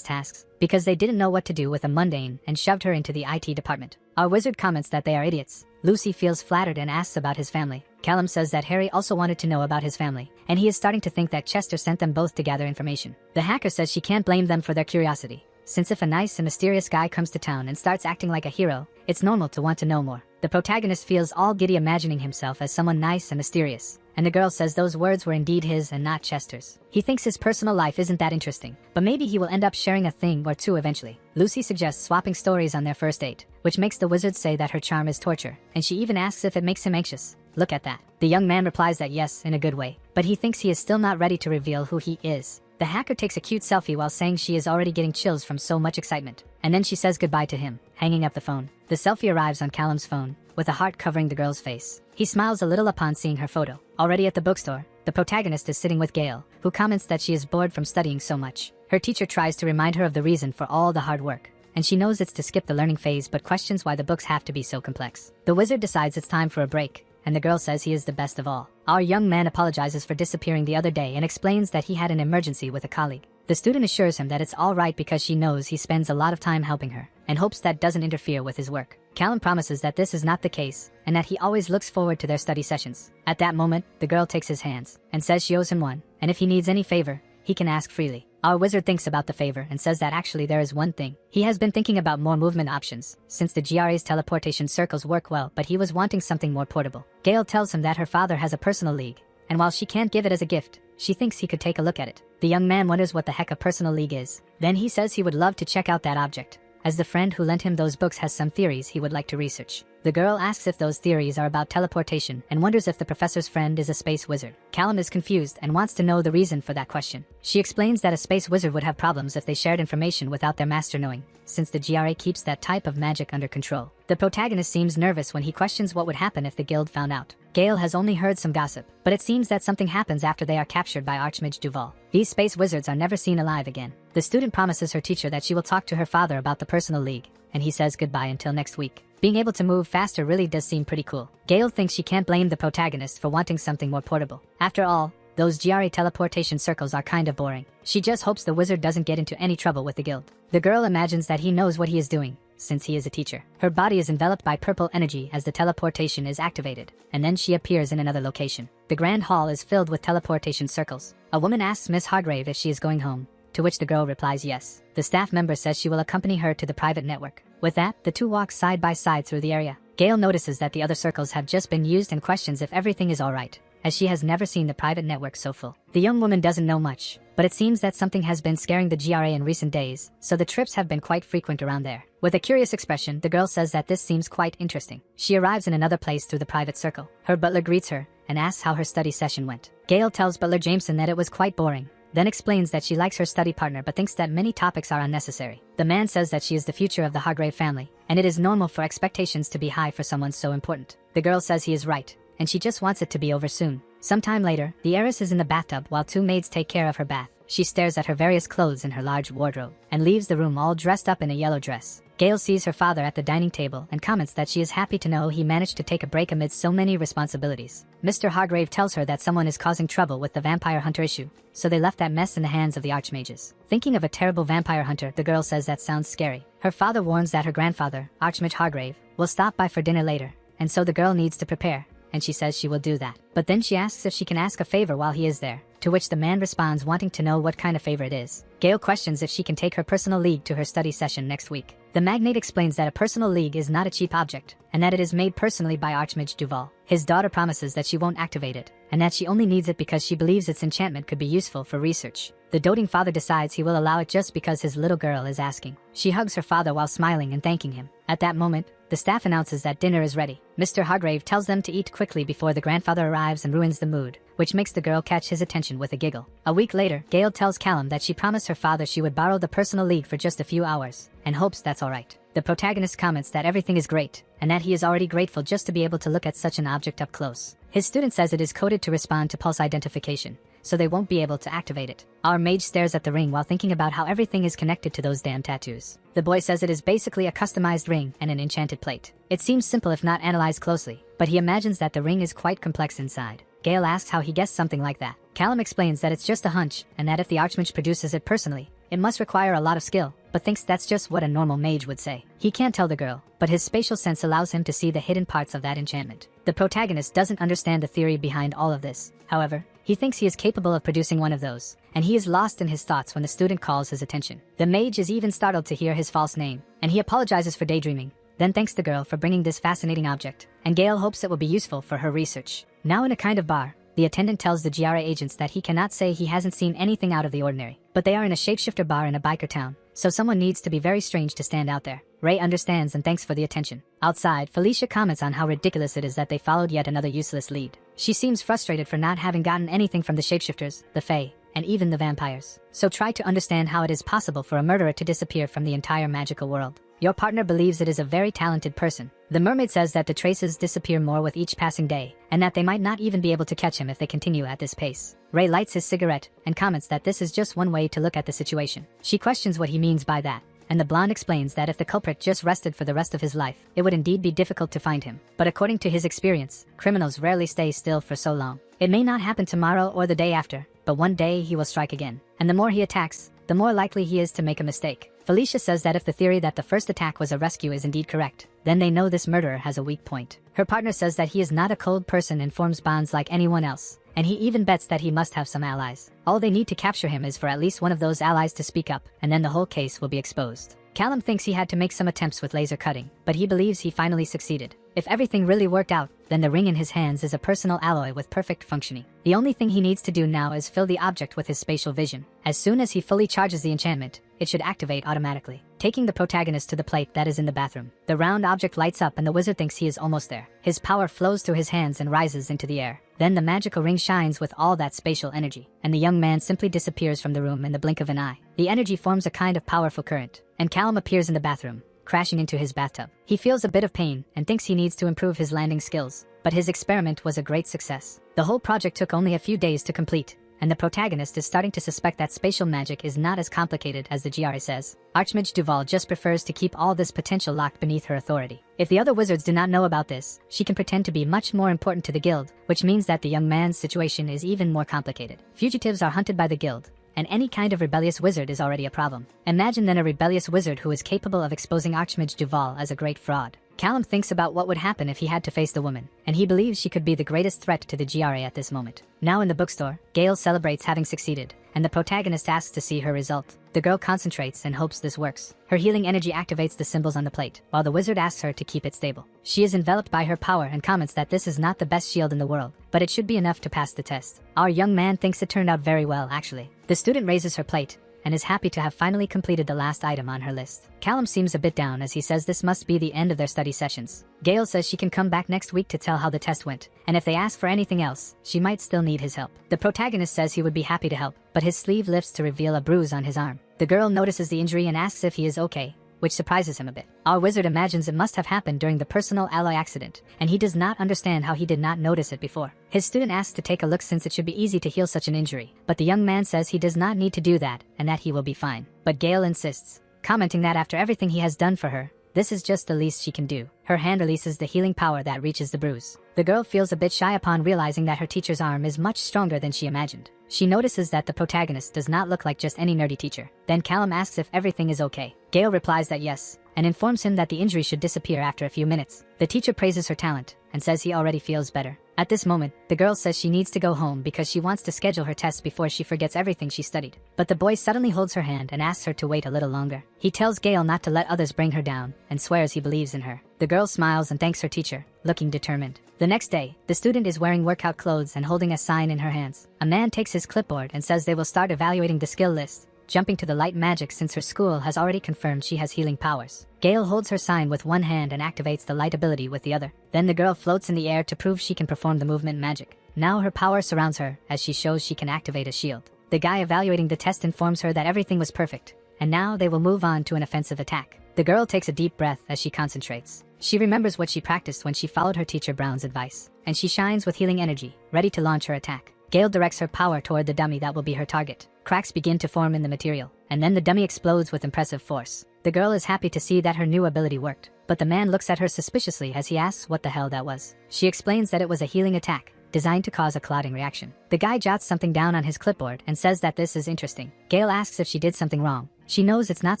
tasks, because they didn't know what to do with a mundane and shoved her into the IT department. Our wizard comments that they are idiots. Lucy feels flattered and asks about his family. Callum says that Harry also wanted to know about his family, and he is starting to think that Chester sent them both to gather information. The hacker says she can't blame them for their curiosity, since if a nice and mysterious guy comes to town and starts acting like a hero, it's normal to want to know more. The protagonist feels all giddy imagining himself as someone nice and mysterious, and the girl says those words were indeed his and not Chester's. He thinks his personal life isn't that interesting, but maybe he will end up sharing a thing or two eventually. Lucy suggests swapping stories on their first date, which makes the wizard say that her charm is torture, and she even asks if it makes him anxious. Look at that. The young man replies that yes, in a good way, but he thinks he is still not ready to reveal who he is. The hacker takes a cute selfie while saying she is already getting chills from so much excitement, and then she says goodbye to him, hanging up the phone. The selfie arrives on Callum's phone, with a heart covering the girl's face. He smiles a little upon seeing her photo. Already at the bookstore, the protagonist is sitting with Gale, who comments that she is bored from studying so much. Her teacher tries to remind her of the reason for all the hard work, and she knows it's to skip the learning phase but questions why the books have to be so complex. The wizard decides it's time for a break, and the girl says he is the best of all. Our young man apologizes for disappearing the other day and explains that he had an emergency with a colleague. The student assures him that it's all right because she knows he spends a lot of time helping her, and hopes that doesn't interfere with his work. Callum promises that this is not the case, and that he always looks forward to their study sessions. At that moment, the girl takes his hands, and says she owes him one, and if he needs any favor, he can ask freely. Our wizard thinks about the favor and says that actually there is one thing. He has been thinking about more movement options, since the GRA's teleportation circles work well, but he was wanting something more portable. Gale tells him that her father has a personal league, and while she can't give it as a gift, she thinks he could take a look at it. The young man wonders what the heck a personal league is. Then he says he would love to check out that object, as the friend who lent him those books has some theories he would like to research. The girl asks if those theories are about teleportation and wonders if the professor's friend is a space wizard. Callum is confused and wants to know the reason for that question. She explains that a space wizard would have problems if they shared information without their master knowing, since the GRA keeps that type of magic under control. The protagonist seems nervous when he questions what would happen if the guild found out. Gale has only heard some gossip, but it seems that something happens after they are captured by Archmage Duval. These space wizards are never seen alive again. The student promises her teacher that she will talk to her father about the personal league, and he says goodbye until next week. Being able to move faster really does seem pretty cool. Gale thinks she can't blame the protagonist for wanting something more portable. After all, those GRA teleportation circles are kind of boring. She just hopes the wizard doesn't get into any trouble with the guild. The girl imagines that he knows what he is doing, since he is a teacher. Her body is enveloped by purple energy as the teleportation is activated, and then she appears in another location. The grand hall is filled with teleportation circles. A woman asks Miss Hargrave if she is going home, to which the girl replies yes. The staff member says she will accompany her to the private network. With that, the two walk side by side through the area. Gale notices that the other circles have just been used and questions if everything is alright, as she has never seen the private network so full. The young woman doesn't know much, but it seems that something has been scaring the GRA in recent days, so the trips have been quite frequent around there. With a curious expression, the girl says that this seems quite interesting. She arrives in another place through the private circle. Her butler greets her and asks how her study session went. Gale tells Butler Jameson that it was quite boring, then explains that she likes her study partner but thinks that many topics are unnecessary. The man says that she is the future of the Hargrave family, and it is normal for expectations to be high for someone so important. The girl says he is right, and she just wants it to be over soon. Sometime later, the heiress is in the bathtub while two maids take care of her bath. She stares at her various clothes in her large wardrobe, and leaves the room all dressed up in a yellow dress. Gale sees her father at the dining table and comments that she is happy to know he managed to take a break amid so many responsibilities. Mr. Hargrave tells her that someone is causing trouble with the vampire hunter issue, so they left that mess in the hands of the archmages. Thinking of a terrible vampire hunter, the girl says that sounds scary. Her father warns that her grandfather, Archmage Hargrave, will stop by for dinner later, and so the girl needs to prepare, and she says she will do that. But then she asks if she can ask a favor while he is there, to which the man responds wanting to know what kind of favor it is. Gale questions if she can take her personal league to her study session next week. The magnate explains that a personal league is not a cheap object, and that it is made personally by Archmage Duval. His daughter promises that she won't activate it, and that she only needs it because she believes its enchantment could be useful for research. The doting father decides he will allow it just because his little girl is asking. She hugs her father while smiling and thanking him. At that moment, the staff announces that dinner is ready. Mr. Hargrave tells them to eat quickly before the grandfather arrives and ruins the mood, which makes the girl catch his attention with a giggle. A week later, Gale tells Callum that she promised her father she would borrow the personal league for just a few hours, and hopes that's alright. The protagonist comments that everything is great, and that he is already grateful just to be able to look at such an object up close. His student says it is coded to respond to pulse identification, so they won't be able to activate it. Our mage stares at the ring while thinking about how everything is connected to those damn tattoos. The boy says it is basically a customized ring and an enchanted plate. It seems simple if not analyzed closely, but he imagines that the ring is quite complex inside. Gale asks how he guessed something like that. Callum explains that it's just a hunch, and that if the Archmage produces it personally, it must require a lot of skill, but thinks that's just what a normal mage would say. He can't tell the girl, but his spatial sense allows him to see the hidden parts of that enchantment. The protagonist doesn't understand the theory behind all of this. However, he thinks he is capable of producing one of those, and he is lost in his thoughts when the student calls his attention. The mage is even startled to hear his false name, and he apologizes for daydreaming, then thanks the girl for bringing this fascinating object, and Gale hopes it will be useful for her research. Now in a kind of bar, the attendant tells the GRA agents that he cannot say he hasn't seen anything out of the ordinary, but they are in a shapeshifter bar in a biker town, so someone needs to be very strange to stand out there. Ray understands and thanks for the attention. Outside, Felicia comments on how ridiculous it is that they followed yet another useless lead. She seems frustrated for not having gotten anything from the shapeshifters, the fae, and even the vampires. So try to understand how it is possible for a murderer to disappear from the entire magical world. Your partner believes it is a very talented person. The mermaid says that the traces disappear more with each passing day, and that they might not even be able to catch him if they continue at this pace. Ray lights his cigarette, and comments that this is just one way to look at the situation. She questions what he means by that, and the blonde explains that if the culprit just rested for the rest of his life, it would indeed be difficult to find him. But according to his experience, criminals rarely stay still for so long. It may not happen tomorrow or the day after, but one day he will strike again. And the more he attacks, the more likely he is to make a mistake. Felicia says that if the theory that the first attack was a rescue is indeed correct, then they know this murderer has a weak point. Her partner says that he is not a cold person and forms bonds like anyone else, and he even bets that he must have some allies. All they need to capture him is for at least one of those allies to speak up, and then the whole case will be exposed. Callum thinks he had to make some attempts with laser cutting, but he believes he finally succeeded. If everything really worked out, then the ring in his hands is a personal alloy with perfect functioning. The only thing he needs to do now is fill the object with his spatial vision. As soon as he fully charges the enchantment, it should activate automatically, taking the protagonist to the plate that is in the bathroom. The round object lights up and the wizard thinks he is almost there. His power flows through his hands and rises into the air. Then the magical ring shines with all that spatial energy, and the young man simply disappears from the room in the blink of an eye. The energy forms a kind of powerful current, and Callum appears in the bathroom, crashing into his bathtub. He feels a bit of pain and thinks he needs to improve his landing skills, but his experiment was a great success. The whole project took only a few days to complete, and the protagonist is starting to suspect that spatial magic is not as complicated as the GRA says. Archmage Duval just prefers to keep all this potential locked beneath her authority. If the other wizards do not know about this, she can pretend to be much more important to the guild, which means that the young man's situation is even more complicated. Fugitives are hunted by the guild, and any kind of rebellious wizard is already a problem. Imagine then a rebellious wizard who is capable of exposing Archmage Duval as a great fraud. Callum thinks about what would happen if he had to face the woman, and he believes she could be the greatest threat to the GRA at this moment. Now in the bookstore, Gale celebrates having succeeded, and the protagonist asks to see her result. The girl concentrates and hopes this works. Her healing energy activates the symbols on the plate, while the wizard asks her to keep it stable. She is enveloped by her power and comments that this is not the best shield in the world, but it should be enough to pass the test. Our young man thinks it turned out very well, actually. The student raises her plate, and is happy to have finally completed the last item on her list. Callum seems a bit down as he says this must be the end of their study sessions. Gale says she can come back next week to tell how the test went, and if they ask for anything else, she might still need his help. The protagonist says he would be happy to help, but his sleeve lifts to reveal a bruise on his arm. The girl notices the injury and asks if he is okay, which surprises him a bit. Our wizard imagines it must have happened during the personal alloy accident, and he does not understand how he did not notice it before. His student asks to take a look since it should be easy to heal such an injury, but the young man says he does not need to do that, and that he will be fine. But Gale insists, commenting that after everything he has done for her, this is just the least she can do. Her hand releases the healing power that reaches the bruise. The girl feels a bit shy upon realizing that her teacher's arm is much stronger than she imagined. She notices that the protagonist does not look like just any nerdy teacher. Then Callum asks if everything is okay. Gale replies that yes, and informs him that the injury should disappear after a few minutes. The teacher praises her talent, and says he already feels better. At this moment, the girl says she needs to go home because she wants to schedule her tests before she forgets everything she studied. But the boy suddenly holds her hand and asks her to wait a little longer. He tells Gale not to let others bring her down, and swears he believes in her. The girl smiles and thanks her teacher, looking determined. The next day, the student is wearing workout clothes and holding a sign in her hands. A man takes his clipboard and says they will start evaluating the skill list, jumping to the light magic since her school has already confirmed she has healing powers. Gale holds her sign with one hand and activates the light ability with the other. Then the girl floats in the air to prove she can perform the movement magic. Now her power surrounds her as she shows she can activate a shield. The guy evaluating the test informs her that everything was perfect, and now they will move on to an offensive attack. The girl takes a deep breath as she concentrates. She remembers what she practiced when she followed her teacher Brown's advice, and she shines with healing energy, ready to launch her attack. Gale directs her power toward the dummy that will be her target. Cracks begin to form in the material, and then the dummy explodes with impressive force. The girl is happy to see that her new ability worked, but the man looks at her suspiciously as he asks what the hell that was. She explains that it was a healing attack, designed to cause a clotting reaction. The guy jots something down on his clipboard and says that this is interesting. Gale asks if she did something wrong, She knows it's not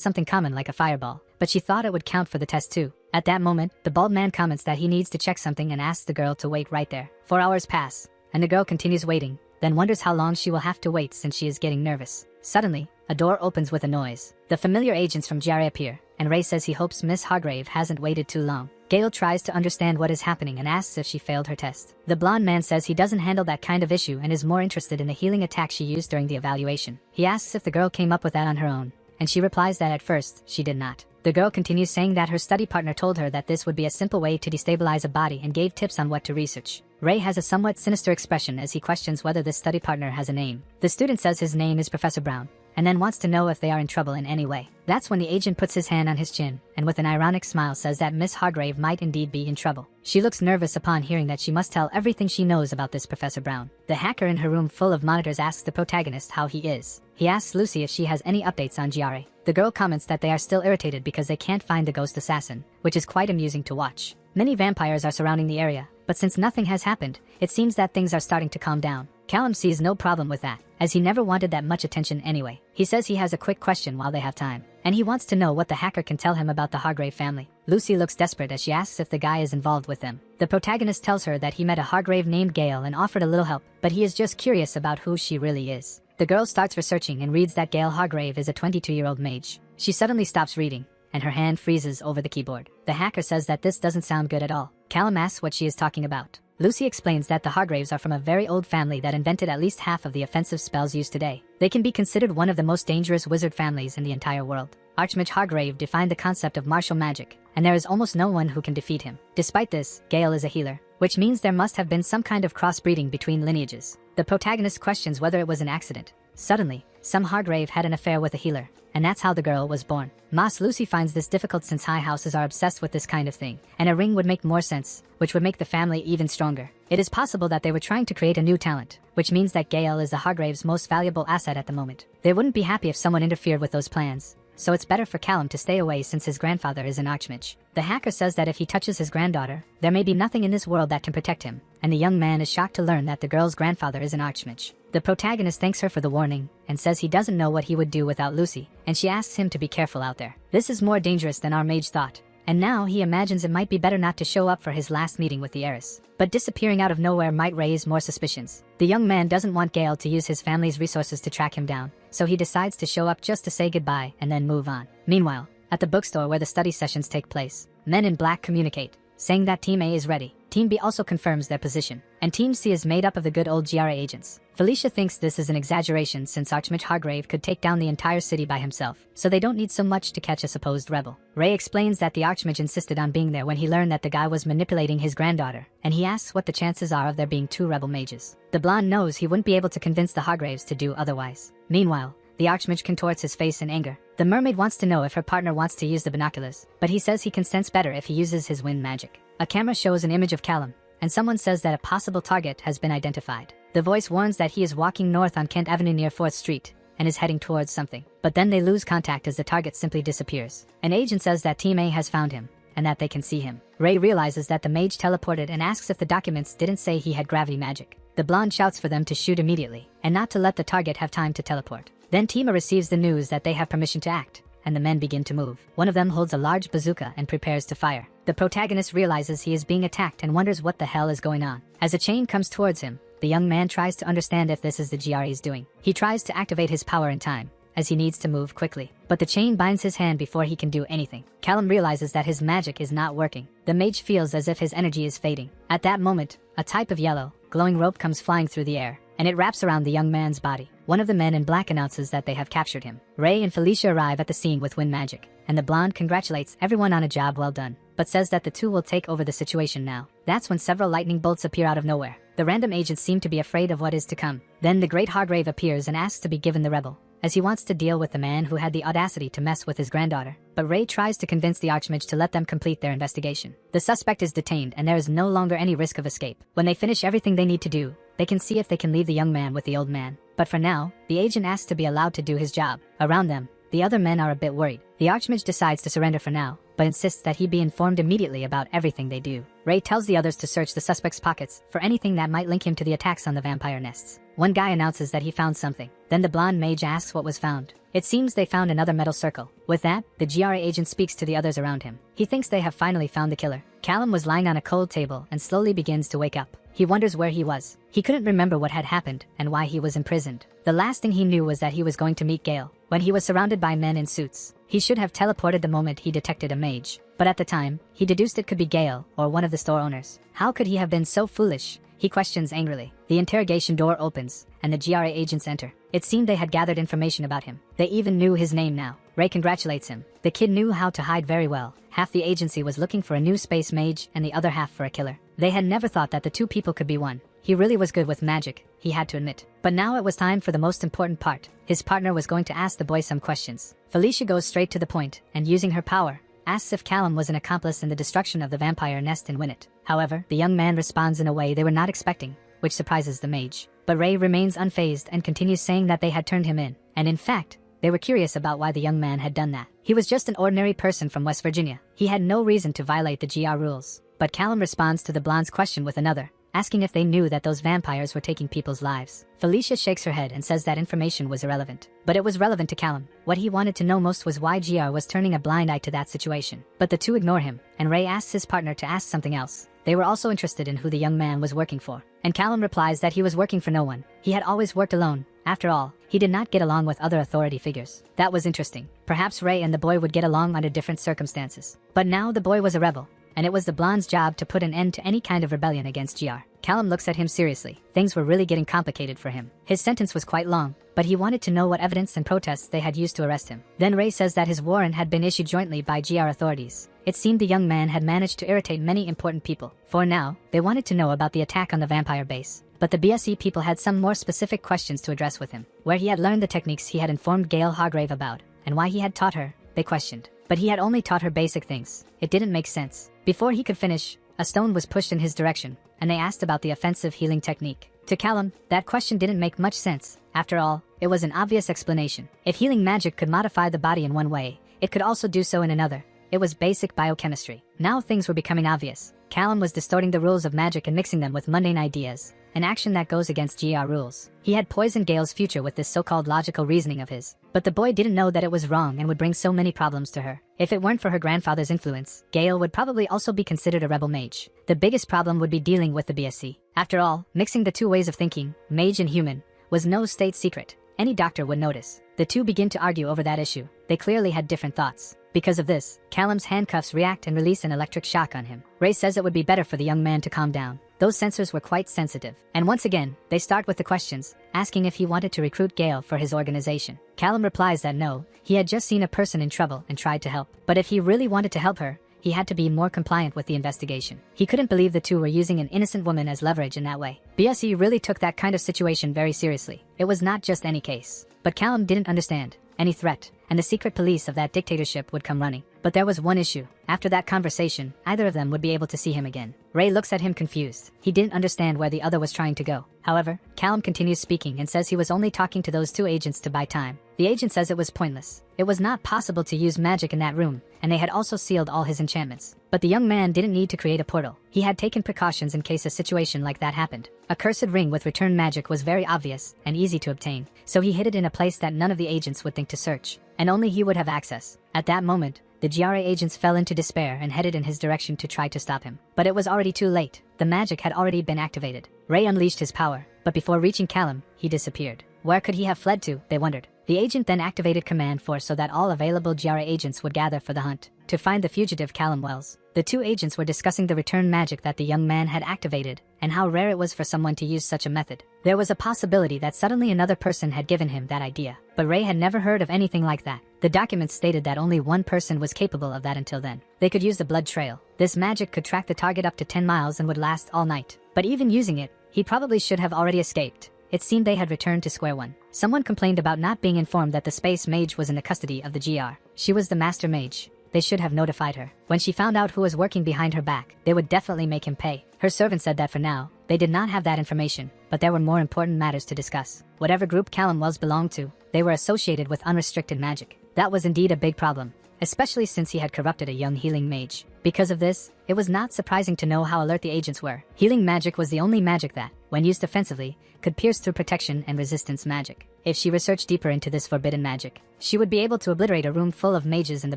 something common like a fireball, but she thought it would count for the test too. At that moment, the bald man comments that he needs to check something and asks the girl to wait right there. 4 hours pass, and the girl continues waiting, then wonders how long she will have to wait since she is getting nervous. Suddenly, a door opens with a noise. The familiar agents from Jare appear, and Ray says he hopes Miss Hargrave hasn't waited too long. Gale tries to understand what is happening and asks if she failed her test. The blonde man says he doesn't handle that kind of issue and is more interested in the healing attack she used during the evaluation. He asks if the girl came up with that on her own, and she replies that at first, she did not. The girl continues saying that her study partner told her that this would be a simple way to destabilize a body and gave tips on what to research. Ray has a somewhat sinister expression as he questions whether this study partner has a name. The student says his name is Professor Brown, and then wants to know if they are in trouble in any way. That's when the agent puts his hand on his chin, and with an ironic smile says that Miss Hargrave might indeed be in trouble. She looks nervous upon hearing that she must tell everything she knows about this Professor Brown. The hacker in her room full of monitors asks the protagonist how he is. He asks Lucy if she has any updates on Giare. The girl comments that they are still irritated because they can't find the ghost assassin, which is quite amusing to watch. Many vampires are surrounding the area, but since nothing has happened, it seems that things are starting to calm down. Callum sees no problem with that, as he never wanted that much attention anyway. He says he has a quick question while they have time, and he wants to know what the hacker can tell him about the Hargrave family. Lucy looks desperate as she asks if the guy is involved with them. The protagonist tells her that he met a Hargrave named Gale and offered a little help, but he is just curious about who she really is. The girl starts researching and reads that Gale Hargrave is a 22-year-old mage. She suddenly stops reading, and her hand freezes over the keyboard. The hacker says that this doesn't sound good at all. Callum asks what she is talking about. Lucy explains that the Hargraves are from a very old family that invented at least half of the offensive spells used today. They can be considered one of the most dangerous wizard families in the entire world. Archmage Hargrave defined the concept of martial magic, and there is almost no one who can defeat him. Despite this, Gale is a healer, which means there must have been some kind of crossbreeding between lineages. The protagonist questions whether it was an accident. Suddenly, some Hargrave had an affair with a healer, and that's how the girl was born. Lucy finds this difficult since high houses are obsessed with this kind of thing, and a ring would make more sense, which would make the family even stronger. It is possible that they were trying to create a new talent, which means that Gale is the Hargrave's most valuable asset at the moment. They wouldn't be happy if someone interfered with those plans, so it's better for Callum to stay away since his grandfather is an archmage. The hacker says that if he touches his granddaughter, there may be nothing in this world that can protect him, and the young man is shocked to learn that the girl's grandfather is an archmage. The protagonist thanks her for the warning, and says he doesn't know what he would do without Lucy, and she asks him to be careful out there. This is more dangerous than our mage thought, and now he imagines it might be better not to show up for his last meeting with the heiress. But disappearing out of nowhere might raise more suspicions. The young man doesn't want Gale to use his family's resources to track him down, so he decides to show up just to say goodbye and then move on. Meanwhile, at the bookstore where the study sessions take place, men in black communicate, saying that Team A is ready. Team B also confirms their position, and Team C is made up of the good old GRA agents. Felicia thinks this is an exaggeration since Archmage Hargrave could take down the entire city by himself, so they don't need so much to catch a supposed rebel. Ray explains that the Archmage insisted on being there when he learned that the guy was manipulating his granddaughter, and he asks what the chances are of there being 2 rebel mages. The blonde knows he wouldn't be able to convince the Hargraves to do otherwise. Meanwhile, the Archmage contorts his face in anger. The mermaid wants to know if her partner wants to use the binoculars, but he says he can sense better if he uses his wind magic. A camera shows an image of Callum, and someone says that a possible target has been identified. The voice warns that he is walking north on Kent Avenue near 4th Street, and is heading towards something. But then they lose contact as the target simply disappears. An agent says that Team A has found him, and that they can see him. Ray realizes that the mage teleported and asks if the documents didn't say he had gravity magic. The blonde shouts for them to shoot immediately, and not to let the target have time to teleport. Then Team A receives the news that they have permission to act, and the men begin to move. One of them holds a large bazooka and prepares to fire. The protagonist realizes he is being attacked and wonders what the hell is going on. As a chain comes towards him, the young man tries to understand if this is the GRE's doing. He tries to activate his power in time, as he needs to move quickly. But the chain binds his hand before he can do anything. Callum realizes that his magic is not working. The mage feels as if his energy is fading. At that moment, a type of yellow, glowing rope comes flying through the air, and it wraps around the young man's body. One of the men in black announces that they have captured him. Ray and Felicia arrive at the scene with wind magic, and the blonde congratulates everyone on a job well done, but says that the two will take over the situation now. That's when several lightning bolts appear out of nowhere. The random agents seem to be afraid of what is to come. Then the great Hargrave appears and asks to be given the rebel, as he wants to deal with the man who had the audacity to mess with his granddaughter. But Ray tries to convince the Archmage to let them complete their investigation. The suspect is detained and there is no longer any risk of escape. When they finish everything they need to do, they can see if they can leave the young man with the old man. But for now, the agent asks to be allowed to do his job. Around them, the other men are a bit worried. The Archmage decides to surrender for now, but insists that he be informed immediately about everything they do. Ray tells the others to search the suspect's pockets for anything that might link him to the attacks on the vampire nests. One guy announces that he found something. Then the blonde mage asks what was found. It seems they found another metal circle. With that, the GRA agent speaks to the others around him. He thinks they have finally found the killer. Callum was lying on a cold table and slowly begins to wake up. He wonders where he was. He couldn't remember what had happened and why he was imprisoned. The last thing he knew was that he was going to meet Gale. When he was surrounded by men in suits, he should have teleported the moment he detected a mage. But at the time, he deduced it could be Gale or one of the store owners. How could he have been so foolish? He questions angrily. The interrogation door opens, and the GRA agents enter. It seemed they had gathered information about him. They even knew his name now. Ray congratulates him. The kid knew how to hide very well. Half the agency was looking for a new space mage and the other half for a killer. They had never thought that the two people could be one. He really was good with magic, he had to admit. But now it was time for the most important part. His partner was going to ask the boy some questions. Felicia goes straight to the point, and using her power, asks if Callum was an accomplice in the destruction of the vampire nest in Winnet. However, the young man responds in a way they were not expecting, which surprises the mage. But Ray remains unfazed and continues saying that they had turned him in, and in fact, they were curious about why the young man had done that. He was just an ordinary person from West Virginia. He had no reason to violate the GR rules. But Callum responds to the blonde's question with another, asking if they knew that those vampires were taking people's lives. Felicia shakes her head and says that information was irrelevant. But it was relevant to Callum. What he wanted to know most was why GR was turning a blind eye to that situation. But the two ignore him, and Ray asks his partner to ask something else. They were also interested in who the young man was working for. And Callum replies that he was working for no one. He had always worked alone. After all, he did not get along with other authority figures. That was interesting. Perhaps Ray and the boy would get along under different circumstances. But now the boy was a rebel, and it was the blonde's job to put an end to any kind of rebellion against GR. Callum looks at him seriously. Things were really getting complicated for him. His sentence was quite long, but he wanted to know what evidence and protests they had used to arrest him. Then Ray says that his warrant had been issued jointly by GR authorities. It seemed the young man had managed to irritate many important people. For now, they wanted to know about the attack on the vampire base. But the BSE people had some more specific questions to address with him. Where he had learned the techniques he had informed Gale Hargrave about, and why he had taught her, they questioned. But he had only taught her basic things. It didn't make sense. Before he could finish, a stone was pushed in his direction, and they asked about the offensive healing technique. To Callum, that question didn't make much sense. After all, it was an obvious explanation. If healing magic could modify the body in one way, it could also do so in another. It was basic biochemistry. Now things were becoming obvious. Callum was distorting the rules of magic and mixing them with mundane ideas, an action that goes against GR rules. He had poisoned Gale's future with this so-called logical reasoning of his. But the boy didn't know that it was wrong and would bring so many problems to her. If it weren't for her grandfather's influence, Gale would probably also be considered a rebel mage. The biggest problem would be dealing with the BSC. After all, mixing the two ways of thinking, mage and human, was no state secret. Any doctor would notice. The two begin to argue over that issue. They clearly had different thoughts. Because of this, Callum's handcuffs react and release an electric shock on him. Ray says it would be better for the young man to calm down. Those sensors were quite sensitive. And once again, they start with the questions, asking if he wanted to recruit Gale for his organization. Callum replies that no, he had just seen a person in trouble and tried to help. But if he really wanted to help her, he had to be more compliant with the investigation. He couldn't believe the two were using an innocent woman as leverage in that way. BSE really took that kind of situation very seriously. It was not just any case. But Callum didn't understand. Any threat, and the secret police of that dictatorship would come running. But there was one issue. After that conversation, either of them would be able to see him again. Ray looks at him confused. He didn't understand where the other was trying to go. However, Callum continues speaking and says he was only talking to those two agents to buy time. The agent says it was pointless. It was not possible to use magic in that room, and they had also sealed all his enchantments. But the young man didn't need to create a portal. He had taken precautions in case a situation like that happened. A cursed ring with return magic was very obvious and easy to obtain, so he hid it in a place that none of the agents would think to search, and only he would have access. At that moment, the GRA agents fell into despair and headed in his direction to try to stop him. But it was already too late. The magic had already been activated. Ray unleashed his power, but before reaching Callum, he disappeared. Where could he have fled to, they wondered. The agent then activated Command Force so that all available GRA agents would gather for the hunt to find the fugitive Callum Wells. The two agents were discussing the return magic that the young man had activated, and how rare it was for someone to use such a method. There was a possibility that suddenly another person had given him that idea, but Ray had never heard of anything like that. The documents stated that only one person was capable of that until then. They could use the blood trail. This magic could track the target up to 10 miles and would last all night. But even using it, he probably should have already escaped. It seemed they had returned to square one. Someone complained about not being informed that the space mage was in the custody of the GR. She was the master mage. They should have notified her. When she found out who was working behind her back, they would definitely make him pay. Her servant said that for now, they did not have that information, but there were more important matters to discuss. Whatever group Callum Wells belonged to, they were associated with unrestricted magic. That was indeed a big problem. especially since he had corrupted a young healing mage. Because of this, it was not surprising to know how alert the agents were. Healing magic was the only magic that, when used offensively, could pierce through protection and resistance magic. If she researched deeper into this forbidden magic, she would be able to obliterate a room full of mages in the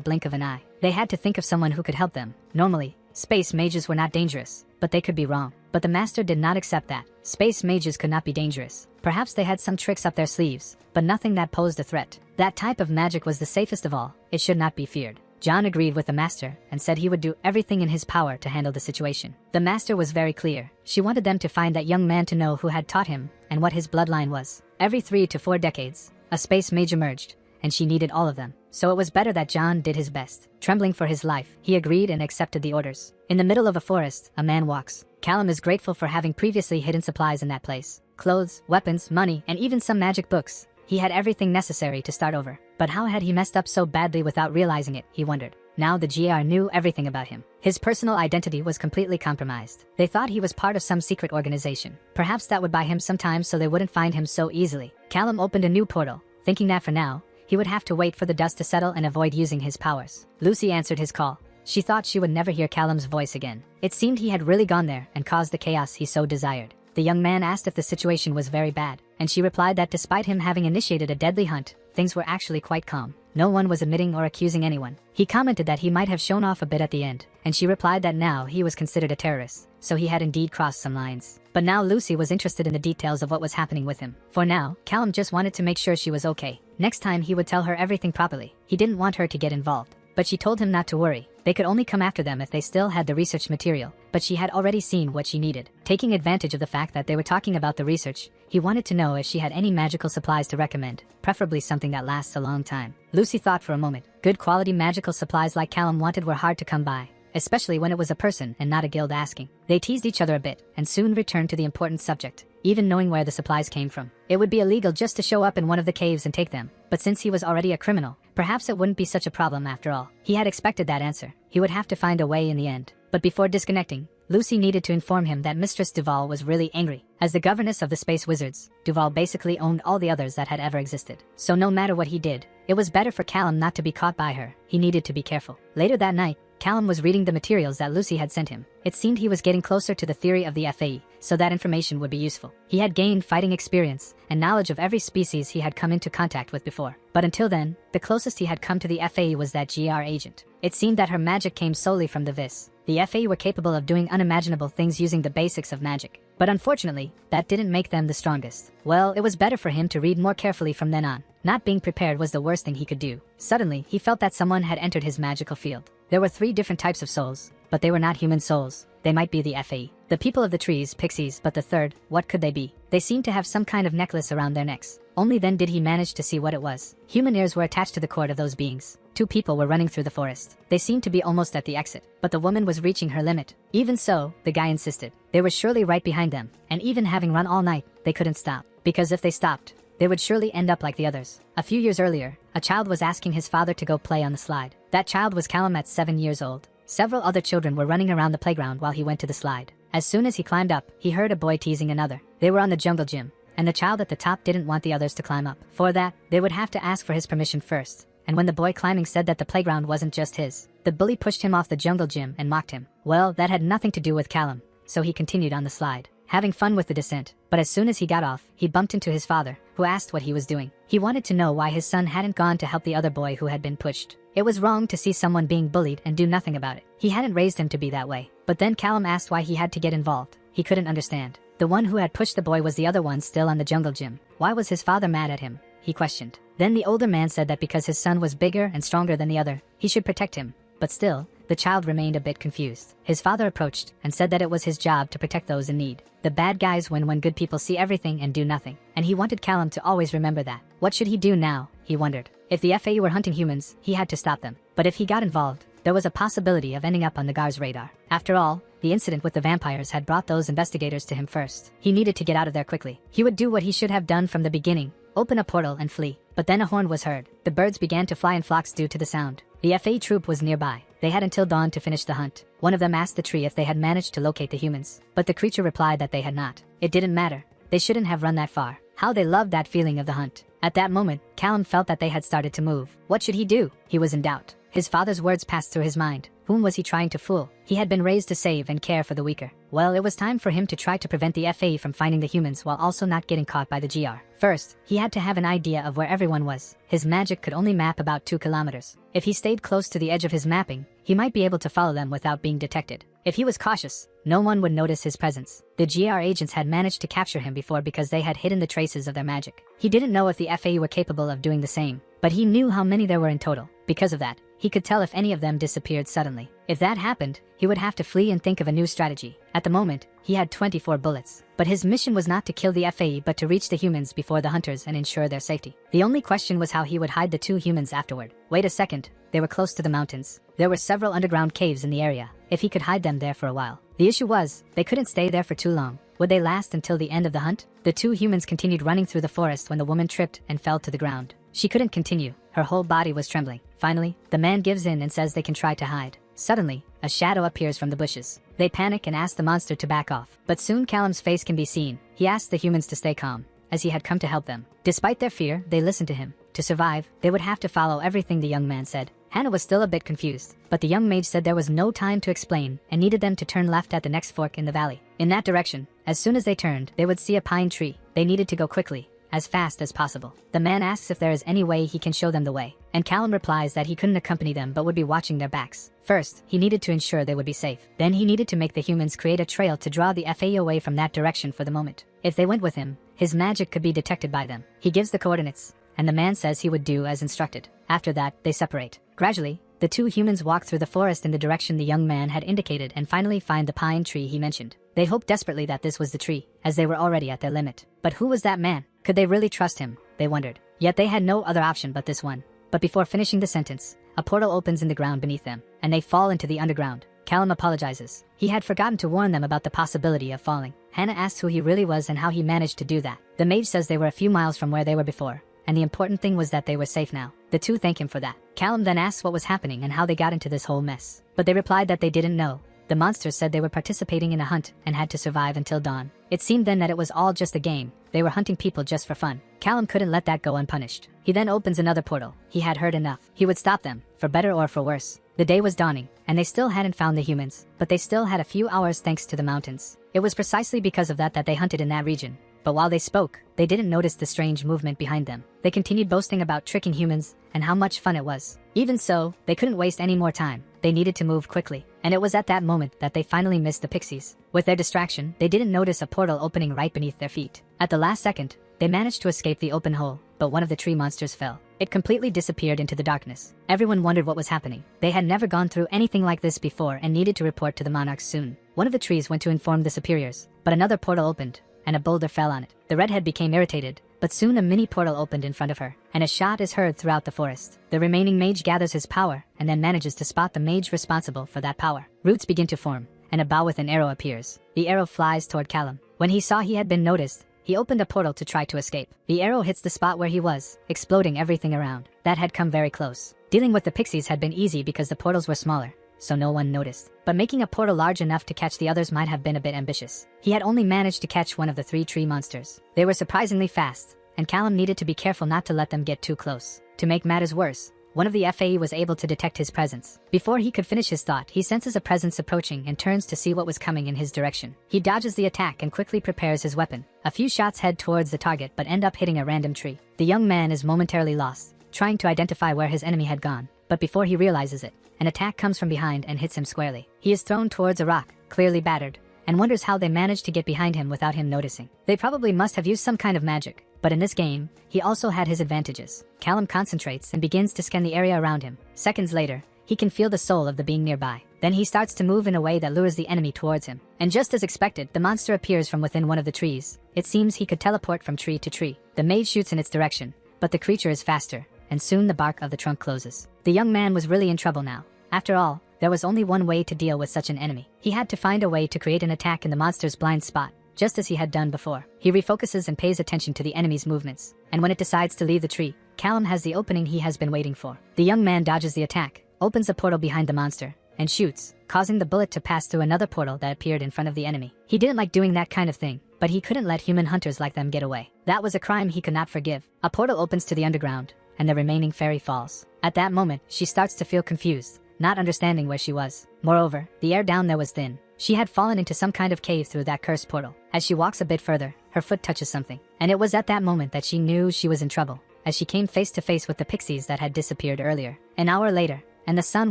blink of an eye. They had to think of someone who could help them. Normally, space mages were not dangerous, but they could be wrong. But the master did not accept that. Space mages could not be dangerous. Perhaps they had some tricks up their sleeves, but nothing that posed a threat. That type of magic was the safest of all. It should not be feared. John agreed with the master and said he would do everything in his power to handle the situation. The master was very clear. She wanted them to find that young man to know who had taught him and what his bloodline was. Every 3 to 4 decades, a space mage emerged, and she needed all of them. So it was better that John did his best. Trembling for his life, he agreed and accepted the orders. In the middle of a forest, a man walks. Callum is grateful for having previously hidden supplies in that place. Clothes, weapons, money, and even some magic books. He had everything necessary to start over. But how had he messed up so badly without realizing it, he wondered. Now the GR knew everything about him. His personal identity was completely compromised. They thought he was part of some secret organization. Perhaps that would buy him some time so they wouldn't find him so easily. Callum opened a new portal, thinking that for now, he would have to wait for the dust to settle and avoid using his powers. Lucy answered his call. She thought she would never hear Callum's voice again. It seemed he had really gone there and caused the chaos he so desired. The young man asked if the situation was very bad, and she replied that despite him having initiated a deadly hunt, things were actually quite calm. No one was admitting or accusing anyone. He commented that he might have shown off a bit at the end, and she replied that now he was considered a terrorist, so he had indeed crossed some lines. But now Lucy was interested in the details of what was happening with him. For now, Callum just wanted to make sure she was okay. Next time he would tell her everything properly. He didn't want her to get involved. But she told him not to worry. They could only come after them if they still had the research material, but she had already seen what she needed. Taking advantage of the fact that they were talking about the research, he wanted to know if she had any magical supplies to recommend, preferably something that lasts a long time. Lucy thought for a moment. Good quality magical supplies like Callum wanted were hard to come by, especially when it was a person and not a guild asking. They teased each other a bit, and soon returned to the important subject, even knowing where the supplies came from. It would be illegal just to show up in one of the caves and take them, but since he was already a criminal, perhaps it wouldn't be such a problem after all. He had expected that answer. He would have to find a way in the end. But before disconnecting, Lucy needed to inform him that Mistress Duval was really angry. As the governess of the Space Wizards, Duval basically owned all the others that had ever existed. So no matter what he did, it was better for Callum not to be caught by her. He needed to be careful. Later that night, Callum was reading the materials that Lucy had sent him. It seemed he was getting closer to the theory of the FAE, so that information would be useful. He had gained fighting experience and knowledge of every species he had come into contact with before. But until then, the closest he had come to the FAE was that GR agent. It seemed that her magic came solely from the Vis. The FAE were capable of doing unimaginable things using the basics of magic. But unfortunately, that didn't make them the strongest. Well, it was better for him to read more carefully from then on. Not being prepared was the worst thing he could do. Suddenly, he felt that someone had entered his magical field. There were 3 different types of souls, but they were not human souls. They might be the FAE. The people of the trees, pixies, but the third, what could they be? They seemed to have some kind of necklace around their necks. Only then did he manage to see what it was. Human ears were attached to the cord of those beings. 2 people were running through the forest. They seemed to be almost at the exit, but the woman was reaching her limit. Even so, the guy insisted. They were surely right behind them, and even having run all night, they couldn't stop. Because if they stopped, they would surely end up like the others. A few years earlier, a child was asking his father to go play on the slide. That child was Callum at 7 years old. Several other children were running around the playground while he went to the slide. As soon as he climbed up, he heard a boy teasing another. They were on the jungle gym, and the child at the top didn't want the others to climb up. For that, they would have to ask for his permission first. And when the boy climbing said that the playground wasn't just his, the bully pushed him off the jungle gym and mocked him. Well, that had nothing to do with Callum, so he continued on the slide, having fun with the descent. But as soon as he got off, he bumped into his father, who asked what he was doing. He wanted to know why his son hadn't gone to help the other boy who had been pushed. It was wrong to see someone being bullied and do nothing about it. He hadn't raised him to be that way. But then Callum asked why he had to get involved. He couldn't understand. The one who had pushed the boy was the other one still on the jungle gym. Why was his father mad at him? He questioned. Then the older man said that because his son was bigger and stronger than the other, he should protect him. But still, the child remained a bit confused. His father approached and said that it was his job to protect those in need. The bad guys win when good people see everything and do nothing. And he wanted Callum to always remember that. What should he do now? He wondered. If the FAE were hunting humans, he had to stop them. But if he got involved, there was a possibility of ending up on the Gar's radar. After all, the incident with the vampires had brought those investigators to him first. He needed to get out of there quickly. He would do what he should have done from the beginning. Open a portal and flee. But then a horn was heard. The birds began to fly in flocks due to the sound. The FA troop was nearby. They had until dawn to finish the hunt. One of them asked the tree if they had managed to locate the humans, but the creature replied that they had not. It didn't matter. They shouldn't have run that far. How they loved that feeling of the hunt. At that moment, Callum felt that they had started to move. What should he do? He was in doubt. His father's words passed through his mind. Whom was he trying to fool? He had been raised to save and care for the weaker. Well, it was time for him to try to prevent the FAE from finding the humans while also not getting caught by the GR. First, he had to have an idea of where everyone was. His magic could only map about 2 kilometers. If he stayed close to the edge of his mapping, he might be able to follow them without being detected. If he was cautious, no one would notice his presence. The GR agents had managed to capture him before because they had hidden the traces of their magic. He didn't know if the FAE were capable of doing the same, but he knew how many there were in total. Because of that, he could tell if any of them disappeared suddenly. If that happened, he would have to flee and think of a new strategy. At the moment, he had 24 bullets. But his mission was not to kill the FAE but to reach the humans before the hunters and ensure their safety. The only question was how he would hide the 2 humans afterward. Wait a second, they were close to the mountains. There were several underground caves in the area. If he could hide them there for a while. The issue was, they couldn't stay there for too long. Would they last until the end of the hunt? The 2 humans continued running through the forest when the woman tripped and fell to the ground. She couldn't continue. Her whole body was trembling. Finally, the man gives in and says they can try to hide. Suddenly, a shadow appears from the bushes. They panic and ask the monster to back off. But soon Callum's face can be seen. He asks the humans to stay calm, as he had come to help them. Despite their fear, they listened to him. To survive, they would have to follow everything the young man said. Hannah was still a bit confused, but the young mage said there was no time to explain and needed them to turn left at the next fork in the valley. In that direction, as soon as they turned, they would see a pine tree. They needed to go quickly, as fast as possible. The man asks if there is any way he can show them the way, and Callum replies that he couldn't accompany them but would be watching their backs. First, he needed to ensure they would be safe. Then he needed to make the humans create a trail to draw the FAE away from that direction for the moment. If they went with him, his magic could be detected by them. He gives the coordinates, and the man says he would do as instructed. After that, they separate. Gradually, the 2 humans walk through the forest in the direction the young man had indicated and finally find the pine tree he mentioned. They hoped desperately that this was the tree, as they were already at their limit. But who was that man? Could they really trust him? They wondered. Yet they had no other option but this one. But before finishing the sentence, a portal opens in the ground beneath them, and they fall into the underground. Callum apologizes. He had forgotten to warn them about the possibility of falling. Hannah asks who he really was and how he managed to do that. The mage says they were a few miles from where they were before, and the important thing was that they were safe now. The 2 thank him for that. Callum then asks what was happening and how they got into this whole mess. But they replied that they didn't know. The monsters said they were participating in a hunt and had to survive until dawn. It seemed then that it was all just a game. They were hunting people just for fun. Callum couldn't let that go unpunished. He then opens another portal. He had heard enough. He would stop them, for better or for worse. The day was dawning, and they still hadn't found the humans, but they still had a few hours thanks to the mountains. It was precisely because of that they hunted in that region. But while they spoke, they didn't notice the strange movement behind them. They continued boasting about tricking humans and how much fun it was. Even so, they couldn't waste any more time. They needed to move quickly. And it was at that moment that they finally missed the pixies. With their distraction, they didn't notice a portal opening right beneath their feet. At the last second, they managed to escape the open hole, but one of the tree monsters fell. It completely disappeared into the darkness. Everyone wondered what was happening. They had never gone through anything like this before and needed to report to the monarchs soon. One of the trees went to inform the superiors, but another portal opened, and a boulder fell on it. The redhead became irritated, but soon a mini portal opened in front of her, and a shot is heard throughout the forest. The remaining mage gathers his power, and then manages to spot the mage responsible for that power. Roots begin to form, and a bow with an arrow appears. The arrow flies toward Callum. When he saw he had been noticed, he opened a portal to try to escape. The arrow hits the spot where he was, exploding everything around. That had come very close. Dealing with the pixies had been easy because the portals were smaller, so no one noticed. But making a portal large enough to catch the others might have been a bit ambitious. He had only managed to catch one of the 3 tree monsters. They were surprisingly fast, and Callum needed to be careful not to let them get too close. To make matters worse, one of the FAE was able to detect his presence. Before he could finish his thought, he senses a presence approaching and turns to see what was coming in his direction. He dodges the attack and quickly prepares his weapon. A few shots head towards the target but end up hitting a random tree. The young man is momentarily lost, trying to identify where his enemy had gone. But before he realizes it, an attack comes from behind and hits him squarely. He is thrown towards a rock, clearly battered, and wonders how they managed to get behind him without him noticing. They probably must have used some kind of magic. But in this game, he also had his advantages. Callum concentrates and begins to scan the area around him. Seconds later, he can feel the soul of the being nearby. Then he starts to move in a way that lures the enemy towards him. And just as expected, the monster appears from within one of the trees. It seems he could teleport from tree to tree. The mage shoots in its direction, but the creature is faster, and soon the bark of the trunk closes. The young man was really in trouble now. After all, there was only one way to deal with such an enemy. He had to find a way to create an attack in the monster's blind spot, just as he had done before. He refocuses and pays attention to the enemy's movements, and when it decides to leave the tree, Callum has the opening he has been waiting for. The young man dodges the attack, opens a portal behind the monster, and shoots, causing the bullet to pass through another portal that appeared in front of the enemy. He didn't like doing that kind of thing, but he couldn't let human hunters like them get away. That was a crime he could not forgive. A portal opens to the underground, and the remaining fairy falls. At that moment, she starts to feel confused, not understanding where she was. Moreover, the air down there was thin. She had fallen into some kind of cave through that cursed portal. As she walks a bit further, her foot touches something. And it was at that moment that she knew she was in trouble, as she came face to face with the pixies that had disappeared earlier. An hour later, and the sun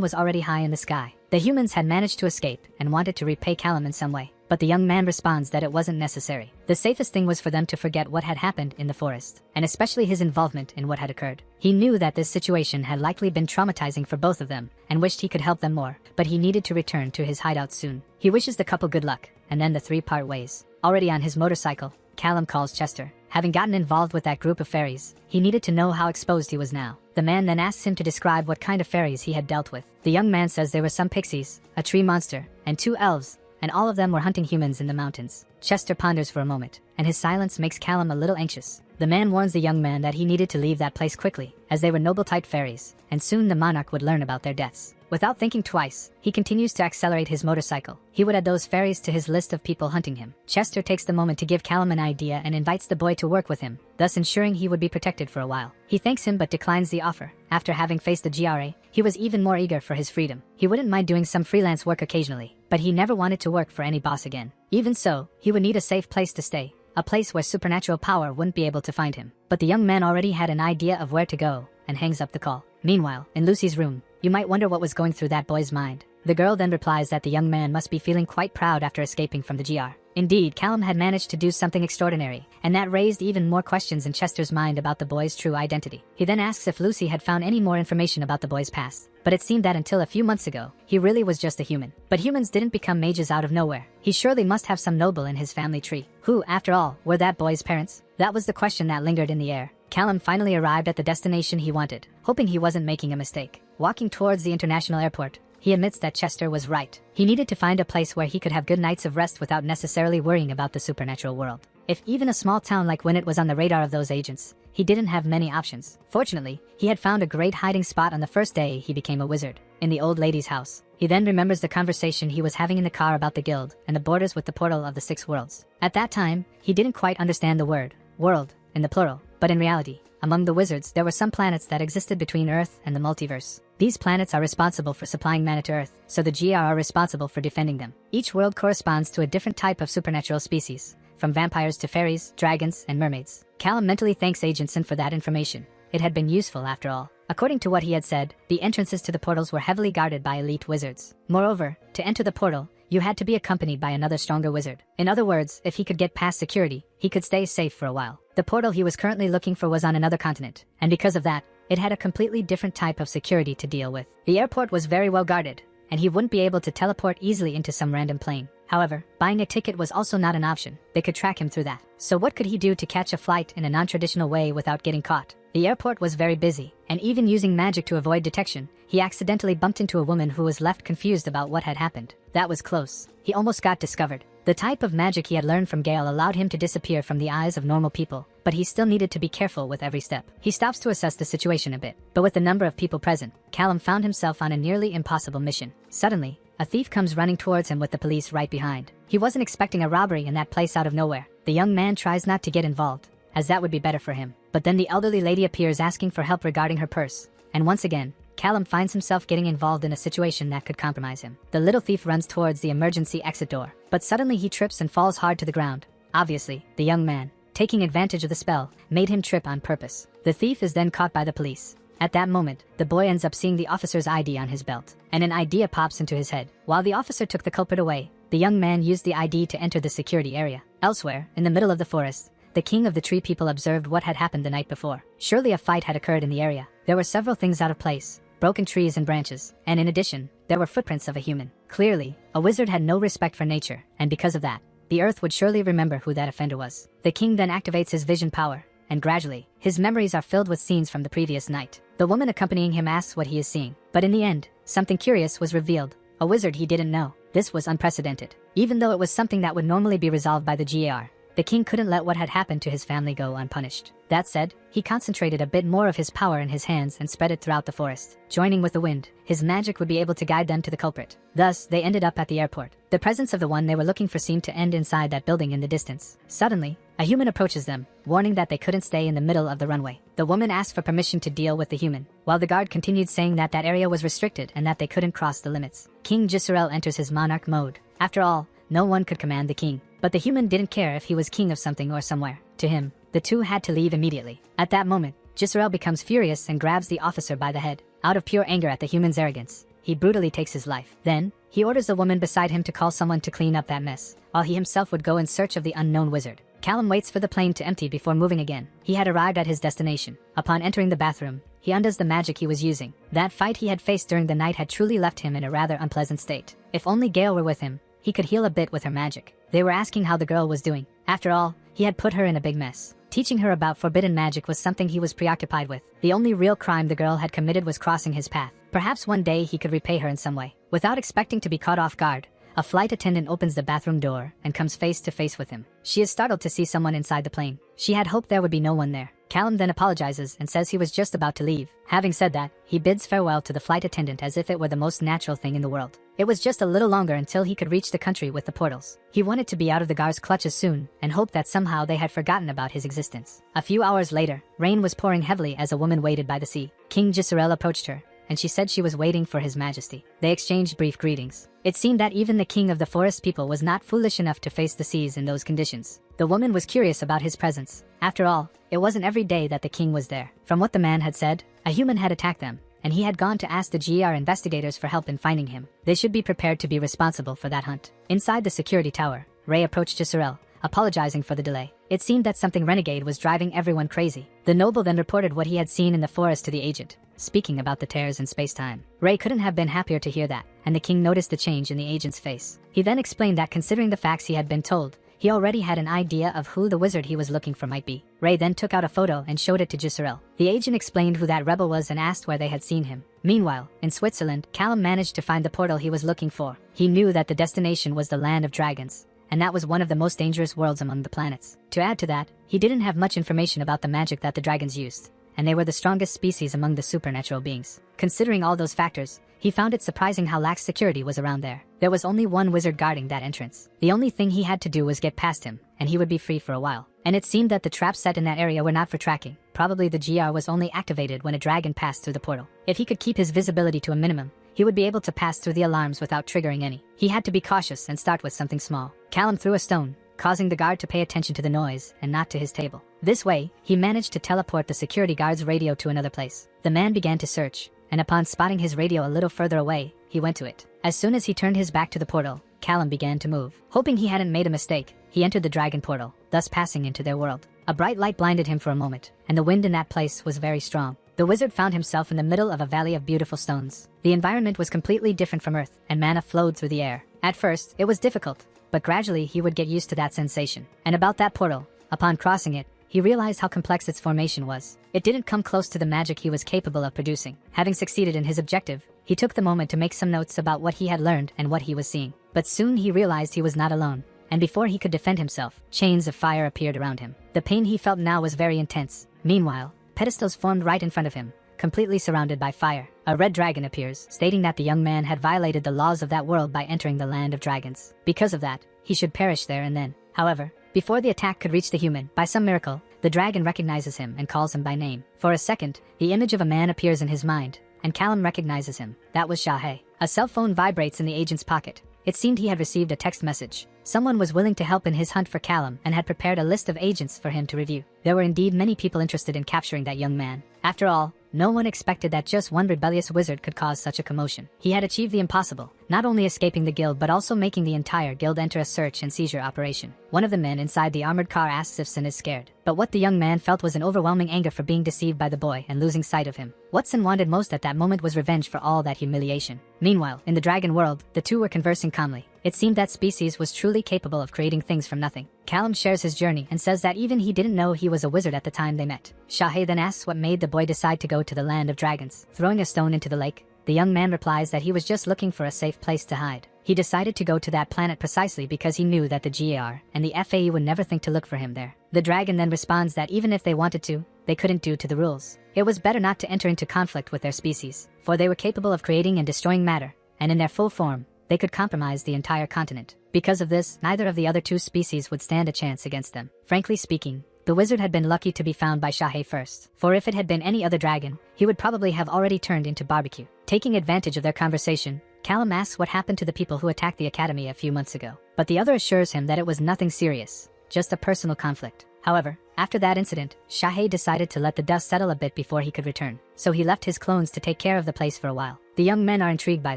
was already high in the sky. The humans had managed to escape and wanted to repay Callum in some way. But the young man responds that it wasn't necessary. The safest thing was for them to forget what had happened in the forest, and especially his involvement in what had occurred. He knew that this situation had likely been traumatizing for both of them, and wished he could help them more, but he needed to return to his hideout soon. He wishes the couple good luck, and then the three part ways. Already on his motorcycle, Callum calls Chester. Having gotten involved with that group of fairies, he needed to know how exposed he was now. The man then asks him to describe what kind of fairies he had dealt with. The young man says there were some pixies, a tree monster, and 2 elves, and all of them were hunting humans in the mountains. Chester ponders for a moment, and his silence makes Callum a little anxious. The man warns the young man that he needed to leave that place quickly, as they were noble-type fairies, and soon the monarch would learn about their deaths. Without thinking twice, he continues to accelerate his motorcycle. He would add those fairies to his list of people hunting him. Chester takes the moment to give Callum an idea and invites the boy to work with him, thus ensuring he would be protected for a while. He thanks him but declines the offer. After having faced the GRA, he was even more eager for his freedom. He wouldn't mind doing some freelance work occasionally, but he never wanted to work for any boss again. Even so, he would need a safe place to stay, a place where supernatural power wouldn't be able to find him. But the young man already had an idea of where to go, and hangs up the call. Meanwhile, in Lucy's room, you might wonder what was going through that boy's mind. The girl then replies that the young man must be feeling quite proud after escaping from the GR. Indeed, Callum had managed to do something extraordinary, and that raised even more questions in Chester's mind about the boy's true identity. He then asks if Lucy had found any more information about the boy's past, but it seemed that until a few months ago, he really was just a human. But humans didn't become mages out of nowhere. He surely must have some noble in his family tree. Who, after all, were that boy's parents? That was the question that lingered in the air. Callum finally arrived at the destination he wanted, hoping he wasn't making a mistake. Walking towards the international airport, he admits that Chester was right. He needed to find a place where he could have good nights of rest without necessarily worrying about the supernatural world. If even a small town like Winnet was on the radar of those agents, he didn't have many options. Fortunately, he had found a great hiding spot on the first day he became a wizard, in the old lady's house. He then remembers the conversation he was having in the car about the guild and the borders with the portal of the 6 worlds. At that time, he didn't quite understand the word, world, in the plural, but in reality, among the wizards there were some planets that existed between Earth and the multiverse. These planets are responsible for supplying mana to Earth, so the GR are responsible for defending them. Each world corresponds to a different type of supernatural species, from vampires to fairies, dragons, and mermaids. Callum mentally thanks Agentson for that information. It had been useful after all. According to what he had said, the entrances to the portals were heavily guarded by elite wizards. Moreover, to enter the portal, you had to be accompanied by another stronger wizard. In other words, if he could get past security, he could stay safe for a while. The portal he was currently looking for was on another continent, and because of that, it had a completely different type of security to deal with. The airport was very well guarded, and he wouldn't be able to teleport easily into some random plane. However, buying a ticket was also not an option. They could track him through that. So what could he do to catch a flight in a non-traditional way without getting caught? The airport was very busy, and even using magic to avoid detection, he accidentally bumped into a woman who was left confused about what had happened. That was close. He almost got discovered. The type of magic he had learned from Gale allowed him to disappear from the eyes of normal people, but he still needed to be careful with every step. He stops to assess the situation a bit, but with the number of people present, Callum found himself on a nearly impossible mission. Suddenly, a thief comes running towards him with the police right behind. He wasn't expecting a robbery in that place out of nowhere. The young man tries not to get involved, as that would be better for him. But then the elderly lady appears asking for help regarding her purse, and once again, Callum finds himself getting involved in a situation that could compromise him. The little thief runs towards the emergency exit door, but suddenly he trips and falls hard to the ground. Obviously, the young man, taking advantage of the spell, made him trip on purpose. The thief is then caught by the police. At that moment, the boy ends up seeing the officer's ID on his belt, and an idea pops into his head. While the officer took the culprit away, the young man used the ID to enter the security area. Elsewhere, in the middle of the forest, the king of the tree people observed what had happened the night before. Surely a fight had occurred in the area. There were several things out of place, broken trees and branches, and in addition, there were footprints of a human. Clearly, a wizard had no respect for nature, and because of that, the earth would surely remember who that offender was. The king then activates his vision power, and gradually, his memories are filled with scenes from the previous night. The woman accompanying him asks what he is seeing, but in the end, something curious was revealed. A wizard he didn't know. This was unprecedented. Even though it was something that would normally be resolved by the GAR, the king couldn't let what had happened to his family go unpunished. That said, he concentrated a bit more of his power in his hands and spread it throughout the forest. Joining with the wind, his magic would be able to guide them to the culprit. Thus, they ended up at the airport. The presence of the one they were looking for seemed to end inside that building in the distance. Suddenly, a human approaches them, warning that they couldn't stay in the middle of the runway. The woman asked for permission to deal with the human, while the guard continued saying that that area was restricted and that they couldn't cross the limits. King Jisrael enters his monarch mode. After all, no one could command the king. But the human didn't care if he was king of something or somewhere. To him, the two had to leave immediately. At that moment, Jisrael becomes furious and grabs the officer by the head. Out of pure anger at the human's arrogance, he brutally takes his life. Then, he orders the woman beside him to call someone to clean up that mess, while he himself would go in search of the unknown wizard. Callum waits for the plane to empty before moving again. He had arrived at his destination. Upon entering the bathroom, he undoes the magic he was using. That fight he had faced during the night had truly left him in a rather unpleasant state. If only Gale were with him, he could heal a bit with her magic. They were asking how the girl was doing. After all, he had put her in a big mess. Teaching her about forbidden magic was something he was preoccupied with. The only real crime the girl had committed was crossing his path. Perhaps one day he could repay her in some way. Without expecting to be caught off guard, a flight attendant opens the bathroom door and comes face to face with him. She is startled to see someone inside the plane. She had hoped there would be no one there. Callum then apologizes and says he was just about to leave. Having said that, he bids farewell to the flight attendant as if it were the most natural thing in the world. It was just a little longer until he could reach the country with the portals. He wanted to be out of the guards' clutches soon and hoped that somehow they had forgotten about his existence. A few hours later, rain was pouring heavily as a woman waited by the sea. King Jisrael approached her, and she said she was waiting for his majesty. They exchanged brief greetings. It seemed that even the king of the forest people was not foolish enough to face the seas in those conditions. The woman was curious about his presence. After all, it wasn't every day that the king was there. From what the man had said, a human had attacked them, and he had gone to ask the GR investigators for help in finding him. They should be prepared to be responsible for that hunt. Inside the security tower, Ray approached Jisrael, apologizing for the delay. It seemed that something renegade was driving everyone crazy. The noble then reported what he had seen in the forest to the agent, speaking about the tears in space-time. Ray couldn't have been happier to hear that, and the king noticed the change in the agent's face. He then explained that considering the facts he had been told, he already had an idea of who the wizard he was looking for might be. Ray then took out a photo and showed it to Jisrael. The agent explained who that rebel was and asked where they had seen him. Meanwhile, in Switzerland, Callum managed to find the portal he was looking for. He knew that the destination was the land of dragons, and that was one of the most dangerous worlds among the planets. To add to that, he didn't have much information about the magic that the dragons used, and they were the strongest species among the supernatural beings. Considering all those factors, he found it surprising how lax security was around there. There was only one wizard guarding that entrance. The only thing he had to do was get past him, and he would be free for a while. And it seemed that the traps set in that area were not for tracking. Probably the GR was only activated when a dragon passed through the portal. If he could keep his visibility to a minimum, he would be able to pass through the alarms without triggering any. He had to be cautious and start with something small. Callum threw a stone, causing the guard to pay attention to the noise and not to his table. This way, he managed to teleport the security guard's radio to another place. The man began to search, and upon spotting his radio a little further away, he went to it. As soon as he turned his back to the portal, Callum began to move. Hoping he hadn't made a mistake, he entered the dragon portal, thus passing into their world. A bright light blinded him for a moment, and the wind in that place was very strong. The wizard found himself in the middle of a valley of beautiful stones. The environment was completely different from Earth, and mana flowed through the air. At first, it was difficult, but gradually he would get used to that sensation. And about that portal, upon crossing it, he realized how complex its formation was. It didn't come close to the magic he was capable of producing. Having succeeded in his objective, he took the moment to make some notes about what he had learned and what he was seeing. But soon he realized he was not alone, and before he could defend himself, chains of fire appeared around him. The pain he felt now was very intense. Meanwhile, pedestals formed right in front of him, completely surrounded by fire. A red dragon appears, stating that the young man had violated the laws of that world by entering the land of dragons. Because of that, he should perish there and then. However, before the attack could reach the human, by some miracle, the dragon recognizes him and calls him by name. For a second, the image of a man appears in his mind, and Callum recognizes him. That was Shahe. A cell phone vibrates in the agent's pocket. It seemed he had received a text message. Someone was willing to help in his hunt for Callum and had prepared a list of agents for him to review. There were indeed many people interested in capturing that young man. After all, no one expected that just one rebellious wizard could cause such a commotion. He had achieved the impossible, not only escaping the guild but also making the entire guild enter a search and seizure operation. One of the men inside the armored car asks if Sin is scared. But what the young man felt was an overwhelming anger for being deceived by the boy and losing sight of him. What Sin wanted most at that moment was revenge for all that humiliation. Meanwhile, in the dragon world, the two were conversing calmly. It seemed that species was truly capable of creating things from nothing. Callum shares his journey and says that even he didn't know he was a wizard at the time they met. Shahe then asks what made the boy decide to go to the land of dragons. Throwing a stone into the lake, the young man replies that he was just looking for a safe place to hide. He decided to go to that planet precisely because he knew that the GAR and the FAE would never think to look for him there. The dragon then responds that even if they wanted to, they couldn't due to the rules. It was better not to enter into conflict with their species, for they were capable of creating and destroying matter, and in their full form, they could compromise the entire continent. Because of this, neither of the other two species would stand a chance against them. Frankly speaking, the wizard had been lucky to be found by Shahei first, for if it had been any other dragon, he would probably have already turned into barbecue. Taking advantage of their conversation, Callum asks what happened to the people who attacked the academy a few months ago, but the other assures him that it was nothing serious, just a personal conflict. However, after that incident, Shahei decided to let the dust settle a bit before he could return, so he left his clones to take care of the place for a while. The young men are intrigued by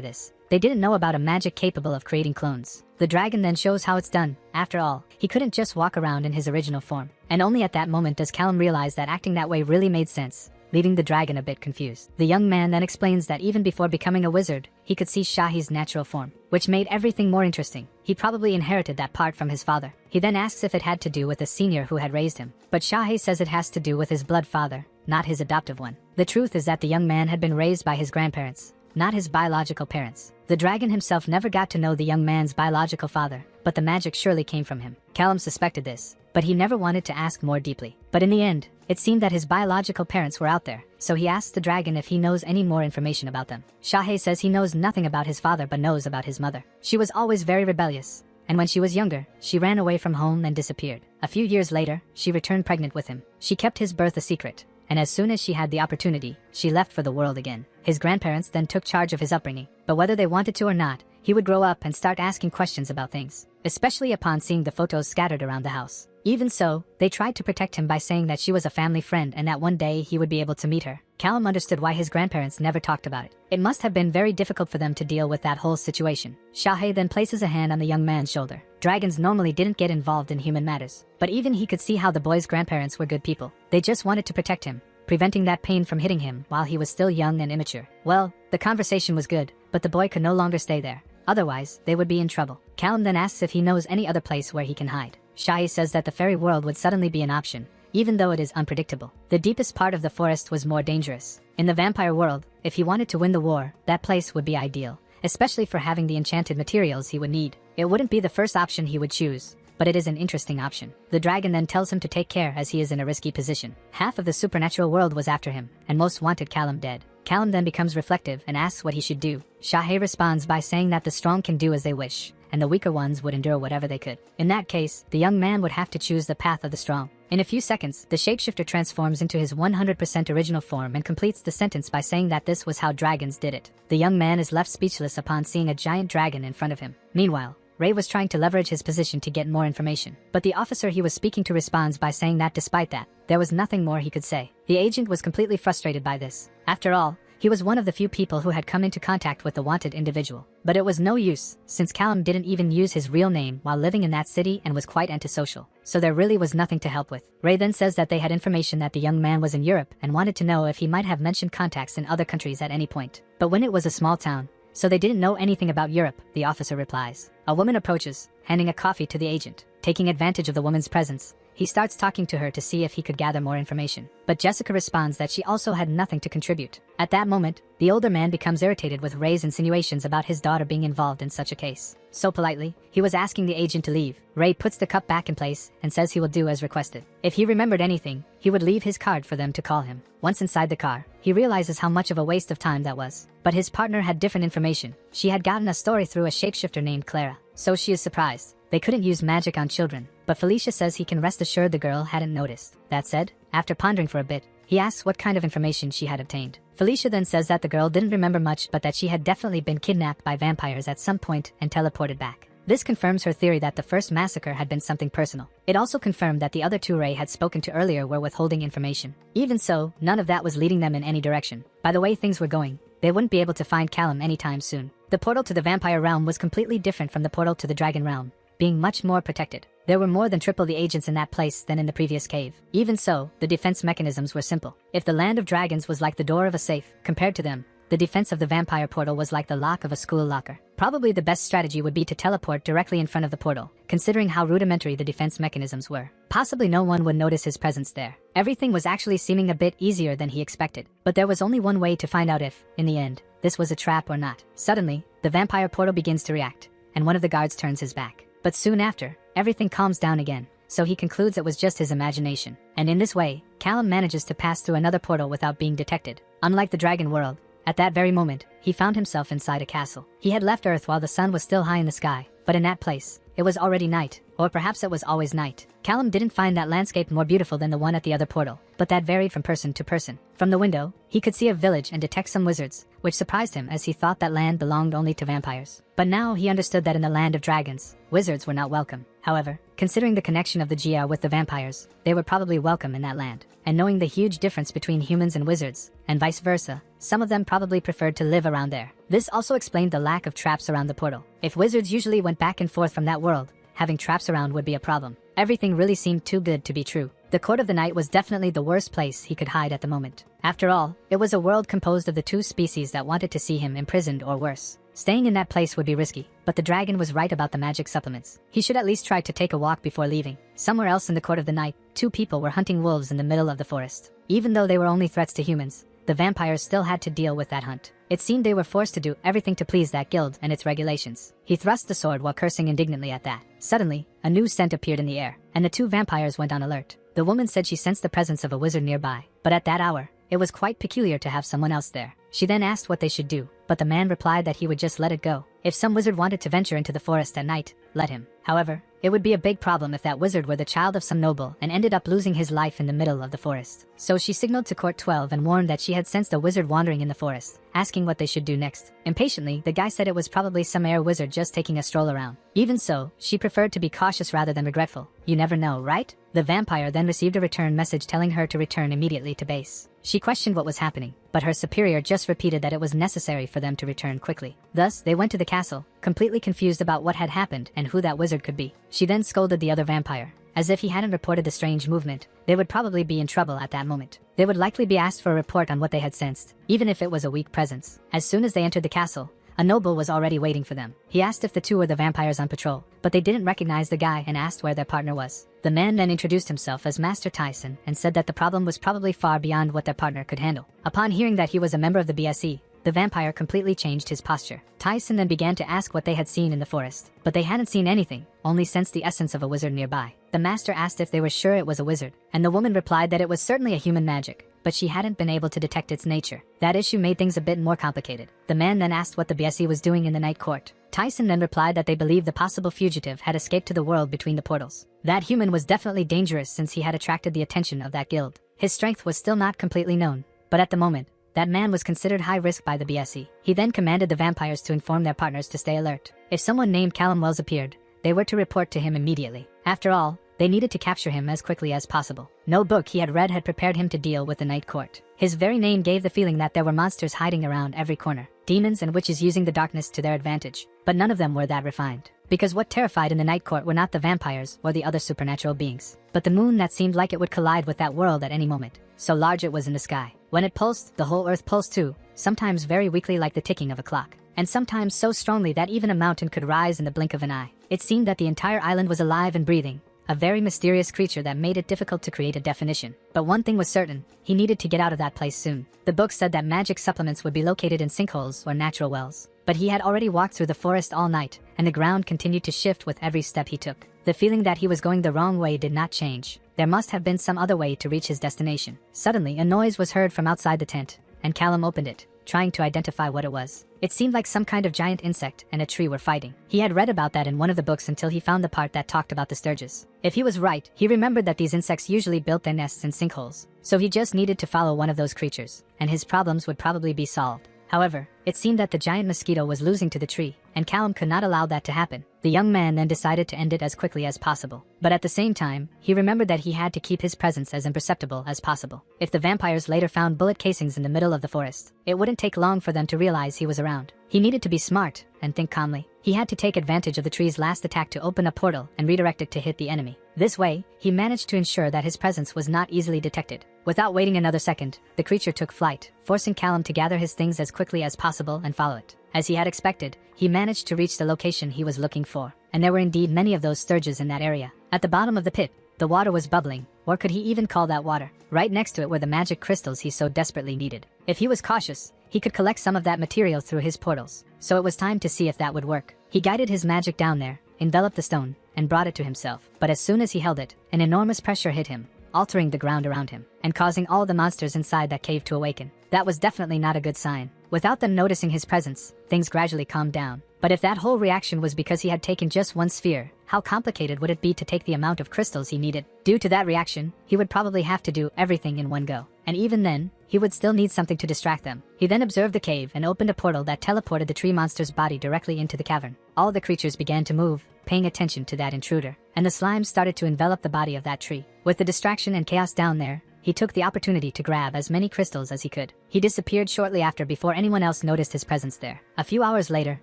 this. They didn't know about a magic capable of creating clones. The dragon then shows how it's done. After all, he couldn't just walk around in his original form. And only at that moment does Callum realize that acting that way really made sense, leaving the dragon a bit confused. The young man then explains that even before becoming a wizard, he could see Shahei's natural form, which made everything more interesting. He probably inherited that part from his father. He then asks if it had to do with the senior who had raised him, but Shahei says it has to do with his blood father, not his adoptive one. The truth is that the young man had been raised by his grandparents, not his biological parents. The dragon himself never got to know the young man's biological father, but the magic surely came from him. Callum suspected this, but he never wanted to ask more deeply. But in the end, it seemed that his biological parents were out there, so he asks the dragon if he knows any more information about them. Shahei says he knows nothing about his father but knows about his mother. She was always very rebellious, and when she was younger, she ran away from home and disappeared. A few years later, she returned pregnant with him. She kept his birth a secret, and as soon as she had the opportunity, she left for the world again. His grandparents then took charge of his upbringing, but whether they wanted to or not, he would grow up and start asking questions about things, especially upon seeing the photos scattered around the house. Even so, they tried to protect him by saying that she was a family friend and that one day he would be able to meet her. Callum understood why his grandparents never talked about it. It must have been very difficult for them to deal with that whole situation. Shahei then places a hand on the young man's shoulder. Dragons normally didn't get involved in human matters, but even he could see how the boy's grandparents were good people. They just wanted to protect him, preventing that pain from hitting him while he was still young and immature. Well, the conversation was good, but the boy could no longer stay there. Otherwise, they would be in trouble. Callum then asks if he knows any other place where he can hide. Shahei says that the fairy world would suddenly be an option, even though it is unpredictable. The deepest part of the forest was more dangerous. In the vampire world, if he wanted to win the war, that place would be ideal, especially for having the enchanted materials he would need. It wouldn't be the first option he would choose, but it is an interesting option. The dragon then tells him to take care as he is in a risky position. Half of the supernatural world was after him, and most wanted Callum dead. Callum then becomes reflective and asks what he should do. Shahei responds by saying that the strong can do as they wish, and the weaker ones would endure whatever they could. In that case, the young man would have to choose the path of the strong. In a few seconds, the shapeshifter transforms into his 100% original form and completes the sentence by saying that this was how dragons did it. The young man is left speechless upon seeing a giant dragon in front of him. Meanwhile, Ray was trying to leverage his position to get more information, but the officer he was speaking to responds by saying that despite that, there was nothing more he could say. The agent was completely frustrated by this. After all, he was one of the few people who had come into contact with the wanted individual. But it was no use, since Callum didn't even use his real name while living in that city and was quite antisocial, so there really was nothing to help with. Ray then says that they had information that the young man was in Europe and wanted to know if he might have mentioned contacts in other countries at any point. But when it was a small town, so they didn't know anything about Europe, the officer replies. A woman approaches, handing a coffee to the agent. Taking advantage of the woman's presence, he starts talking to her to see if he could gather more information. But Jessica responds that she also had nothing to contribute. At that moment, the older man becomes irritated with Ray's insinuations about his daughter being involved in such a case. So politely, he was asking the agent to leave. Ray puts the cup back in place and says he will do as requested. If he remembered anything, he would leave his card for them to call him. Once inside the car, he realizes how much of a waste of time that was. But his partner had different information. She had gotten a story through a shapeshifter named Clara, so she is surprised. They couldn't use magic on children, but Felicia says he can rest assured the girl hadn't noticed. That said, after pondering for a bit, he asks what kind of information she had obtained. Felicia then says that the girl didn't remember much but that she had definitely been kidnapped by vampires at some point and teleported back. This confirms her theory that the first massacre had been something personal. It also confirmed that the other two Ray had spoken to earlier were withholding information. Even so, none of that was leading them in any direction. By the way things were going, they wouldn't be able to find Callum anytime soon. The portal to the vampire realm was completely different from the portal to the dragon realm, being much more protected. There were more than triple the agents in that place than in the previous cave. Even so, the defense mechanisms were simple. If the land of dragons was like the door of a safe, compared to them, the defense of the vampire portal was like the lock of a school locker. Probably the best strategy would be to teleport directly in front of the portal, considering how rudimentary the defense mechanisms were. Possibly no one would notice his presence there. Everything was actually seeming a bit easier than he expected, but there was only one way to find out if, in the end, this was a trap or not. Suddenly, the vampire portal begins to react. and one of the guards turns his back. But soon after, everything calms down again, so he concludes it was just his imagination. And in this way, Callum manages to pass through another portal without being detected. Unlike the dragon world, at that very moment, he found himself inside a castle. He had left Earth while the sun was still high in the sky, but in that place, it was already night, or perhaps it was always night. Callum didn't find that landscape more beautiful than the one at the other portal, but that varied from person to person. From the window, he could see a village and detect some wizards, which surprised him as he thought that land belonged only to vampires. But now he understood that in the land of dragons, wizards were not welcome. However, considering the connection of the GR with the vampires, they were probably welcome in that land. And knowing the huge difference between humans and wizards, and vice versa, some of them probably preferred to live around there. This also explained the lack of traps around the portal. If wizards usually went back and forth from that world, having traps around would be a problem. Everything really seemed too good to be true. The Court of the Night was definitely the worst place he could hide at the moment. After all, it was a world composed of the two species that wanted to see him imprisoned or worse. Staying in that place would be risky, but the dragon was right about the magic supplements. He should at least try to take a walk before leaving. Somewhere else in the Court of the Night, two people were hunting wolves in the middle of the forest. Even though they were only threats to humans, the vampires still had to deal with that hunt. It seemed they were forced to do everything to please that guild and its regulations. He thrust the sword while cursing indignantly at that. Suddenly, a new scent appeared in the air, and the two vampires went on alert. The woman said she sensed the presence of a wizard nearby, but at that hour, it was quite peculiar to have someone else there. She then asked what they should do, but the man replied that he would just let it go. If some wizard wanted to venture into the forest at night, let him. However, it would be a big problem if that wizard were the child of some noble and ended up losing his life in the middle of the forest. So she signaled to Court 12 and warned that she had sensed a wizard wandering in the forest, asking what they should do next. Impatiently, the guy said it was probably some air wizard just taking a stroll around. Even so, she preferred to be cautious rather than regretful. You never know, right? The vampire then received a return message telling her to return immediately to base. She questioned what was happening, but her superior just repeated that it was necessary for them to return quickly. Thus, they went to the castle, completely confused about what had happened and who that wizard could be. She then scolded the other vampire. As if he hadn't reported the strange movement, they would probably be in trouble at that moment. They would likely be asked for a report on what they had sensed, even if it was a weak presence. As soon as they entered the castle, a noble was already waiting for them. He asked if the two were the vampires on patrol, but they didn't recognize the guy and asked where their partner was. The man then introduced himself as Master Tyson and said that the problem was probably far beyond what their partner could handle. Upon hearing that he was a member of the BSE, the vampire completely changed his posture. Tyson then began to ask what they had seen in the forest, but they hadn't seen anything, only sensed the essence of a wizard nearby. The master asked if they were sure it was a wizard, and the woman replied that it was certainly a human magic, but she hadn't been able to detect its nature. That issue made things a bit more complicated. The man then asked what the BSE was doing in the night court. Tyson then replied that they believed the possible fugitive had escaped to the world between the portals. That human was definitely dangerous since he had attracted the attention of that guild. His strength was still not completely known, but at the moment, that man was considered high risk by the BSE. He then commanded the vampires to inform their partners to stay alert. If someone named Callum Wells appeared, they were to report to him immediately. After all, they needed to capture him as quickly as possible. No book he had read had prepared him to deal with the night court. His very name gave the feeling that there were monsters hiding around every corner, demons and witches using the darkness to their advantage. But none of them were that refined. Because what terrified in the night court were not the vampires or the other supernatural beings, but the moon that seemed like it would collide with that world at any moment. So large it was in the sky. When it pulsed, the whole earth pulsed too, sometimes very weakly like the ticking of a clock, and sometimes so strongly that even a mountain could rise in the blink of an eye. It seemed that the entire island was alive and breathing, a very mysterious creature that made it difficult to create a definition. But one thing was certain, he needed to get out of that place soon. The book said that magic supplements would be located in sinkholes or natural wells. But he had already walked through the forest all night, and the ground continued to shift with every step he took. The feeling that he was going the wrong way did not change. There must have been some other way to reach his destination. Suddenly, a noise was heard from outside the tent, and Callum opened it, trying to identify what it was. It seemed like some kind of giant insect and a tree were fighting. He had read about that in one of the books until he found the part that talked about the sturges. If he was right, he remembered that these insects usually built their nests in sinkholes. So he just needed to follow one of those creatures, and his problems would probably be solved. However, it seemed that the giant mosquito was losing to the tree, and Callum could not allow that to happen. The young man then decided to end it as quickly as possible. But at the same time, he remembered that he had to keep his presence as imperceptible as possible. If the vampires later found bullet casings in the middle of the forest, it wouldn't take long for them to realize he was around. He needed to be smart and think calmly. He had to take advantage of the tree's last attack to open a portal and redirect it to hit the enemy. This way, he managed to ensure that his presence was not easily detected. Without waiting another second, the creature took flight, forcing Callum to gather his things as quickly as possible and follow it. As he had expected, he managed to reach the location he was looking for, and there were indeed many of those sturges in that area. At the bottom of the pit, the water was bubbling, or could he even call that water? Right next to it were the magic crystals he so desperately needed. If he was cautious, he could collect some of that material through his portals, so it was time to see if that would work. He guided his magic down there, enveloped the stone, and brought it to himself. But as soon as he held it, an enormous pressure hit him, altering the ground around him, and causing all the monsters inside that cave to awaken. That was definitely not a good sign. Without them noticing his presence, things gradually calmed down. But if that whole reaction was because he had taken just one sphere, how complicated would it be to take the amount of crystals he needed? Due to that reaction, he would probably have to do everything in one go. And even then, he would still need something to distract them. He then observed the cave and opened a portal that teleported the tree monster's body directly into the cavern. All the creatures began to move, paying attention to that intruder, and the slime started to envelop the body of that tree. With the distraction and chaos down there, he took the opportunity to grab as many crystals as he could. He disappeared shortly after before anyone else noticed his presence there. A few hours later,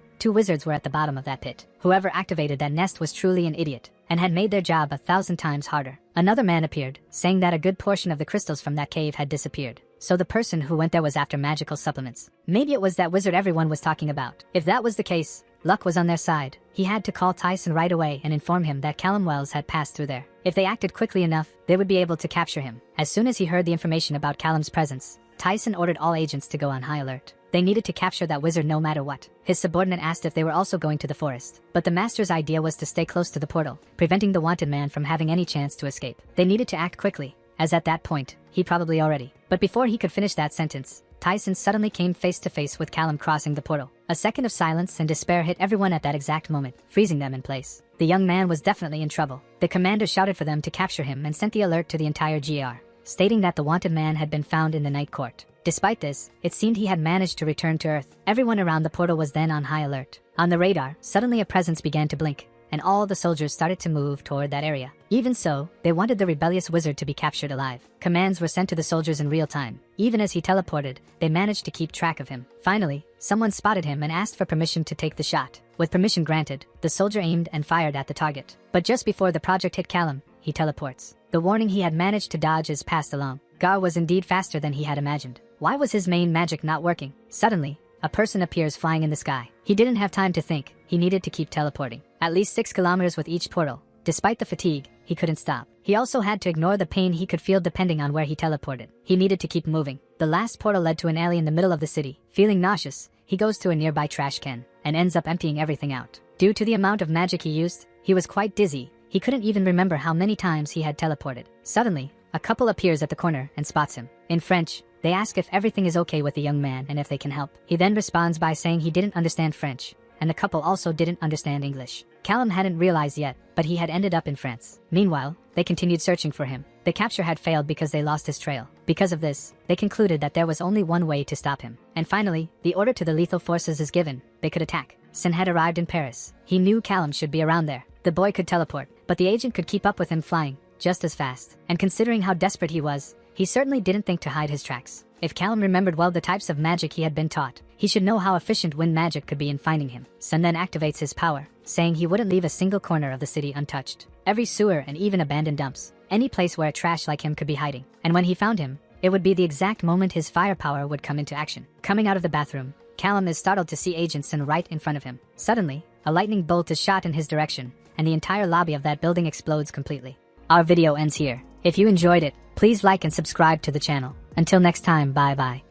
2 wizards were at the bottom of that pit. Whoever activated that nest was truly an idiot, and had made their job 1,000 times harder. Another man appeared, saying that a good portion of the crystals from that cave had disappeared. So the person who went there was after magical supplements. Maybe it was that wizard everyone was talking about. If that was the case, luck was on their side. He had to call Tyson right away and inform him that Callum Wells had passed through there. If they acted quickly enough, they would be able to capture him. As soon as he heard the information about Callum's presence, Tyson ordered all agents to go on high alert. They needed to capture that wizard no matter what. His subordinate asked if they were also going to the forest, but the master's idea was to stay close to the portal, preventing the wanted man from having any chance to escape. They needed to act quickly, as at that point, he probably already. But before he could finish that sentence, Tyson suddenly came face to face with Callum crossing the portal. A second of silence and despair hit everyone at that exact moment, freezing them in place. The young man was definitely in trouble. The commander shouted for them to capture him and sent the alert to the entire GR, stating that the wanted man had been found in the night court. Despite this, it seemed he had managed to return to Earth. Everyone around the portal was then on high alert. On the radar, suddenly a presence began to blink, and all the soldiers started to move toward that area. Even so, they wanted the rebellious wizard to be captured alive. Commands were sent to the soldiers in real time. Even as he teleported, they managed to keep track of him. Finally, someone spotted him and asked for permission to take the shot. With permission granted, the soldier aimed and fired at the target. But just before the project hit Callum, he teleports. The warning he had managed to dodge is passed along. Gar was indeed faster than he had imagined. Why was his main magic not working? Suddenly, a person appears flying in the sky. He didn't have time to think. He needed to keep teleporting. At least 6 kilometers with each portal. Despite the fatigue, he couldn't stop. He also had to ignore the pain he could feel depending on where he teleported. He needed to keep moving. The last portal led to an alley in the middle of the city. Feeling nauseous, he goes to a nearby trash can, and ends up emptying everything out. Due to the amount of magic he used, he was quite dizzy. He couldn't even remember how many times he had teleported. Suddenly, a couple appears at the corner and spots him. In French, they ask if everything is okay with the young man and if they can help. He then responds by saying he didn't understand French, and the couple also didn't understand English. Callum hadn't realized yet, but he had ended up in France. Meanwhile, they continued searching for him. The capture had failed because they lost his trail. Because of this, they concluded that there was only one way to stop him. And finally, the order to the lethal forces is given. They could attack. Sin had arrived in Paris. He knew Callum should be around there. The boy could teleport, but the agent could keep up with him flying just as fast. And considering how desperate he was, he certainly didn't think to hide his tracks. If Callum remembered well the types of magic he had been taught, he should know how efficient wind magic could be in finding him. Sun then activates his power, saying he wouldn't leave a single corner of the city untouched. Every sewer and even abandoned dumps. Any place where a trash like him could be hiding. And when he found him, it would be the exact moment his firepower would come into action. Coming out of the bathroom, Callum is startled to see Agent Sin right in front of him. Suddenly, a lightning bolt is shot in his direction, and the entire lobby of that building explodes completely. Our video ends here. If you enjoyed it, please like and subscribe to the channel. Until next time, bye bye.